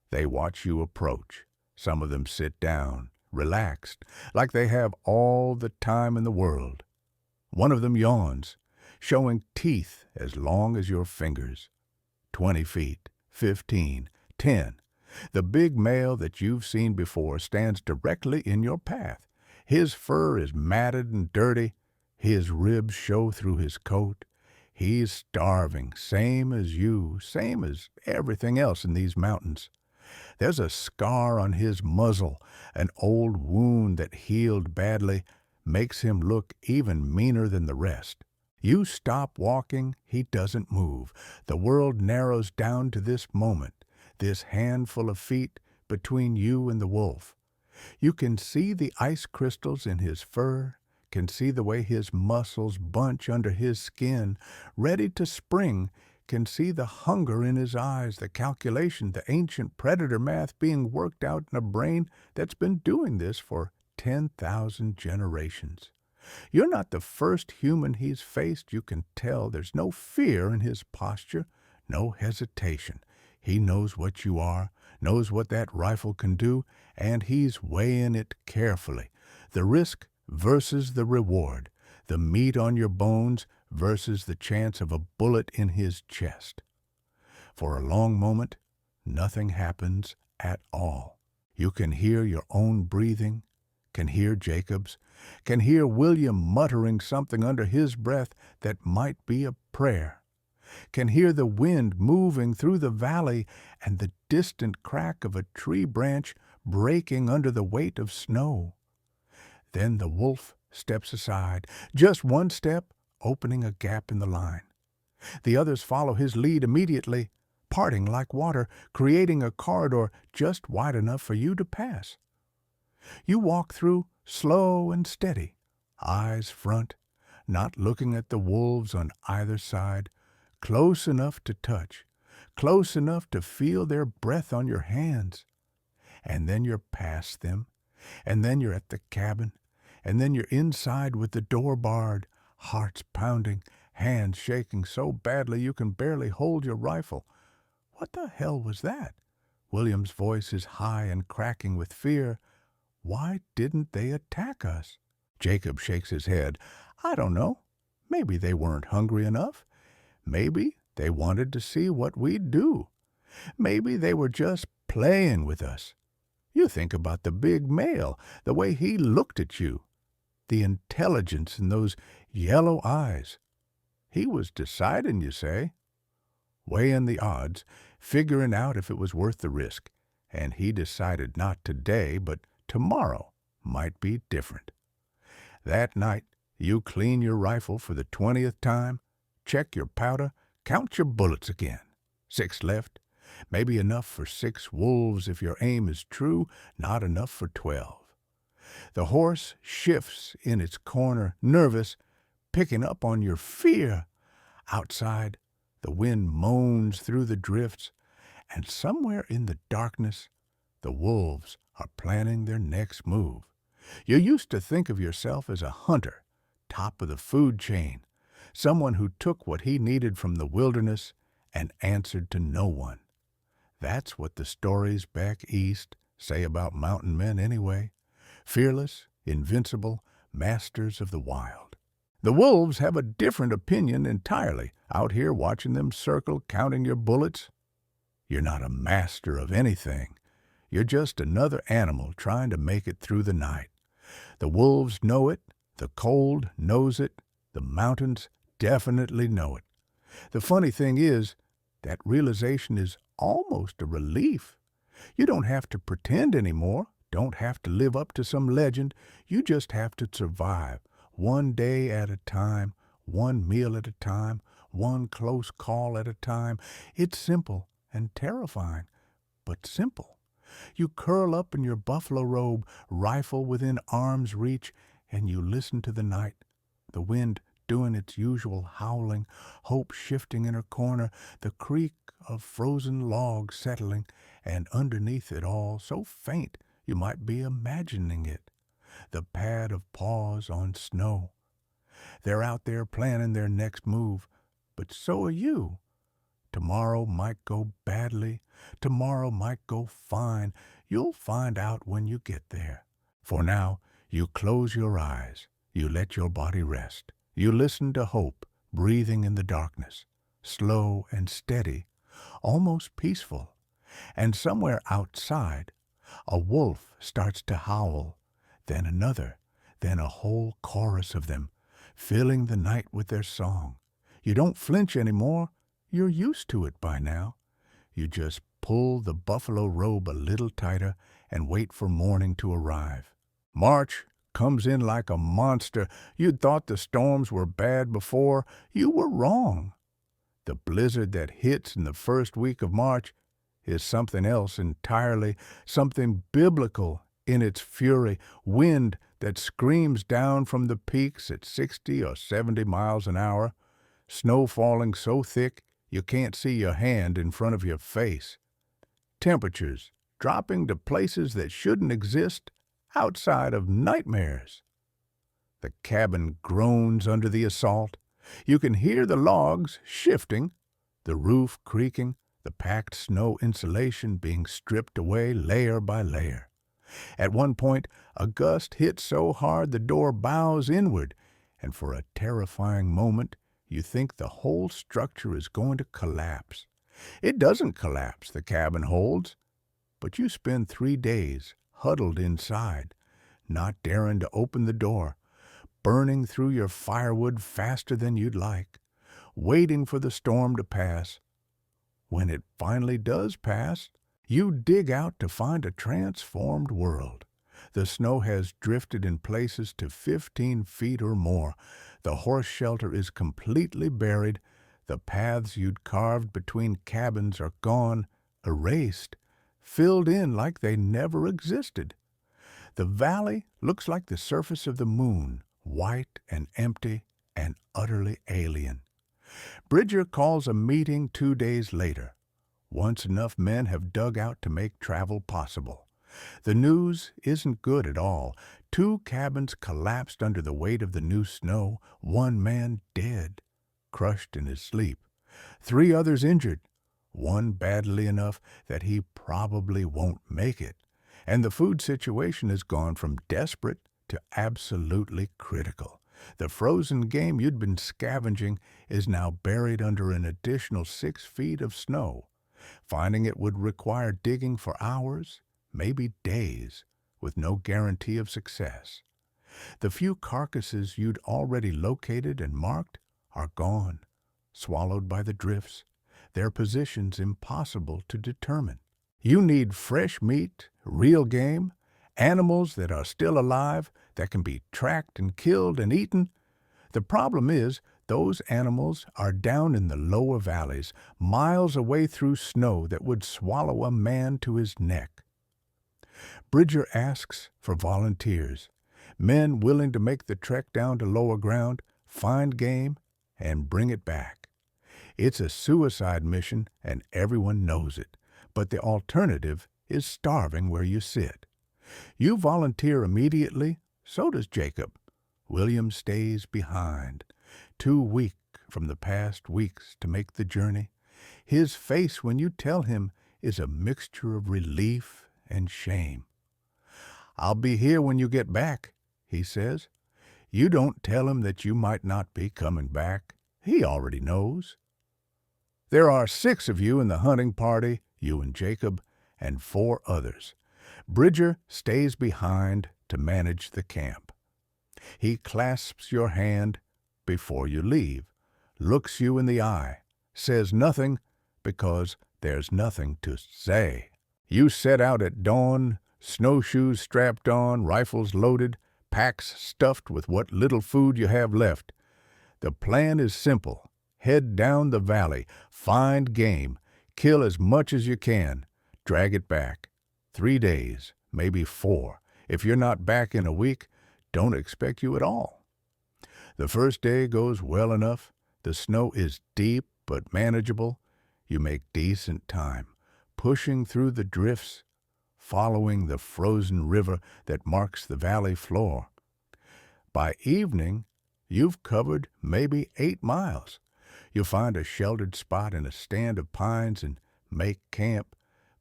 They watch you approach. Some of them sit down, relaxed, like they have all the time in the world. One of them yawns, showing teeth as long as your fingers. 20 feet, 15, 10. The big male that you've seen before stands directly in your path. His fur is matted and dirty. His ribs show through his coat. He's starving, same as you, same as everything else in these mountains. There's a scar on his muzzle, an old wound that healed badly, makes him look even meaner than the rest. You stop walking, he doesn't move. The world narrows down to this moment, this handful of feet between you and the wolf. You can see the ice crystals in his fur, can see the way his muscles bunch under his skin, ready to spring, can see the hunger in his eyes, the calculation, the ancient predator math being worked out in a brain that's been doing this for 10,000 generations. You're not the first human he's faced. You can tell there's no fear in his posture, no hesitation. He knows what you are, knows what that rifle can do, and he's weighing it carefully, The risk versus the reward, the meat on your bones versus the chance of a bullet in his chest. For a long moment, nothing happens at all. You can hear your own breathing, can hear Jacob's, can hear William muttering something under his breath that might be a prayer, can hear the wind moving through the valley and the distant crack of a tree branch breaking under the weight of snow. Then the wolf steps aside, just one step, opening a gap in the line. The others follow his lead immediately, parting like water, creating a corridor just wide enough for you to pass. You walk through slow and steady, eyes front, not looking at the wolves on either side, close enough to touch, close enough to feel their breath on your hands. And then you're past them, and then you're at the cabin, and then you're inside with the door barred, hearts pounding, hands shaking so badly you can barely hold your rifle. What the hell was that? William's voice is high and cracking with fear. Why didn't they attack us? Jacob shakes his head. I don't know. Maybe they weren't hungry enough. Maybe they wanted to see what we'd do. Maybe they were just playing with us. You think about the big male, the way he looked at you, the intelligence in those yellow eyes. He was deciding, you say? Weighing the odds, figuring out if it was worth the risk, and he decided not today, but tomorrow might be different. That night, you clean your rifle for the 20th time, check your powder, count your bullets again. 6 left, maybe enough for 6 wolves if your aim is true, not enough for 12. The horse shifts in its corner, nervous, picking up on your fear. Outside, the wind moans through the drifts, and somewhere in the darkness, the wolves are planning their next move. You used to think of yourself as a hunter, top of the food chain, someone who took what he needed from the wilderness and answered to no one. That's what the stories back east say about mountain men anyway. Fearless, invincible, masters of the wild. The wolves have a different opinion entirely, out here watching them circle, counting your bullets. You're not a master of anything. You're just another animal trying to make it through the night. The wolves know it, the cold knows it, the mountains definitely know it. The funny thing is, that realization is almost a relief. You don't have to pretend anymore, don't have to live up to some legend. You just have to survive, one day at a time, one meal at a time, one close call at a time. It's simple and terrifying, but simple. You curl up in your buffalo robe, rifle within arm's reach, and you listen to the night, the wind doing its usual howling, hope shifting in her corner, the creak of frozen logs settling, and underneath it all, so faint you might be imagining it, the pad of paws on snow. They're out there planning their next move, but so are you. Tomorrow might go badly, tomorrow might go fine. You'll find out when you get there. For now, you close your eyes, you let your body rest. You listen to hope, breathing in the darkness, slow and steady, almost peaceful. And somewhere outside, a wolf starts to howl, then another, then a whole chorus of them, filling the night with their song. You don't flinch anymore. You're used to it by now. You just pull the buffalo robe a little tighter and wait for morning to arrive. March comes in like a monster. You'd thought the storms were bad before. You were wrong. The blizzard that hits in the first week of March is something else entirely, something biblical in its fury, wind that screams down from the peaks at 60 or 70 miles an hour, snow falling so thick you can't see your hand in front of your face, temperatures dropping to places that shouldn't exist outside of nightmares. The cabin groans under the assault. You can hear the logs shifting, the roof creaking, the packed snow insulation being stripped away layer by layer. At one point, a gust hits so hard the door bows inward, and for a terrifying moment, you think the whole structure is going to collapse. It doesn't collapse, the cabin holds, but you spend 3 days huddled inside, not daring to open the door, burning through your firewood faster than you'd like, waiting for the storm to pass. When it finally does pass, you dig out to find a transformed world. The snow has drifted in places to 15 feet or more. The horse shelter is completely buried. The paths you'd carved between cabins are gone, erased, filled in like they never existed. The valley looks like the surface of the moon, white and empty and utterly alien. Bridger calls a meeting 2 days later, once enough men have dug out to make travel possible. The news isn't good at all. 2 cabins collapsed under the weight of the new snow, 1 man dead, crushed in his sleep, 3 others injured, 1 badly enough that he probably won't make it. And the food situation has gone from desperate to absolutely critical. The frozen game you'd been scavenging is now buried under an additional 6 feet of snow. Finding it would require digging for hours, maybe days, with no guarantee of success. The few carcasses you'd already located and marked are gone, swallowed by the drifts, their positions impossible to determine. You need fresh meat, real game, animals that are still alive, that can be tracked and killed and eaten. The problem is, those animals are down in the lower valleys, miles away through snow that would swallow a man to his neck. Bridger asks for volunteers, men willing to make the trek down to lower ground, find game, and bring it back. It's a suicide mission, and everyone knows it, but the alternative is starving where you sit. You volunteer immediately, so does Jacob. William stays behind, too weak from the past weeks to make the journey. His face when you tell him is a mixture of relief and shame. "I'll be here when you get back," he says. You don't tell him that you might not be coming back. He already knows. There are 6 of you in the hunting party, you and Jacob, and 4 others. Bridger stays behind to manage the camp. He clasps your hand before you leave, looks you in the eye, says nothing because there's nothing to say. You set out at dawn, snowshoes strapped on, rifles loaded, packs stuffed with what little food you have left. The plan is simple. Head down the valley, find game, kill as much as you can, drag it back. 3 days, maybe 4. If you're not back in a week, don't expect you at all. The first day goes well enough. The snow is deep but manageable. You make decent time, pushing through the drifts, following the frozen river that marks the valley floor. By evening, you've covered maybe 8 miles. You'll find a sheltered spot in a stand of pines and make camp,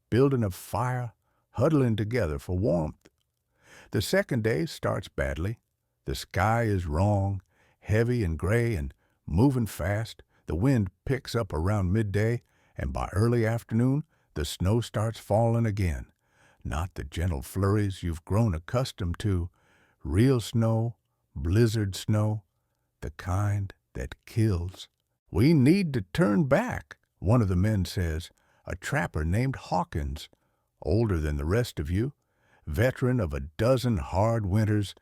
building a fire, huddling together for warmth. The second day starts badly. The sky is wrong, heavy and gray and moving fast. The wind picks up around midday, and by early afternoon, the snow starts falling again. Not the gentle flurries you've grown accustomed to. Real snow, blizzard snow, the kind that kills. "We need to turn back," one of the men says, a trapper named Hawkins, older than the rest of you, veteran of a dozen hard winters.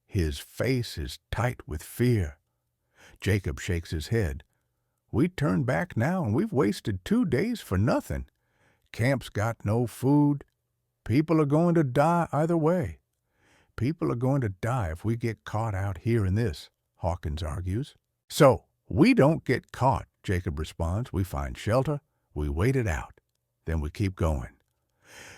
His face is tight with fear. Jacob shakes his head. "We turn back now, and we've wasted 2 days for nothing. Camp's got no food. People are going to die either way." "People are going to die if we get caught out here in this," Hawkins argues. "So, we don't get caught," Jacob responds. "We find shelter, we wait it out, then we keep going."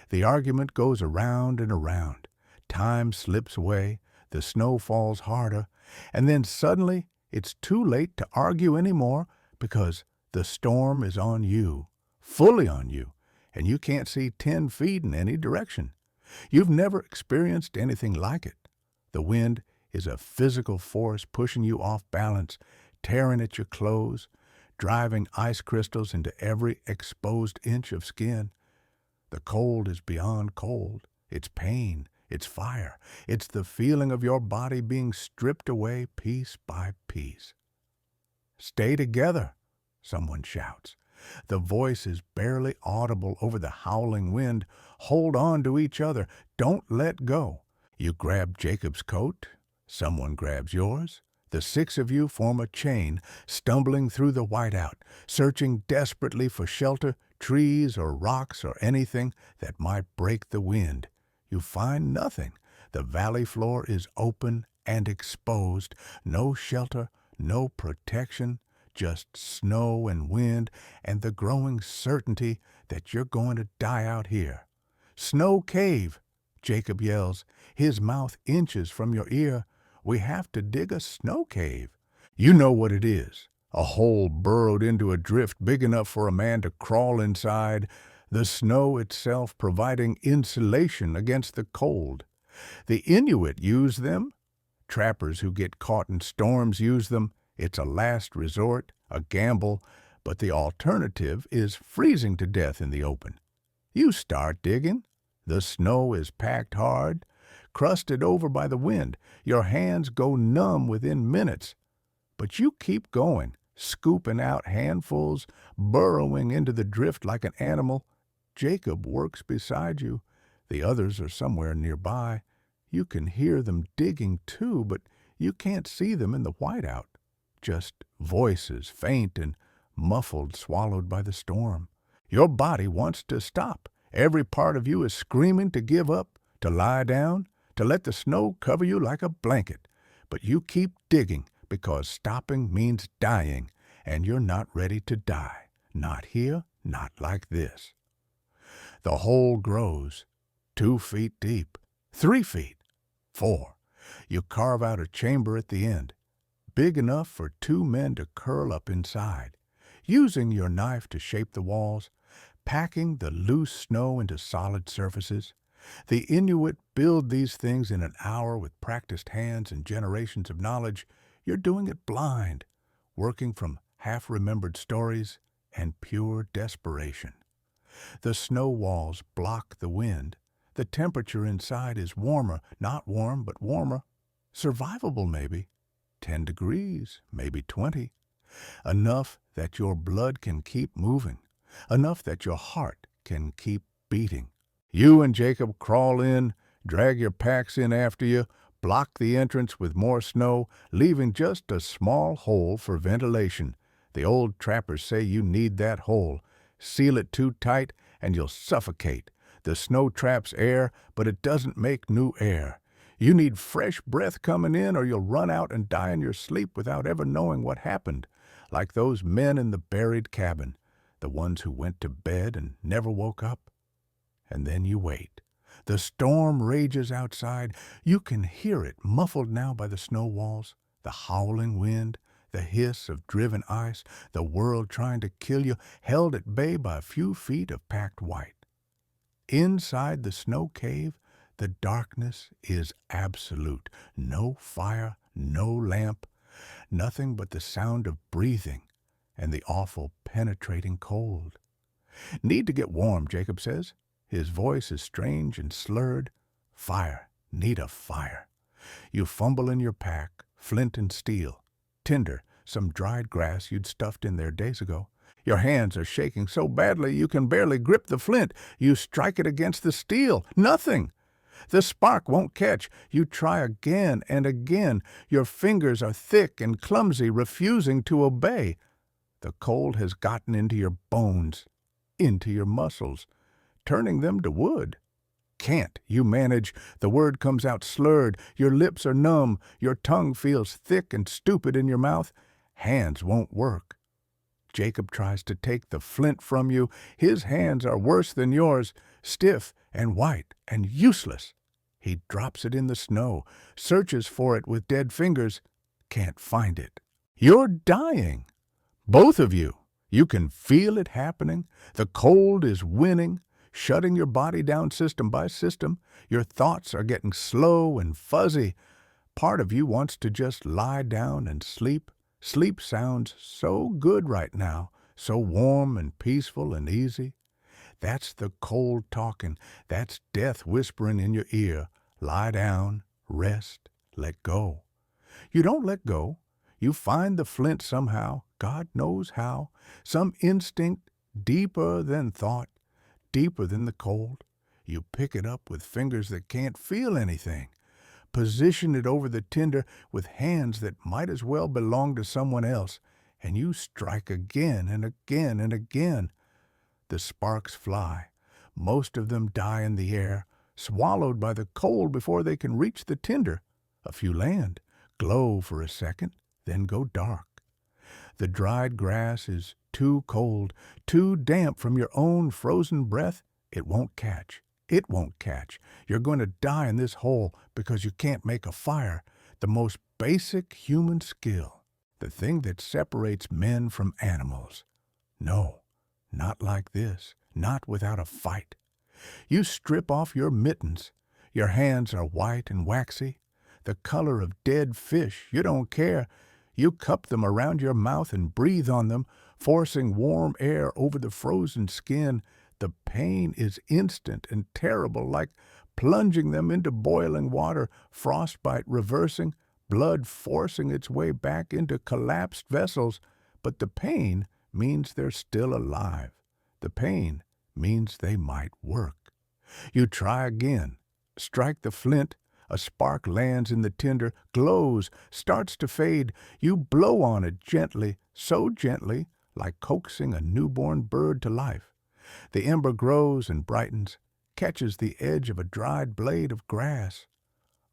The argument goes around and around. Time slips away, the snow falls harder, and then suddenly it's too late to argue anymore because the storm is on you, fully on you, and you can't see 10 feet in any direction. You've never experienced anything like it. The wind is a physical force pushing you off balance, tearing at your clothes, driving ice crystals into every exposed inch of skin. The cold is beyond cold. It's pain. It's fire. It's the feeling of your body being stripped away piece by piece. "Stay together," someone shouts. The voice is barely audible over the howling wind. Hold on to each other. Don't let go. You grab Jacob's coat. Someone grabs yours. The six of you form a chain, stumbling through the whiteout, searching desperately for shelter, trees or rocks or anything that might break the wind. You find nothing. The valley floor is open and exposed. No shelter, no protection, just snow and wind and the growing certainty that you're going to die out here. "Snow cave," Jacob yells, his mouth inches from your ear. "We have to dig a snow cave." You know what it is. A hole burrowed into a drift big enough for a man to crawl inside, the snow itself providing insulation against the cold. The Inuit use them. Trappers who get caught in storms use them. It's a last resort, a gamble, but the alternative is freezing to death in the open. You start digging. The snow is packed hard, crusted over by the wind. Your hands go numb within minutes. But you keep going, scooping out handfuls, burrowing into the drift like an animal. Jacob works beside you. The others are somewhere nearby. You can hear them digging too, but you can't see them in the whiteout. Just voices, faint and muffled, swallowed by the storm. Your body wants to stop. Every part of you is screaming to give up, to lie down, to let the snow cover you like a blanket. But you keep digging because stopping means dying, and you're not ready to die. Not here, not like this. The hole grows, 2 feet deep, 3 feet, 4. You carve out a chamber at the end, big enough for 2 men to curl up inside, using your knife to shape the walls, packing the loose snow into solid surfaces. The Inuit build these things in an hour with practiced hands and generations of knowledge. You're doing it blind, working from half-remembered stories and pure desperation. The snow walls block the wind. The temperature inside is warmer, not warm, but warmer. Survivable, maybe. 10 degrees, maybe 20. Enough that your blood can keep moving. Enough that your heart can keep beating. You and Jacob crawl in, drag your packs in after you, block the entrance with more snow, leaving just a small hole for ventilation. The old trappers say you need that hole. Seal it too tight and you'll suffocate. The snow traps air, but it doesn't make new air. You need fresh breath coming in or you'll run out and die in your sleep without ever knowing what happened. Like those men in the buried cabin, the ones who went to bed and never woke up. And then you wait. The storm rages outside. You can hear it, muffled now by the snow walls, the howling wind, the hiss of driven ice, the world trying to kill you, held at bay by a few feet of packed white. Inside the snow cave, the darkness is absolute. No fire, no lamp, nothing but the sound of breathing and the awful penetrating cold. "Need to get warm," Jacob says. His voice is strange and slurred. "Fire. Need a fire." You fumble in your pack, flint and steel, tinder, some dried grass you'd stuffed in there days ago. Your hands are shaking so badly you can barely grip the flint. You strike it against the steel. Nothing. The spark won't catch. You try again and again. Your fingers are thick and clumsy, refusing to obey. The cold has gotten into your bones, into your muscles, turning them to wood. Can't you manage? The word comes out slurred. Your lips are numb. Your tongue feels thick and stupid in your mouth. Hands won't work. Jacob tries to take the flint from you. His hands are worse than yours, stiff and white and useless. He drops it in the snow, searches for it with dead fingers, can't find it. You're dying. Both of you. You can feel it happening. The cold is winning. shutting your body down system by system. Your thoughts are getting slow and fuzzy. Part of you wants to just lie down and sleep. Sleep sounds so good right now, so warm and peaceful and easy. That's the cold talking. That's death whispering in your ear. Lie down, rest, let go. You don't let go. You find the flint somehow, God knows how, some instinct deeper than thought, deeper than the cold. You pick it up with fingers that can't feel anything. Position it over the tinder with hands that might as well belong to someone else, and you strike again and again and again. The sparks fly. Most of them die in the air, swallowed by the cold before they can reach the tinder. A few land, glow for a second, then go dark. The dried grass is too cold, too damp from your own frozen breath. It won't catch. It won't catch. You're going to die in this hole because you can't make a fire. The most basic human skill. The thing that separates men from animals. No, not like this. Not without a fight. You strip off your mittens. Your hands are white and waxy, the color of dead fish. You don't care. You cup them around your mouth and breathe on them, forcing warm air over the frozen skin. The pain is instant and terrible, like plunging them into boiling water, frostbite reversing, blood forcing its way back into collapsed vessels. But the pain means they're still alive. The pain means they might work. You try again. Strike the flint. A spark lands in the tinder, glows, starts to fade. You blow on it gently, so gently, like coaxing a newborn bird to life. The ember grows and brightens, catches the edge of a dried blade of grass.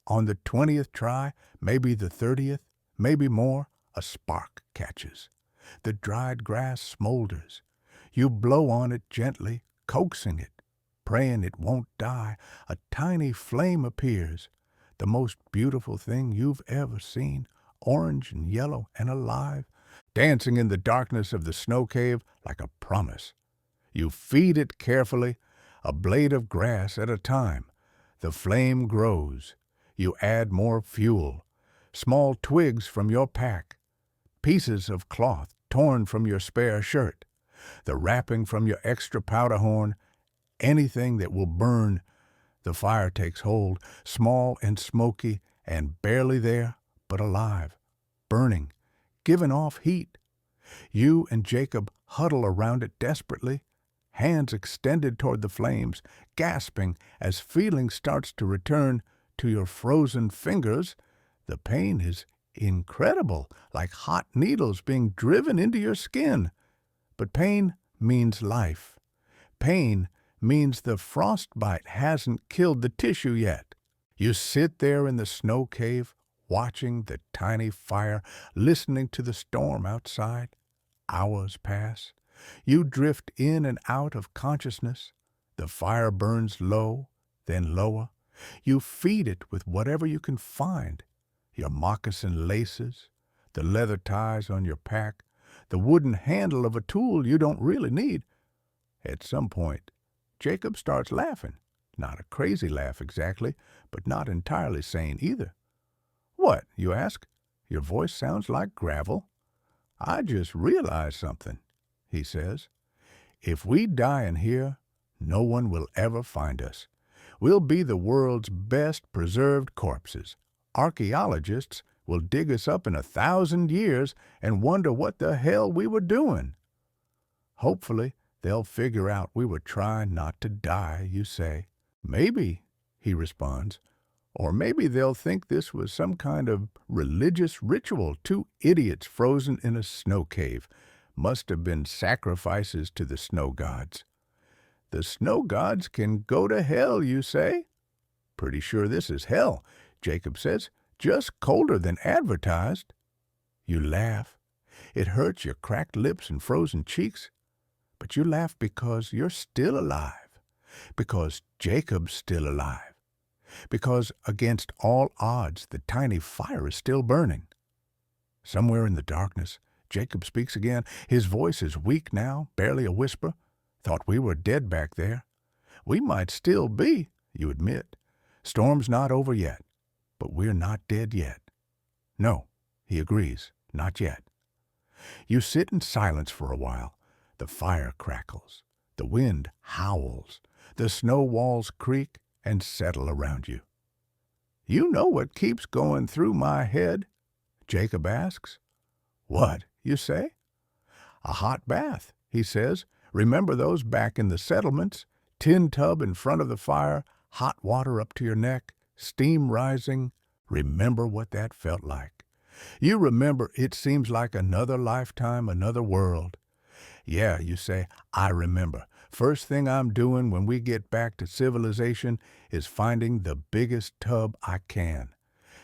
On the 20th try, maybe the 30th, maybe more, a spark catches. The dried grass smolders. You blow on it gently, coaxing it, praying it won't die. A tiny flame appears, the most beautiful thing you've ever seen, orange and yellow and alive, dancing in the darkness of the snow cave like a promise. You feed it carefully, a blade of grass at a time. The flame grows. You add more fuel, small twigs from your pack, pieces of cloth torn from your spare shirt, the wrapping from your extra powder horn, anything that will burn. The fire takes hold, small and smoky and barely there, but alive, burning, giving off heat. You and Jacob huddle around it desperately, hands extended toward the flames, gasping as feeling starts to return to your frozen fingers. The pain is incredible, like hot needles being driven into your skin. But pain means life. Pain means the frostbite hasn't killed the tissue yet. You sit there in the snow cave, watching the tiny fire, listening to the storm outside. Hours pass. You drift in and out of consciousness. The fire burns low, then lower. You feed it with whatever you can find. Your moccasin laces, the leather ties on your pack, the wooden handle of a tool you don't really need. At some point, Jacob starts laughing. Not a crazy laugh exactly, but not entirely sane either. "What?" you ask. Your voice sounds like gravel. "I just realized something," he says. "If we die in here, no one will ever find us. We'll be the world's best preserved corpses. Archaeologists will dig us up in 1,000 years and wonder what the hell we were doing. Hopefully, they'll figure out we were trying not to die," you say. "Maybe," he responds. "Or maybe they'll think this was some kind of religious ritual. Two idiots frozen in a snow cave. Must have been sacrifices to the snow gods." "The snow gods can go to hell," you say. "Pretty sure this is hell," Jacob says, "just colder than advertised." You laugh. It hurts your cracked lips and frozen cheeks. But you laugh because you're still alive. Because Jacob's still alive. Because against all odds, the tiny fire is still burning. Somewhere in the darkness, Jacob speaks again. His voice is weak now, barely a whisper. "Thought we were dead back there. We might still be, you admit. Storm's not over yet, but we're not dead yet. No, he agrees, not yet. You sit in silence for a while. The fire crackles. The wind howls. The snow walls creak and settle around you. You know what keeps going through my head? Jacob asks. What, you say? A hot bath, he says. Remember those back in the settlements? Tin tub in front of the fire, hot water up to your neck, steam rising. Remember what that felt like. You remember it seems like another lifetime, another world. Yeah, you say, I remember. First thing I'm doing when we get back to civilization is finding the biggest tub I can,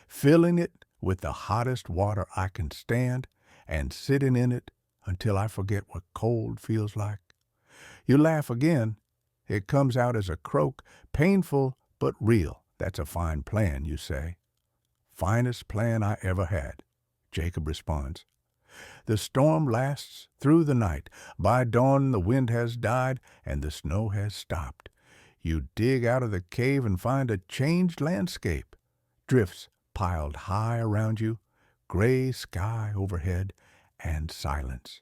filling it with the hottest water I can stand, and sitting in it until I forget what cold feels like. You laugh again. It comes out as a croak, painful but real. That's a fine plan, you say. Finest plan I ever had, Jacob responds. The storm lasts through the night. By dawn the wind has died and the snow has stopped. You dig out of the cave and find a changed landscape. Drifts piled high around you, gray sky overhead, and silence.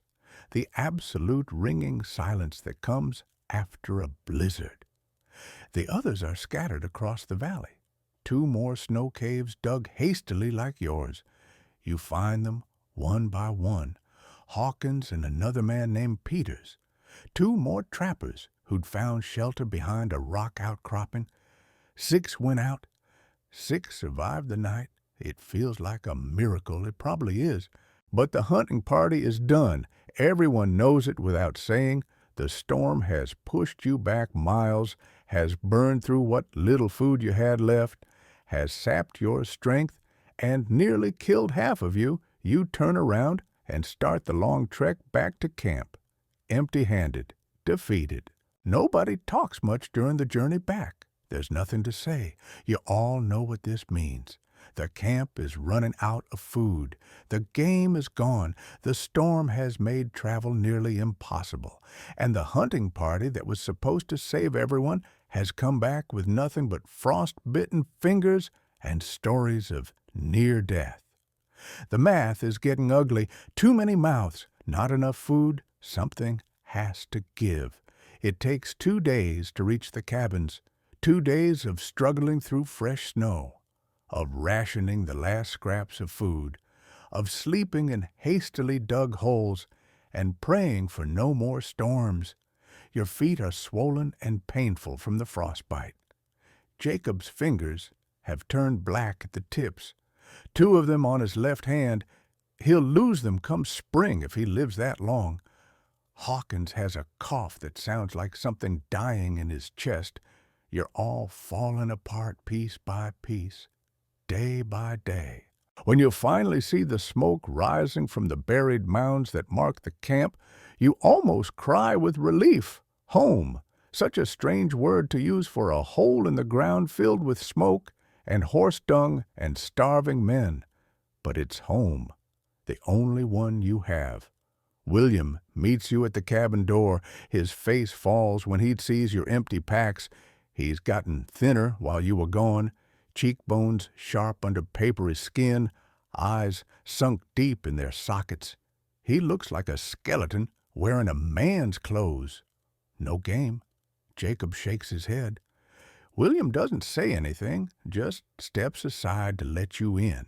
The absolute ringing silence that comes after a blizzard. The others are scattered across the valley. 2 more snow caves dug hastily like yours. You find them one by one. Hawkins and another man named Peters. 2 more trappers who'd found shelter behind a rock outcropping. 6 went out. 6 survived the night. It feels like a miracle. It probably is. But the hunting party is done. Everyone knows it without saying. The storm has pushed you back miles, has burned through what little food you had left, has sapped your strength, and nearly killed half of you. You turn around and start the long trek back to camp, empty-handed, defeated. Nobody talks much during the journey back. There's nothing to say. You all know what this means. The camp is running out of food. The game is gone. The storm has made travel nearly impossible. And the hunting party that was supposed to save everyone has come back with nothing but frost-bitten fingers and stories of near death. The math is getting ugly. Too many mouths, not enough food. Something has to give. It takes 2 days to reach the cabins. 2 days of struggling through fresh snow, of rationing the last scraps of food, of sleeping in hastily dug holes and praying for no more storms. Your feet are swollen and painful from the frostbite. Jacob's fingers have turned black at the tips. 2 of them on his left hand. He'll lose them come spring if he lives that long. Hawkins has a cough that sounds like something dying in his chest. You're all falling apart piece by piece, day by day. When you finally see the smoke rising from the buried mounds that mark the camp, you almost cry with relief. Home, such a strange word to use for a hole in the ground filled with smoke and horse dung and starving men. But it's home, the only one you have. William meets you at the cabin door. His face falls when he sees your empty packs. He's gotten thinner while you were gone, cheekbones sharp under papery skin, eyes sunk deep in their sockets. He looks like a skeleton wearing a man's clothes. No game. Jacob shakes his head. William doesn't say anything, just steps aside to let you in.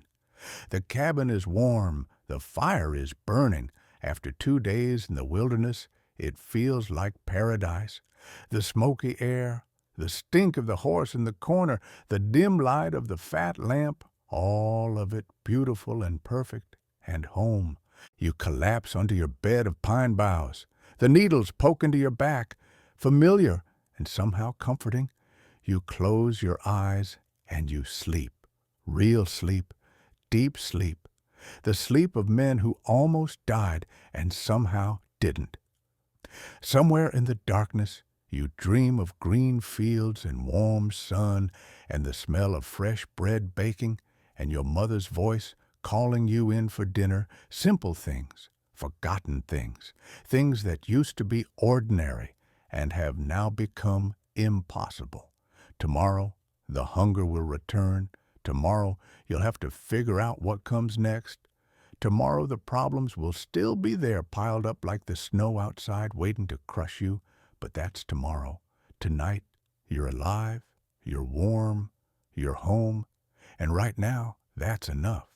The cabin is warm. The fire is burning. After 2 days in the wilderness, it feels like paradise. The smoky air, the stink of the horse in the corner, the dim light of the fat lamp, all of it beautiful and perfect, and home. You collapse onto your bed of pine boughs. The needles poke into your back, familiar and somehow comforting. You close your eyes and you sleep. Real sleep, deep sleep. The sleep of men who almost died and somehow didn't. Somewhere in the darkness, you dream of green fields and warm sun and the smell of fresh bread baking and your mother's voice calling you in for dinner. Simple things, forgotten things, things that used to be ordinary and have now become impossible. Tomorrow, the hunger will return. Tomorrow, you'll have to figure out what comes next. Tomorrow, the problems will still be there piled up like the snow outside waiting to crush you, but that's tomorrow. Tonight, you're alive, you're warm, you're home, and right now, that's enough.